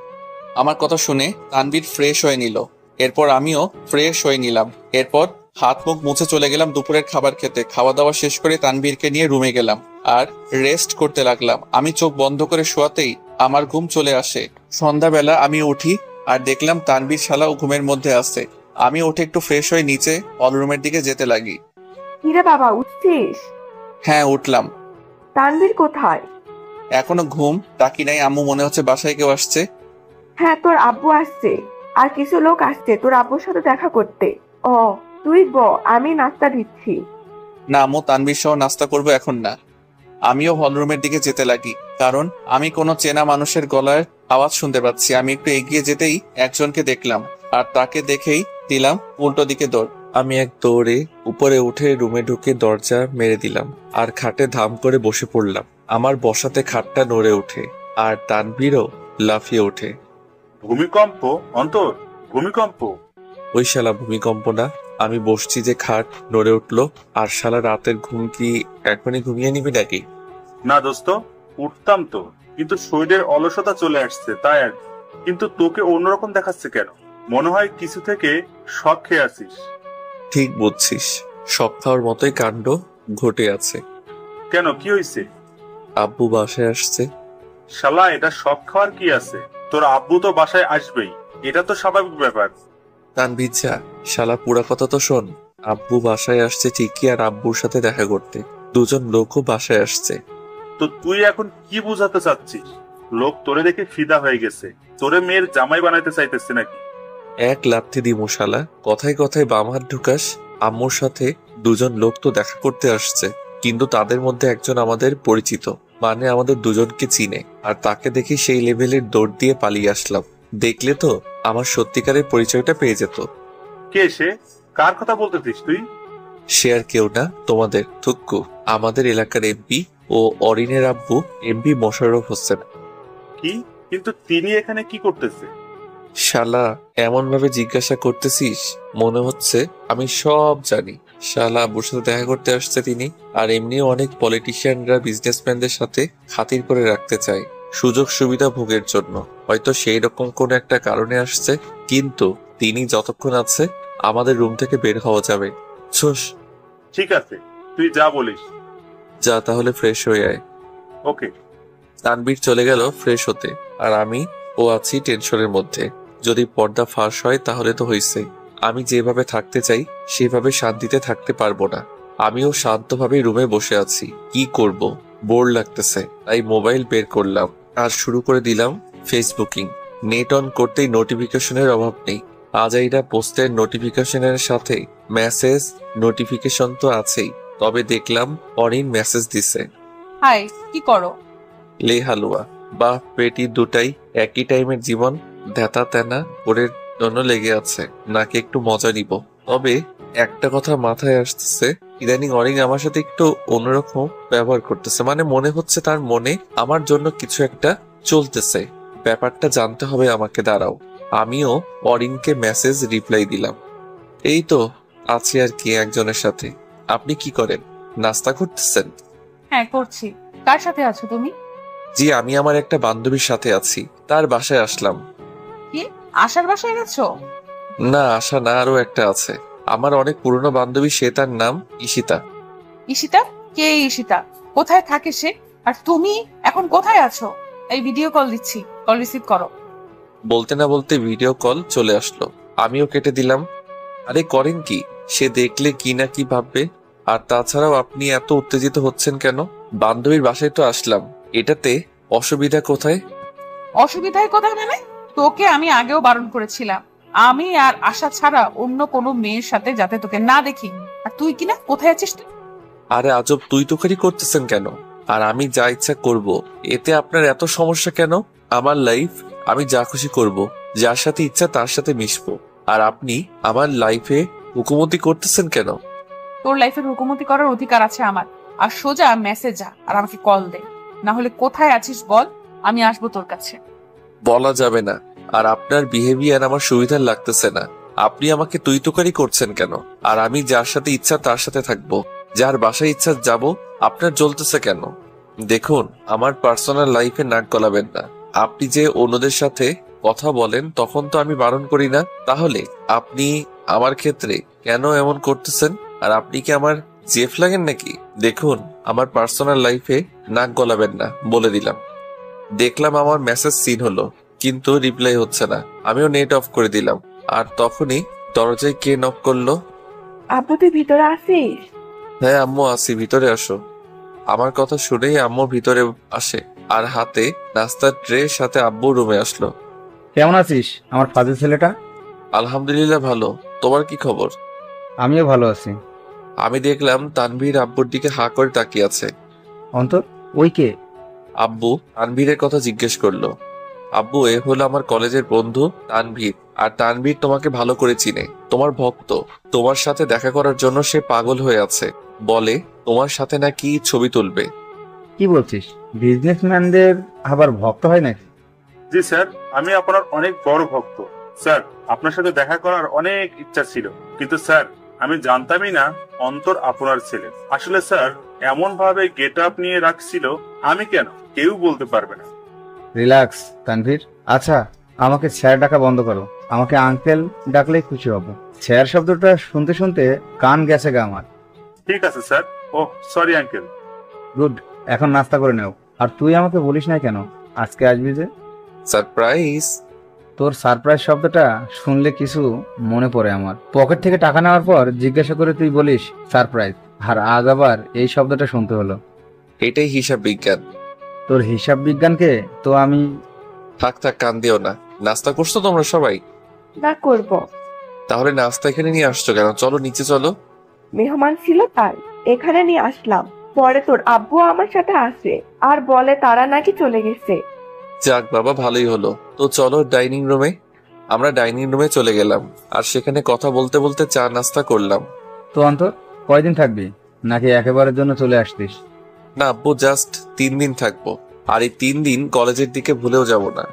আমার কথা শুনে তানভীর ফ্রেশ হয়ে নিল। এরপর আমিও ফ্রেশ হয়ে নিলাম। এরপর হাত মুখ মুছে চলে গেলাম দুপুরের খাবার খেতে। খাওয়া দাওয়া শেষ করে তানভীরকে নিয়ে রুমে গেলাম আর রেস্ট করতে লাগলাম। আমি চোখ বন্ধ করে শোয়াতেই আমার ঘুম চলে আসে। সন্ধ্যাবেলা আমি উঠি আর দেখলাম তানভীর শালাও ঘুমের মধ্যে আছে। আমি উঠে একটু ফ্রেশ হয়ে নিচে অলরুমের দিকে যেতে লাগি। কিরে বাবা, উঠছিস? হ্যাঁ, উঠলাম। তানভীর কোথায়? এখনো ঘুম তাকি নাই। আম্মু, মনে হচ্ছে বাসায় কেউ আসছে। হ্যাঁ, তোর আব্বু আসছে আর কিছু লোক আসছে তোর আব্বুর সাথে দেখা করতে। ও তুই আমি নাস্তা দিচ্ছি। না আম্মু, তানভীর সহ নাস্তা করবো এখন না। আমিও হলরুমের দিকে যেতে লাগি, কারণ আমি কোনো চেনা মানুষের গলার আওয়াজ শুনতে পাচ্ছি। আমি একটু এগিয়ে যেতেই একজনকে দেখলাম আর তাকে দেখেই দিলাম উল্টো দিকে দৌড়। আমি এক দৌড়ে উপরে উঠে রুমে ঢুকে দরজা মেরে দিলাম আর খাটে ধাম করে বসে পড়লাম। আমার বসাতে খাটটা নড়ে ওঠে আর তানভীরও লাফিয়ে ওঠে। ভূমিকম্প? অন্তর, ভূমিকম্প? ওই শালা ভূমিকম্প না। আমি বসছি যে খাট নড়ে উঠলো। আর শালা রাতের ঘুম কি এখনই ঘুমিয়ে নিবি নাকি? না দোস্ত, উঠতাম তো, কিন্তু শরীরের অলসতা চলে আসছে তাই আর। কিন্তু তোকে অন্যরকম দেখাচ্ছে কেন? মনে হয় কিছু থেকে শক খেয়ে আছিস। ঠিক বুঝছিস, শক খাওয়ার মতোই কাণ্ড ঘটে আছে। কেন, কি হয়েছে? আব্বু বাসায় আসছে। শালা এটা শক খাওয়ার কি আছে? তোর আব্বু তো বাসায় আসবেই, এটা তো স্বাভাবিক ব্যাপার। তানভীর যা, শালা পুরা কথা তো শোন। আব্বু বাসায় আসছে ঠিকই, আর আব্বুর সাথে দেখা করতে দুজন লোকও বাসায় আসছে। তো তুই এখন কি বুঝাতে চাচ্ছিস? লোক তোরে দেখে ফিদা হয়ে গেছে, তোরে মেয়ের জামাই বানাইতে চাইতেছে নাকি? এক লাথি দিমু শালা, কথায় কথায় বাম হাত ঢুকাস। আম্মুর সাথে দুজন লোক তো দেখা করতে আসছে, কিন্তু তাদের মধ্যে একজন আমাদের পরিচিত, মানে আমাদের দুজনকে চিনে। আর তাকে দেখে সেই লেভেলের দৌড় দিয়ে পালিয়ে আসলাম। দেখলে তো আমার সত্যিকারের পরিচয়টা পেয়ে যেত। কে সে? কার কথা বলতেছিস তুই? সে আর কেউ না, তোমাদের থুক্কু, আমাদের এলাকার এমপি ও অরিনের আব্বু এমপি মোশাররফ হোসেন। কি? কিন্তু তিনি এখানে কি করতেছে? শালা এমন ভাবে জিজ্ঞাসা করতেছিস মনে হচ্ছে আমি সব জানি। শালা আব্বুর সাথে দেখা করতে আসছে তিনি। আর এমনিও অনেক পলিটিশিয়ানরা বিজনেসম্যানদের সাথে খাতির করে রাখতে চায়। সুযোগ সুবিধা ভোগের জন্য। হয়তো সেই রকম কোন একটা কারণে আসছে, কিন্তু তিনি যতক্ষণ আছে আমাদের রুম থেকে বের হওয়া যাবে। ছোস, ঠিক আছে, তুই যা বলিস। যা তাহলে ফ্রেশ হয়ে আয়। ওকে। তানবীর চলে গেল ফ্রেশ হতে, আর আমি আছি টেনশনের মধ্যে। যদি পর্দা ফাঁস হয় তাহলে তো হইছে। আমি যেভাবে থাকতে চাই সেভাবে শান্তিতে থাকতে পারবো না। আমিও শান্তভাবে রুমে বসে আছি। কি করব, বোর লাগতেছে, তাই মোবাইল বের করলাম আর শুরু করে দিলাম ফেসবুকিং। নেট অন করতেই নোটিফিকেশনের অভাব নেই। আজাইরা পোস্টের নোটিফিকেশনের সাথে মেসেজ নোটিফিকেশন তো আছেই। তবে দেখলাম অরিন মেসেজ দিছে। হাই, কি করো? লে হালুয়া বা পেটি দুটাই একই টাইমের জীবন ধ্যাতা তেনা ওরের জন্য লেগে আছে, নাকি একটু মজা নিব। তবে একটা কথা মাথায় আসতেছে, ইদানিং অরিন আমার সাথে একটু অন্যরকম ব্যবহার করতেছে। মানে মনে হচ্ছে তার মনে আমার জন্য কিছু একটা চলতেছে। ব্যাপারটা জানতে হবে আমাকে। দাঁড়াও, আমিও অরিনকে মেসেজ রিপ্লাই দিলাম। এই তো আছি আর কি একজনের সাথে। আপনি কি করেন? নাস্তা করতেছেন? হ্যাঁ করছি। কার সাথে আছো তুমি? জি, আমি আমার একটা বান্ধবীর সাথে আছি, তার বাসায় আসলাম। কি, আশার বাসায় গেছো? না, আশা না, আরো একটা আছে। আমার অনেক পুরনো বান্ধবী, সে তার নাম ঈশিতা। ঈশিতা? কে ঈশিতা? কোথায় থাকে সে? আর তুমি এখন কোথায় আছো? এই ভিডিও কল দিচ্ছি, কল রিসিভ করো। বলতে না বলতে ভিডিও কল চলে আসলো, আমিও কেটে দিলাম। আরে করেন কি, সে দেখলে কি না কি ভাববে। আর তাছাড়াও আপনি এত উত্তেজিত হচ্ছেন কেন? বান্ধবীর বাসায় তো আসলাম, এটাতে অসুবিধা কোথায়? অসুবিধায় কোথায় মানে? তোকে আমি আগেও বারণ করেছিলাম আমি আর আশা ছাড়া অন্য কোনো মেয়ের সাথে যাতে তোকে না দেখি। আর তুই কিনা কোথায় আছিস তুই? আরে আজব, তুই তোকারি করতেছেন কেন? আর আমি যা ইচ্ছা করব, এতে আপনার এত সমস্যা কেন? আমার লাইফ, আমি যা খুশি করব, যার সাথে ইচ্ছা তার সাথে মিশবো। আর আপনি আমার লাইফে হুকুমতি করতেছেন কেন? তোর লাইফের হুকুমতি করার অধিকার আছে আমার। আর সোজা মেসেজ যা আর আমাকে কল দে, না হলে কোথায় আছিস বল, আমি আসবো তোর কাছে। বলা যাবে না। আর আপনার বিহেভিয়ার আমার সুবিধার লাগতেছে না। আপনি আমাকে তুই তোকারি করছেন কেন? আর আমি যার সাথে ইচ্ছা তার সাথে থাকবো, যার বাসায় ইচ্ছা যাব। আপনার জ্বলতেছে কেন? দেখুন, আমার পার্সোনাল লাইফে নাক গলাবেন না। আপনি যে অন্যদের সাথে কথা বলেন তখন তো আমি বারণ করি না, তাহলে আপনি আমার ক্ষেত্রে কেন এমন করতেছেন? আর আপনি কি আমার জেফ লাগেন নাকি? দেখুন, আমার পার্সোনাল লাইফে নাক গলাবেন না, বলে দিলাম। দেখলাম আমার মেসেজ সিন হলো, কিন্তু রিপ্লাই হচ্ছে না। আমিও নেট অফ করে দিলাম। আর তখনই দরজায় কে নক করলো। আব্বু, তুই ভিতরে আসিস? হ্যাঁ আম্মু, আসি, ভিতরে আসো। আমার কথা শুনেই আম্মু ভিতরে আসে, আর হাতে নাস্তার ট্রে সাথে আব্বু রুমে আসলো। কেমন আছিস আমার ফাজিল ছেলেটা? আলহামদুলিল্লাহ ভালো, তোমার কি খবর? আমিও ভালো আছি। আমি দেখলাম তানভীর আব্বুর দিকে হা করে তাকিয়ে আছে। অন্তর, ওই কে? আব্বু তানভীরের কথা জিজ্ঞেস করলো। আব্বু, এ হলো আমার কলেজের বন্ধু তানভীর। আর তানভীর তোমাকে ভালো করে চিনে, তোমার ভক্ত। তোমার সাথে দেখা করার জন্য সে পাগল হয়ে আছে। বলে তোমার সাথে নাকি ছবি তুলবে। কি বলছিস? বিজনেসম্যানদের আবার ভক্ত হয় নাকি? জি স্যার, আমি আপনার অনেক বড় ভক্ত। স্যার, আপনার সাথে দেখা করার অনেক ইচ্ছা ছিল, কিন্তু স্যার আমি জানতামই না অন্তর আপনার ছেলে। আসলে স্যার এমন ভাবে গেট আপ নিয়ে রাখছিল, আমি কেন কেউ বলতে পারবে না। রিল্যাক্স তানভীর। আচ্ছা, আমাকে স্যার ডাকা বন্ধ করো। আমাকে আঙ্কেল ডাকলেই খুশি হব। স্যার শব্দটা শুনতে শুনতে কান গেছে গা আমার। ঠিক আছে স্যার। ও সরি আঙ্কেল। গুড, এখন নাস্তা করে নাও। আর তুই আমাকে বলিস না কেন আজকে আসবি যে? সারপ্রাইজ। তোর সারপ্রাইজ শব্দটা শুনলে কিছু মনে পড়ে আমার। পকেট থেকে টাকা নেওয়ার পর জিজ্ঞাসা করে তুই বলিস সারপ্রাইজ, আর আজ আবার এই শব্দটা শুনতে হলো। এটাই হিসাব বিজ্ঞান। তোর হিসাব বিজ্ঞানকে তো আমি... থাক থাক, কান দিও না। নাস্তা করছো তোমরা সবাই? না, করব। তাহলে নাস্তা এখানে নিয়ে আসছো কেন? চলো নিচে চলো। মেহমান ছিল তাই এখানে নিয়ে আসলাম। পরে তোর আব্বু আমার সাথে আসে আর বলে তারা নাকি চলে গেছে। যাক বাবা, ভালোই হলো। তো চলো ডাইনিং রুমে। আমরা ডাইনিং রুমে চলে গেলাম, আর সেখানে কথা বলতে বলতে চা নাস্তা করলাম। তো অন্তর, কয়দিন থাকবি নাকি একেবারের জন্য চলে আসতিস? না আব্বু, জাস্ট 3 দিন থাকবো। আর এই 3 দিন কলেজের দিকে ভুলেও যাব না।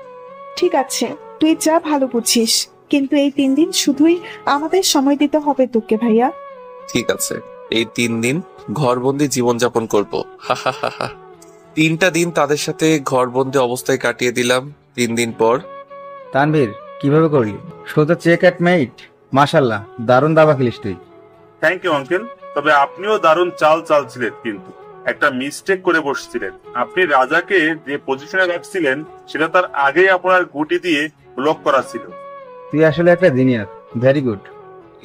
ঠিক আছে, তুই যা ভালো বুঝিস, কিন্তু এই 3 দিন শুধুই আমাদের সময় দিতে হবে তোকে ভাইয়া। ঠিক আছে, এই 3 দিন ঘরবন্দি জীবনযাপন করবো। হা হা হা হা। 3টা দিন তাদের সাথে ঘরবন্দি অবস্থায় কাটিয়ে দিলাম। 3 দিন পর তানভীর, কিভাবে করলি? সোজা চেক অ্যাট মেইট। মাশাল্লাহ, দারুণ দাবা খেলিস তুই। থ্যাংক ইউ আঙ্কেল, তবে আপনিও দারুণ চাল চালছিলেন, কিন্তু একটা মিস্টেক করে বসছিলেন। আপনি রাজাকে যে পজিশনে রাখছিলেন সেটা তার আগেই আপনার গুটি দিয়ে ব্লক করা ছিল। তুই আসলে একটা জিনিয়াস। Very good.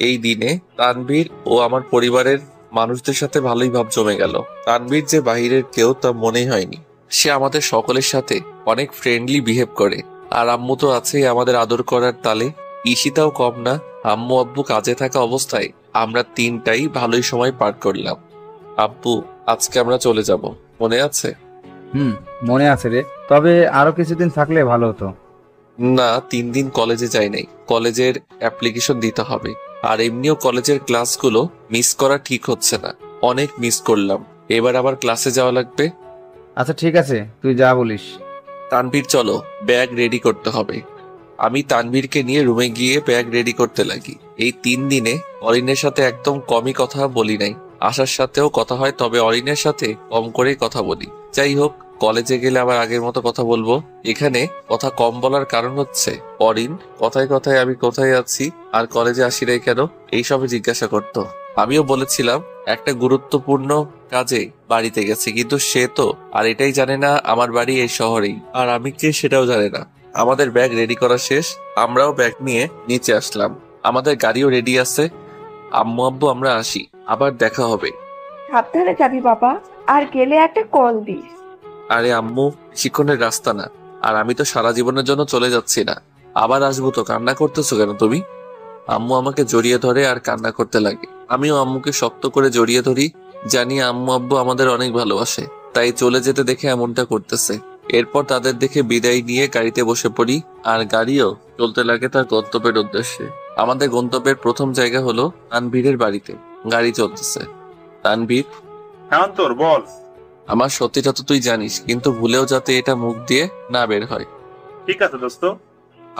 এই দিনে তানভীর ও আমার পরিবারের মানুষদের সাথে ভালোই ভাব জমে গেল। তানভীর যে বাহিরের কেউ তা মনেই হয়নি। সে আমাদের সকলের সাথে অনেক ফ্রেন্ডলি বিহেভ করে। আর আম্মু তো আছেই আমাদের আদর করার তালে। ঈশিতাও কম না। আম্মু আব্বু কাজে থাকা অবস্থায় আমরা 3টাই ভালোই সময় পার করলাম। আব্বু, আজকে আমরা চলে যাব, মনে আছে? মনে আছে রে, তবে আরো কিছুদিন থাকলে ভালো হতো। না, 3 দিন কলেজে যাই নাই। কলেজের অ্যাপ্লিকেশন দিতে হবে। আর এমনিও কলেজের ক্লাসগুলো মিস করা ঠিক হচ্ছে না। অনেক মিস করলাম। এবার আবার ক্লাসে যাওয়া লাগবে। আচ্ছা ঠিক আছে, তুই যা বলিস। তানভীর, চলো ব্যাগ রেডি করতে হবে। আমি তানভীরকে নিয়ে রুমে গিয়ে ব্যাগ রেডি করতে লাগি। এই 3 দিনে অরিনের সাথে একদম কমই কথা বলি নাই। আশার সাথেও কথা হয়, তবে অরিনের সাথে কম করেই কথা বলি। যাই হোক, কলেজে গেলে আবার আগের মতো কথা বলবো। এখানে কথা কম বলার কারণ হচ্ছে অরিন কথায় কথায় আমি কোথায় আছি আর কলেজে আসি নাই কেন এইসবে জিজ্ঞাসা করতো। আমিও বলেছিলাম একটা গুরুত্বপূর্ণ কাজে বাড়িতে গেছি, কিন্তু সে তো আর এটাই জানে না আমার বাড়ি এই শহরেই, আর আমি কে সেটাও জানে না। আমাদের ব্যাগ রেডি করা শেষ। আমরাও ব্যাগ নিয়ে নিচে আসলাম। আমাদের গাড়িও রেডি আছে। আম্মু আব্বু, আমরা আসি, আবার দেখা হবে। সাবধানে যাবি বাবা, আর গেলে একটা কল দিস। আরে আম্মু, শিক্ষণের রাস্তা না, আর আমি তো সারা জীবনের জন্য চলে যাচ্ছি না, আবার আসবো তো। কান্না করতেছো কেন তুমি? আম্মু আমাকে জড়িয়ে ধরে আর কান্না করতে লাগে। আমিও আম্মুকে শক্ত করে জড়িয়ে ধরি। জানি আম্মু আব্বু আমাদের অনেক ভালোবাসে, তাই চলে যেতে দেখে এমনটা করতেছে। এরপর তাদের দেখে বিদায় নিয়ে গাড়িতে বসে পড়ি, আর গাড়িও চলতে লাগে তার গন্তব্যের উদ্দেশ্যে। আমাদের গন্তব্যের প্রথম জায়গা হলো তানভীরের বাড়িতে। গাড়ি চলতেছে। তানভীর, হ্যাঁ তোর বল। আমার সত্যিটা তো তুই জানিস, কিন্তু ভুলেও যাতে এটা মুখ দিয়ে না বের হয়। ঠিক আছে দোস্ত।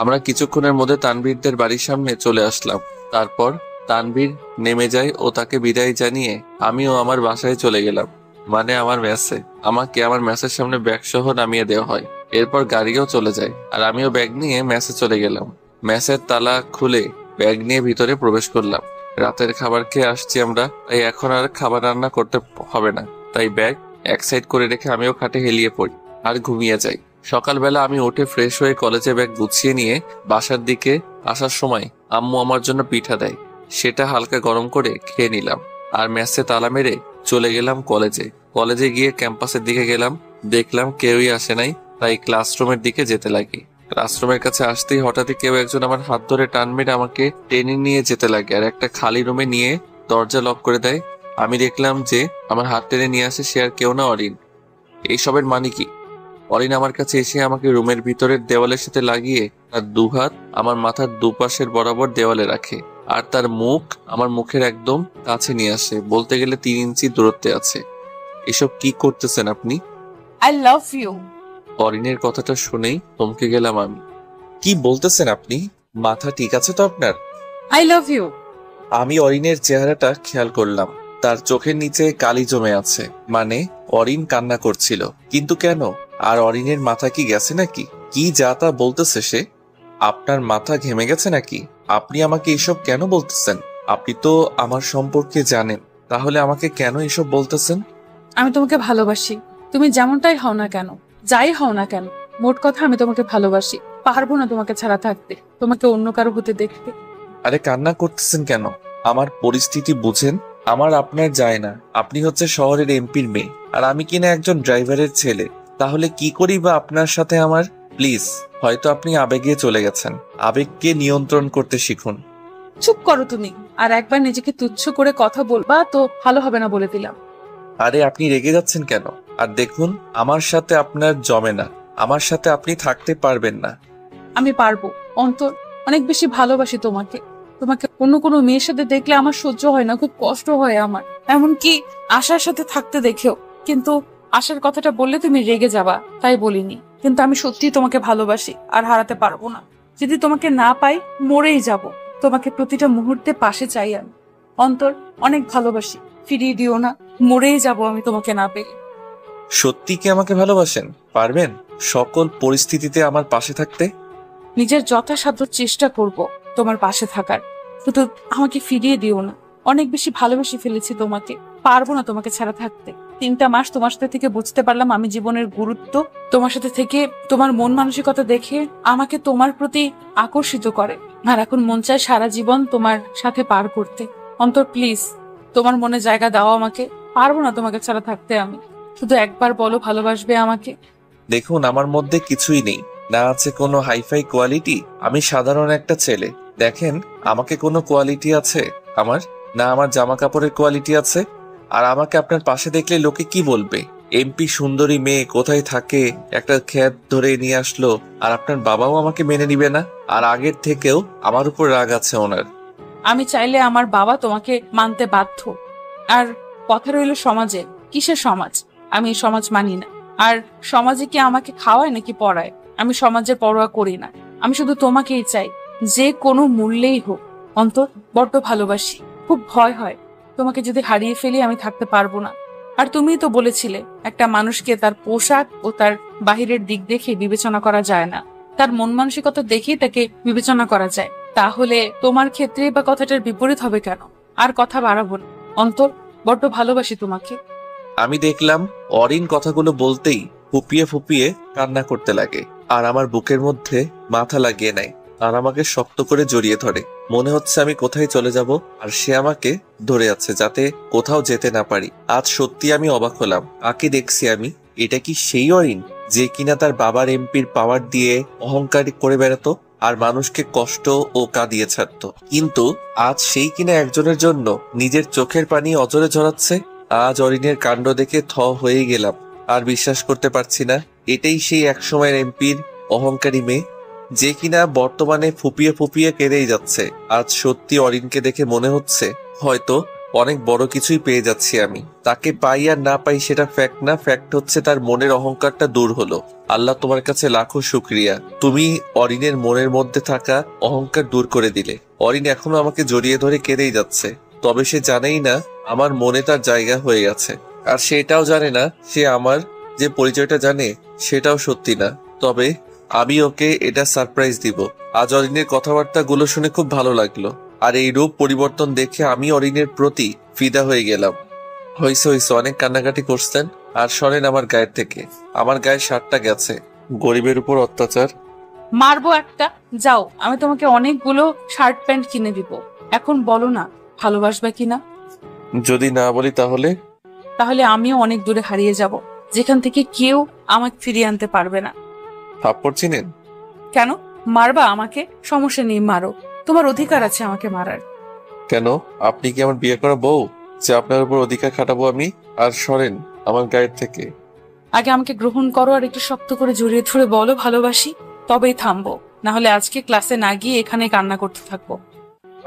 আমরা কিছুক্ষণের মধ্যে তানভীরদের বাড়ির সামনে চলে আসলাম। তারপর তানভীর নেমে যায় ও তাকে বিদায় জানিয়ে আমিও আমার বাসায় চলে গেলাম, মানে আমার মেসে। আমাকে আমার মেসের সামনে ব্যাগ সহ নামিয়ে দেওয়া হয়। এরপর গাড়িও চলে যায়, আর আমিও ব্যাগ নিয়ে মেসে চলে গেলাম। মেসের তালা খুলে ব্যাগ নিয়ে ভিতরে প্রবেশ করলাম। রাতের খাবার খেয়ে আসছি আমরা, তাই এখন আর খাবার রান্না করতে হবে না। তাই ব্যাগ এক সাইড করে রেখে আমিও খাটে হেলিয়ে পড়ি আর ঘুমিয়ে যাই। সকালবেলা আমি উঠে ফ্রেশ হয়ে কলেজে ব্যাগ গুছিয়ে নিয়ে বাসার দিকে আসার সময় আম্মু আমার জন্য পিঠা দেয়। সেটা হালকা গরম করে খেয়ে নিলাম, আর মেসে তালা মেরে চলে গেলাম কলেজে। কলেজে গিয়ে ক্যাম্পাসের দিকে গেলাম, দেখলাম কেউই আসে নাই, তাই ক্লাসরুমের দিকে যেতে লাগি। ক্লাসরুমের কাছে আসতেই হঠাৎই কেউ একজন আমার হাত ধরে টান মেরে আমাকে টেনে নিয়ে যেতে লাগে, আর একটা খালি রুমে নিয়ে দরজা লক করে দেয়। আমি দেখলাম যে আমার হাত টেনে নিয়ে আসে সে আর কেউ না, অরিন। এইসবের মানে কি? অরিন আমার কাছে এসে আমাকে রুমের ভিতরের দেওয়ালের সাথে লাগিয়ে তার 2 হাত আমার মাথার দুপাশের বরাবর দেওয়ালে রাখে, আর তার মুখ আমার মুখের একদম কাছে নিয়ে আসে, বলতে গেলে 3 ইঞ্চি দূরত্বে আছে। এসব কি করতেছেন আপনি? I love you. অরিনের কথাটা শুনেই থমকে গেলাম আমি। কি বলতেছেন আপনি? মাথা ঠিক আছে তো আপনার? I love you. আমি অরিনের চেহারাটা খেয়াল করলাম। তার চোখের নিচে কালি জমে আছে, মানে অরিন কান্না করছিল। কিন্তু কেন? আর অরিনের মাথা কি গেছে নাকি? কি যা তা বলতেছে সে? আপনার মাথা ঘেমে গেছে নাকি? আপনি আমাকে এসব কেন বলতেছেন? আপনি তো আমার সম্পর্কে জানেন, তাহলে আমাকে কেন এসব বলতেছেন? আমি তোমাকে ভালোবাসি, তুমি যেমনটাই হও না কেন, যাই হও না কেন। মোট কথা, আমি তোমাকে ভালোবাসি। পারবো না তোমাকে ছাড়া থাকতে, তোমাকে অন্য কারো হতে দেখতে। আরে কান্না করতেছেন কেন? আমার পরিস্থিতি বুঝেন। আমার আপনার যায় না। আপনি হচ্ছে শহরের এমপির মেয়ে, আর আমি কিনা একজন ড্রাইভারের ছেলে। তাহলে কি করি বা আপনার সাথে আমার? প্লিজ, হয়তো আপনি আবেগে চলে গেছেন। আবেগকে নিয়ন্ত্রণ করতে শিখুন। চুপ করো তুমি। আর একবার নিজেকে তুচ্ছ করে কথা বলবা তো ভালো হবে না, বলে দিলাম। আরে আপনি রেগে যাচ্ছেন কেন? আর দেখুন, আমার সাথে আপনার জমে না। আমার সাথে আপনি থাকতে পারবেন না। আমি পারবো অন্তর, অনেক বেশি ভালোবাসি তোমাকে। তোমাকে অন্য কোনো মেয়ের সাথে দেখলে আমার সহ্য হয় না, খুব কষ্ট হয় আমার। এমনকি আশার সাথে থাকতে দেখেও, কিন্তু আশার কথাটা বললে তুমি রেগে যাবা, তাই বলিনি। কিন্তু আমি সত্যিই তোমাকে ভালোবাসি, আর হারাতে পারবো না। যদি তোমাকে না পাই, মরেই যাব। তোমাকে প্রতিটা মুহূর্তে পাশে চাই আমি। অন্তর, অনেক ভালোবাসি, ফিরিয়ে দিও না। মরেই যাব আমি তোমাকে না পেলে। সত্যি কি আমাকে ভালোবাসেন? পারবেন সকল পরিস্থিতিতে আমার পাশে থাকতে? নিজের যথাসাধ্য চেষ্টা করব তোমার পাশে থাকার, শুধু আমাকে ফিরিয়ে দিও না। অনেক বেশি ভালোবেসে ফেলেছি তোমাকে, পারবো না তোমাকে ছাড়া থাকতে। 3টা মাস তোমার সাথে থেকে বুঝতে পারলাম আমি জীবনের গুরুত্ব। তোমার সাথে থেকে তোমার মন মানসিকতা দেখে আমাকে তোমার প্রতি আকর্ষিত করে, আর এখন মন চায় সারা জীবন তোমার সাথে পার করতে। অন্তর প্লিজ, তোমার মনে জায়গা দাও আমাকে, পারবো না তোমাকে ছাড়া থাকতে আমি। শুধু একবার বলো ভালোবাসবে আমাকে। দেখুন, আমার মধ্যে কিছুই নেই, না আছে কোনো হাইফাই কোয়ালিটি। আমি সাধারণ একটা ছেলে। দেখেন, আমাকে কোনো কোয়ালিটি আছে আমার? না আমার জামা কাপড়ের কোয়ালিটি আছে। আর আমাকে আপনার পাশে দেখলে লোকে কি বলবে? এমপি সুন্দরী মেয়ে কোথায় থাকে একটা খ্যাত ধরে নিয়ে আসলো, আর আপনার বাবাও আমাকে মেনে নিবে না। আর আগের থেকেও আমার উপর রাগ আছে ওনার। আমি চাইলে আমার বাবা তোমাকে মানতে বাধ্য। আর কথা রইল সমাজে, কিসের সমাজ? আমি এই সমাজ মানি না। আর সমাজে কি আমাকে খাওয়ায় নাকি পড়ায়? আমি সমাজের পরোয়া করি না। আমি শুধু তোমাকেই চাই, যে কোনো মূল্যেই হোক। অন্তর, বড্ড ভালোবাসি, খুব ভয় হয় তোমাকে যদি হারিয়ে ফেলি আমি থাকতে পারবো না। আর তুমিই তো বলেছিলে একটা মানুষকে তার পোশাক ও তার বাহিরের দিক দেখে বিবেচনা করা যায় না, তার মন মানসিকতা দেখেই তাকে বিবেচনা করা যায়। তাহলে তোমার ক্ষেত্রে বা কথাটার বিপরীত হবে কেন? আর কথা বাড়াবো না অন্তর, বড্ড ভালোবাসি তোমাকে। আমি দেখলাম অরিন কথাগুলো বলতেই ফুপিয়ে ফুপিয়ে কান্না করতে লাগে, আর আমার বুকের মধ্যে মাথা লাগিয়ে নেয়, আর আমাকে শক্ত করে জড়িয়ে ধরে। মনে হচ্ছে আমি কোথায় চলে যাব, আর সে আমাকে ধরে আছে যাতে কোথাও যেতে না পারি। আজ সত্যি আমি অবাক হলাম। আকে দেখছি আমি, এটা কি সেই অরিন যে কিনা তার বাবার এমপির পাওয়ার দিয়ে অহংকার করে বেড়াতো আর মানুষকে কষ্ট ও কাঁদিয়ে ছাড়তো? কিন্তু আজ সেই কিনা একজনের জন্য নিজের চোখের পানি অজরে ঝরাচ্ছে। আজ অরিনের কাণ্ড দেখে থ হয়ে গেলাম, আর বিশ্বাস করতে পারছি না এটাই সেই একসময়ের এমপির অহংকারী মেয়ে যে কিনা বর্তমানে ফুপিয়ে ফুপিয়ে কেঁদেই যাচ্ছে। আজ সত্যি অরিনকে দেখে মনে হচ্ছে হয়তো অনেক বড় কিছুই পেয়ে যাচ্ছি আমি। তাকে পাই আর না পাই সেটা ফ্যাক্ট না, ফ্যাক্ট হচ্ছে তার মনের অহংকারটা দূর হলো। আল্লাহ তোমার কাছে লাখো শুক্রিয়া, তুমি অরিনের মনের মধ্যে থাকা অহংকার দূর করে দিলে। অরিন এখনো আমাকে জড়িয়ে ধরে কেঁদেই যাচ্ছে, তবে সে জানেই না আমার মনে তার জায়গা হয়ে গেছে। আর সেটাও জানে না সে আমার যে পরিচয়টা জানে সেটাও সত্যি না। তবে আমি ওকে এটা সারপ্রাইজ দিব। আজ অরিনের কথাবার্তা গুলো শুনে খুব ভালো লাগলো, আর এই রূপ পরিবর্তন দেখে আমি অরিনের প্রতি ফিদা হয়ে গেলাম। হইছে হইছে, অনেক কান্নাকাটি করছেন, আর সরেন আমার গায়ের থেকে। আমার গায়ে শার্টটা গেছে। গরিবের উপর অত্যাচার। মারবো একটা, যাও, আমি তোমাকে অনেকগুলো শার্ট প্যান্ট কিনে দিব। এখন বলো না ভালোবাসবে কিনা? যদি না বলি তাহলে? তাহলে আমিও অনেক দূরে হারিয়ে যাব, যেখান থেকে কেউ আমাকে ফিরিয়ে আনতে পারবে না। থাপ্পড় চিনেন? কেন মারবা আমাকে? সমস্যা নেই, মারো, তোমার অধিকার আছে আমাকে মারার। কেন? আপনি কি আমার বিয়ে করা বউ যে আপনার উপর অধিকার খাটাবো আমি? আর সরেন আমার গায়ের থেকে। আগে আমাকে গ্রহণ করো, আর একটু শক্ত করে জড়িয়ে ধরে বলো ভালোবাসি, তবেই থামবো। না হলে আজকে ক্লাসে না গিয়ে এখানে কান্না করতে থাকবো।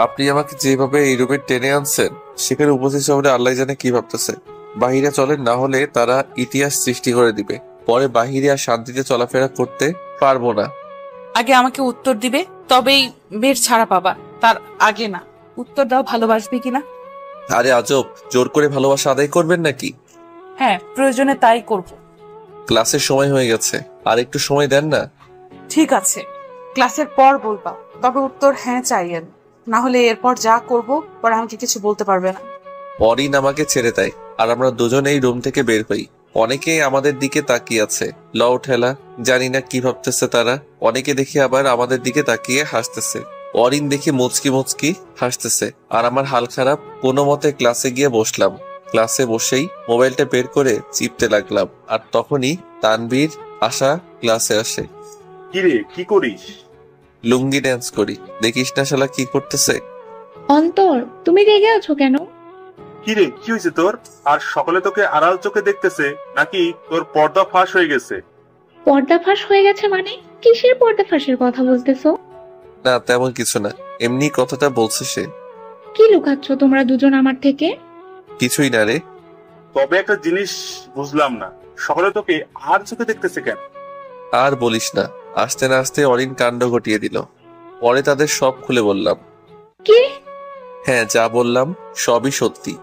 আপনি আমাকে যেভাবে এই রুমে টেনে আনছেন সেখানে উপস্থিত শহরে আল্লাহ জানে কি ভাবতেছে। বাহিরে চলেন, না হলে তারা ইতিহাস সৃষ্টি করে দিবে। পরে বাহিরে আর শান্তিতে চলাফেরা করতে পারবো না। আগে আমাকে উত্তর দিবে, তবেই বের ছাড়া পাবা, তার আগে না। উত্তর দাও, ভালোবাসবে কিনা? আরে আজব, জোর করে ভালোবাসা আদায় করবেন নাকি? হ্যাঁ, প্রয়োজনে তাই করব। ক্লাসের সময় হয়ে গেছে, আর একটু সময় দেন না। ঠিক আছে, ক্লাসের পর বলবা, তবে উত্তর হ্যাঁ চাইয়েন, না হলে এরপর যা করব পরে আমাকে কিছু বলতে পারবে না। অরিন আমাকে ছেড়ে দেয়, আর আমরা দুজনেই রুম থেকে বের হই। অনেকেই আমাদের দিকে তাকিয়ে আছে, লও ঠেলা। জানি না কি ভাবতেছে তারা। অনেকে দেখি আবার আমাদের দিকে তাকিয়ে হাসতেছে। অরিন দেখি মুচকি মুচকি হাসতেছে, আর আমার হাল খারাপ। কোনো মতে ক্লাসে গিয়ে বসলাম। ক্লাসে বসেই মোবাইলটা বের করে চিপতে লাগলাম, আর তখনই তানভীর আশা ক্লাসে আসে। কিরে, কি করিস? লুঙ্গি ড্যান্স করি। দেখিস না শালা কি করতেছে? অন্তর, তুমি রেগে আছো কেন? কিরে, কি হয়েছে তোর? আর সকলে তোকে আড়াল চোখে দেখতেছে, নাকি তোর পর্দা ফাঁস হয়ে গেছে? পর্দা ফাঁস হয়ে গেছে মানে? কিসের পর্দা ফাঁসের কথা বলতেছো? না, তেমন কিছু না, এমনি কথাটা বলছে সে। কি লুকাচ্ছ তোমরা দুজন আমার থেকে? কিছুই না রে। তবে একটা জিনিস বুঝলাম না, সকলে তোকে আর চোখে দেখতেছে কেন? আর বলিস না, আসতে না আসতে অরিন কাণ্ড ঘটিয়ে দিল। পরে তাদের সব খুলে বললাম। কি? হ্যাঁ, যা বললাম সবই সত্যি।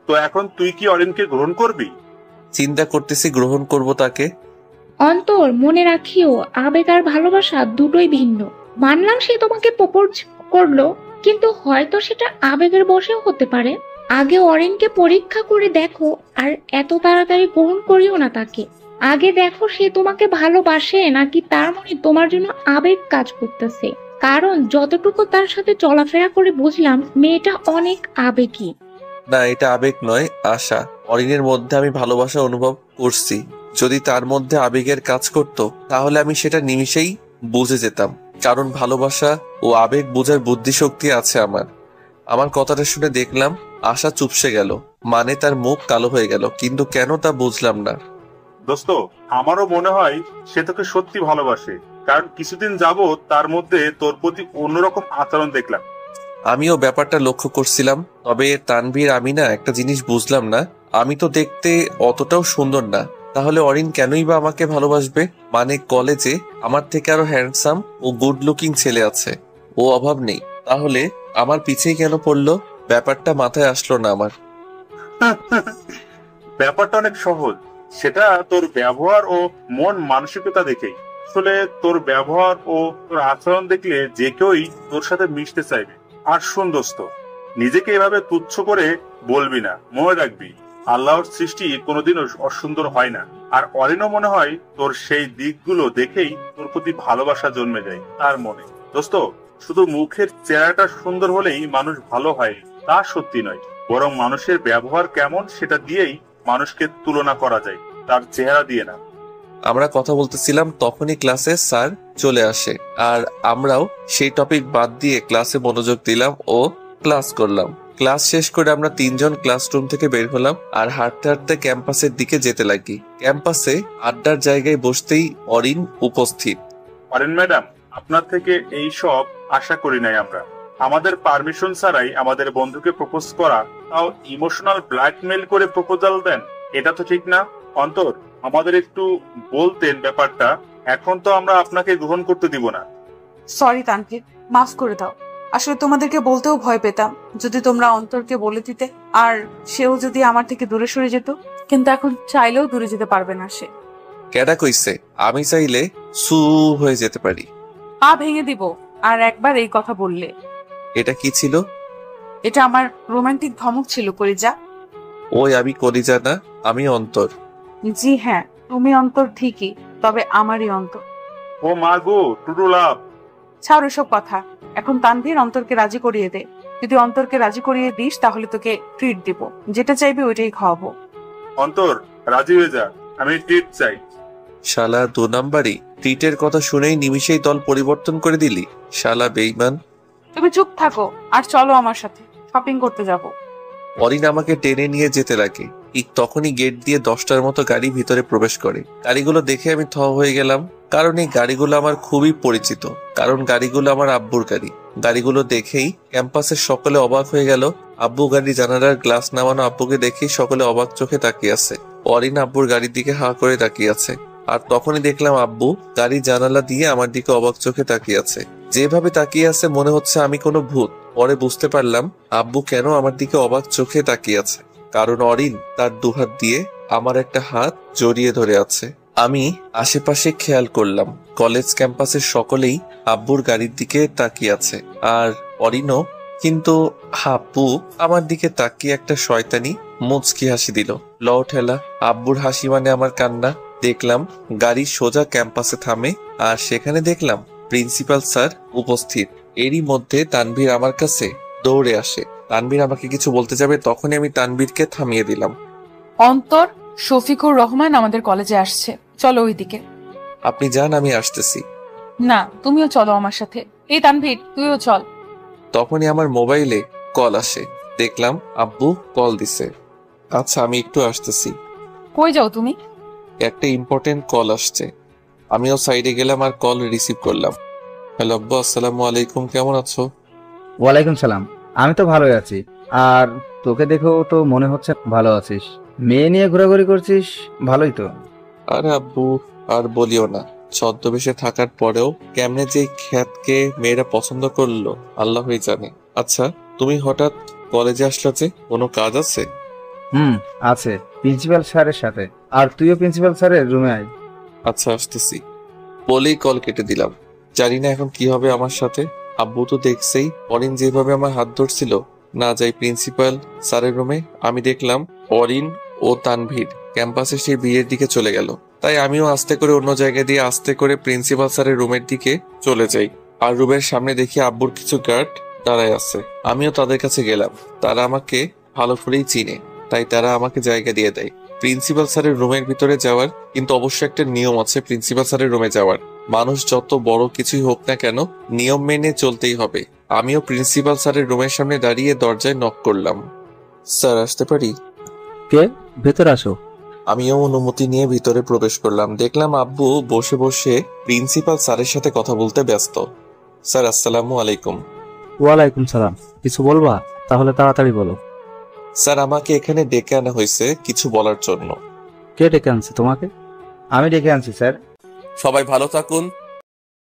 তো এখন তুই কি অরিনকে গ্রহণ করবি? চিন্তা করতেছি গ্রহণ করব তাকে। অন্তর, মনে রাখিও আবেগ আর ভালোবাসা দুটোই ভিন্ন। মানলাম সে তোমাকে প্রপোজ করলো, কিন্তু হয়তো সেটা আবেগের বশেও হতে পারে। আগে অরিনকে পরীক্ষা করে দেখো, আর এত তাড়াতাড়ি গ্রহণ করিও না তাকে। আগে দেখো সে তোমাকে ভালোবাসে নাকি তার মনে তোমার জন্য আবেগ কাজ করতেছে। কারণ যতটুকু তার সাথে চলাফেরা করে বুঝলাম মেয়েটা অনেক আবেগী। না, এটা আবেগ নয়, আশা। অরিনের মধ্যে আমি ভালোবাসা অনুভব করছি। যদি তার মধ্যে আবেগের কাজ করত তাহলে আমি সেটা নিমিষেই বুঝে যেতাম। কারণ ভালোবাসা ও আবেগ বোঝার বুদ্ধিশক্তি আছে আমার। আমার কথাটা শুনে দেখলাম আশা চুপসে গেল, মানে তার মুখ কালো হয়ে গেল, কিন্তু কেন তা বুঝলাম না। দোস্ত, আমারও মনে হয় সে তোকে সত্যি ভালোবাসে, কারণ কিছুদিন যাবত তার মধ্যে তোর প্রতি অন্যরকম আচরণ দেখলাম। আমিও ব্যাপারটা লক্ষ্য করছিলাম। তবে তানভীর, আমি না একটা জিনিস বুঝলাম না। আমি তো দেখতে অতটাও সুন্দর না, তাহলে অরিন কেনই বা আমাকে ভালোবাসবে? মানে কলেজে আমার থেকে আরো হ্যান্ডসাম ও গুড লুকিং ছেলে আছে, ও অভাব নেই, তাহলে আমার পিছেই কেন পড়লো? ব্যাপারটা মাথায় আসলো না আমার। ব্যাপারটা অনেক সহজ, সেটা তোর ব্যবহার ও মন মানসিকতা দেখেই। আসলে তোর ব্যবহার ও তোর আচরণ দেখলে যে কেউই তোর সাথে মিশতে চাইবে। আর শোন দোস্ত, নিজেকে এভাবে তুচ্ছ করে বলবি না। মনে রাখবি, আল্লাহর সৃষ্টি কোনোদিনও অসুন্দর হয় না। আর অরিনও মনে হয় তোর সেই দিকগুলো দেখেই তোর প্রতি ভালোবাসা জন্মে যায় তার মনে। দোস্ত, শুধু মুখের চেহারাটা সুন্দর হলেই মানুষ ভালো হয় তা সত্যি নয়, বরং মানুষের ব্যবহার কেমন সেটা দিয়েই মানুষকে তুলনা করা যায়, তার চেহারা দিয়ে না। আমরা কথা বলতেছিলাম, তখনই ক্লাসে স্যার চলে আসে, আর আমরাও সেই টপিক বাদ দিয়ে ক্লাসে মনোযোগ দিলাম ও ক্লাস করলাম। ক্লাস শেষ করে আমরা তিনজন ক্লাসরুম থেকে বের হলাম আর হাঁটতে হাঁটতে ক্যাম্পাসের দিকে যেতে লাগি। ক্যাম্পাসে আড্ডার জায়গায় বসতেই অরিন উপস্থিত। অরিন ম্যাডাম, আপনার থেকে এই সব আশা করি নাই আমরা। আমাদের পারমিশন ছাড়াই আমাদের বন্ধুকে প্রপোজ করা, তাও ইমোশনাল ব্ল্যাকমেল করে প্রপোজাল দেন, এটা তো ঠিক না। অন্তর, আমাদের একটু বলতেন ব্যাপারটা, এখন তো আমরা আপনাকে গ্রহণ করতে দিব না। সরি তানভীর, মাফ করে দাও। আসলে তোমাদেরকে বলতেও ভয় পেতাম, যদি তোমরা অন্তরকে বলে দিতে আর সেও যদি আমার থেকে দূরে সরে যেত। কিন্তু এখন চাইলেও দূরে যেতে পারবে না সে। কেডা কইছে আমি চাইলে সু হয়ে যেতে পারি? পা ভেঙে দিব আর একবার এই কথা বললে। এটা কি ছিল? এটা আমার রোমান্টিক ধমক ছিল কলিজা। ওই আমি কলিজা না, আমি অন্তর। জি হ্যাঁ, তুমি অন্তর ঠিকই, তবে আমারই অন্তর। ও মা গো, টুটু লাভ। ছাড় এসব কথা, এখন তানভীর অন্তরকে রাজি করিয়ে দে। যদি অন্তরকে রাজি করিয়ে দিস তাহলে তোকে ট্রিট দিব, যেটা চাইবি ওইটাই খাওয়াবো। অন্তর, রাজি হয়ে যা, আমি ট্রিট চাই। শালা 2 নাম্বারই, ট্রিটের কথা শুনেই নিমিষেই দল পরিবর্তন করে দিলি, শালা বেঈমান। তুমি চুপ থাকো আর চলো আমার সাথে, শপিং করতে যাব। অরিন আমাকে টেনে নিয়ে যেতে লাগে। ঠিক তখনই গেট দিয়ে 10টার মতো গাড়ি ভিতরে প্রবেশ করে। গাড়িগুলো দেখে আমি থ হয়ে গেলাম, কারণ এই গাড়িগুলো আমার খুবই পরিচিত, কারণ গাড়িগুলো আমার আব্বুর গাড়ি। গাড়িগুলো দেখেই ক্যাম্পাসের সকলে অবাক হয়ে গেল। আব্বু গাড়ি জানালার গ্লাস নামানো আব্বুকে দেখেই সকলে অবাক চোখে তাকিয়ে আছে। অরিন আব্বুর গাড়ির দিকে হা করে তাকিয়ে আছে, আর তখনই দেখলাম আব্বু গাড়ির জানালা দিয়ে আমার দিকে অবাক চোখে তাকিয়ে আছে। যেভাবে তাকিয়ে আছে মনে হচ্ছে আমি কোনো ভূত। পরে বুঝতে পারলাম আব্বু কেন আমার দিকে অবাক চোখে তাকিয়ে আছে, কারণ অরিন তার 2 হাত দিয়ে আমার একটা হাত জড়িয়ে ধরে আছে। আমি আশেপাশে খেয়াল করলাম, কলেজ ক্যাম্পাসের সকলেই আব্বুর গাড়ির দিকে তাকিয়ে আছে, আর অরিনও। কিন্তু আব্বু আমার দিকে তাকিয়ে একটা শয়তানি মুচকি হাসি দিল। লও ঠেলা, আব্বুর হাসি মানে আমার কান্না। দেখলাম গাড়ি সোজা ক্যাম্পাসে থামে, আর সেখানে দেখলাম প্রিন্সিপাল স্যার উপস্থিত। এরই মধ্যে তানভীর আমার কাছে দৌড়ে আসে। তানভীর আমাকে কিছু বলতে যাবে, তখনই আমি তানভীরকে থামিয়ে দিলাম। অন্তর, শফিকুর রহমান আমাদের কলেজে আসছে, চলো ওইদিকে। আপনি যান, আমি আসতেছি। না, তুমিও চলো আমার সাথে। এই তানভীর, তুইও চল। তখনই আমার মোবাইলে কল আসে, দেখলাম আব্বু কল দিছে। আচ্ছা, আমি একটু আসতেছি। কই যাও তুমি? একটা ইম্পর্টেন্ট কল আসছে। আমিও সাইডে গেলাম আর কল রিসিভ করলাম। হ্যালো আব্বু, আসসালামু আলাইকুম, কেমন আছো? ওয়ালাইকুম সালাম, আমি তো ভালোই আছি। আর তোকে দেখেও তো মনে হচ্ছে ভালো আছিস। মেয়ে নিয়ে ঘোরাঘুরি করছিস, ভালোই তো। আরে আব্বু আর বলিও না, ছদ্মবেশে থাকার পরেও কেমনে যে খ্যাতকে মেয়েরা পছন্দ করলো আল্লাহই জানে। আচ্ছা, তুমি হঠাৎ কলেজে আসলে যে, কোনো কাজ আছে? আছে, প্রিন্সিপাল স্যারের সাথে। আর তুইও প্রিন্সিপাল স্যারের রুমে আয়। আচ্ছা আসতেছি বলেই কল কেটে দিলাম। জানি না এখন কি হবে আমার সাথে। আব্বু তো দেখছেই অরিন যেভাবে আমার হাত ধরছিল। না যাই প্রিন্সিপাল স্যারের রুমে, আমি দেখলাম অরিন ও তানভীর ক্যাম্পাসে সেই বিয়ের দিকে চলে গেল। তাই আমিও আস্তে করে অন্য জায়গা দিয়ে আস্তে করে প্রিন্সিপাল স্যারের রুমের দিকে চলে যাই। আর রুমের সামনে দেখি আব্বুর কিছু গার্ড দাঁড়ায় আছে। আমিও তাদের কাছে গেলাম। তারা আমাকে ভালো করেই চিনে, তাই তারা আমাকে জায়গা দিয়ে দেয় প্রিন্সিপাল স্যারের রুমের ভিতরে যাওয়ার। কিন্তু অবশ্যই একটা নিয়ম আছে প্রিন্সিপাল স্যারের রুমে যাওয়ার। মানুষ যত বড় কিছুই হোক না কেন, নিয়ম মেনে চলতেই হবে। আমিও প্রিন্সিপাল স্যারের রুমের সামনে দাঁড়িয়ে দরজায় নক করলাম। স্যার আসতে পারি? কে? ভেতরে আসো। আমিও অনুমতি নিয়ে ভিতরে প্রবেশ করলাম। দেখলাম আব্বু বসে বসে প্রিন্সিপাল স্যারের সাথে কথা বলতে ব্যস্ত। স্যার আসসালামু আলাইকুম। ওয়ালাইকুম সালাম। কিছু বলবা? তাহলে তাড়াতাড়ি বলো। স্যার আমাকে এখানে ডেকে আনা হয়েছে কিছু বলার জন্য। কে ডেকে আনছে তোমাকে? আমি ডেকে আনছি স্যার। সবাই ভালো থাকুন।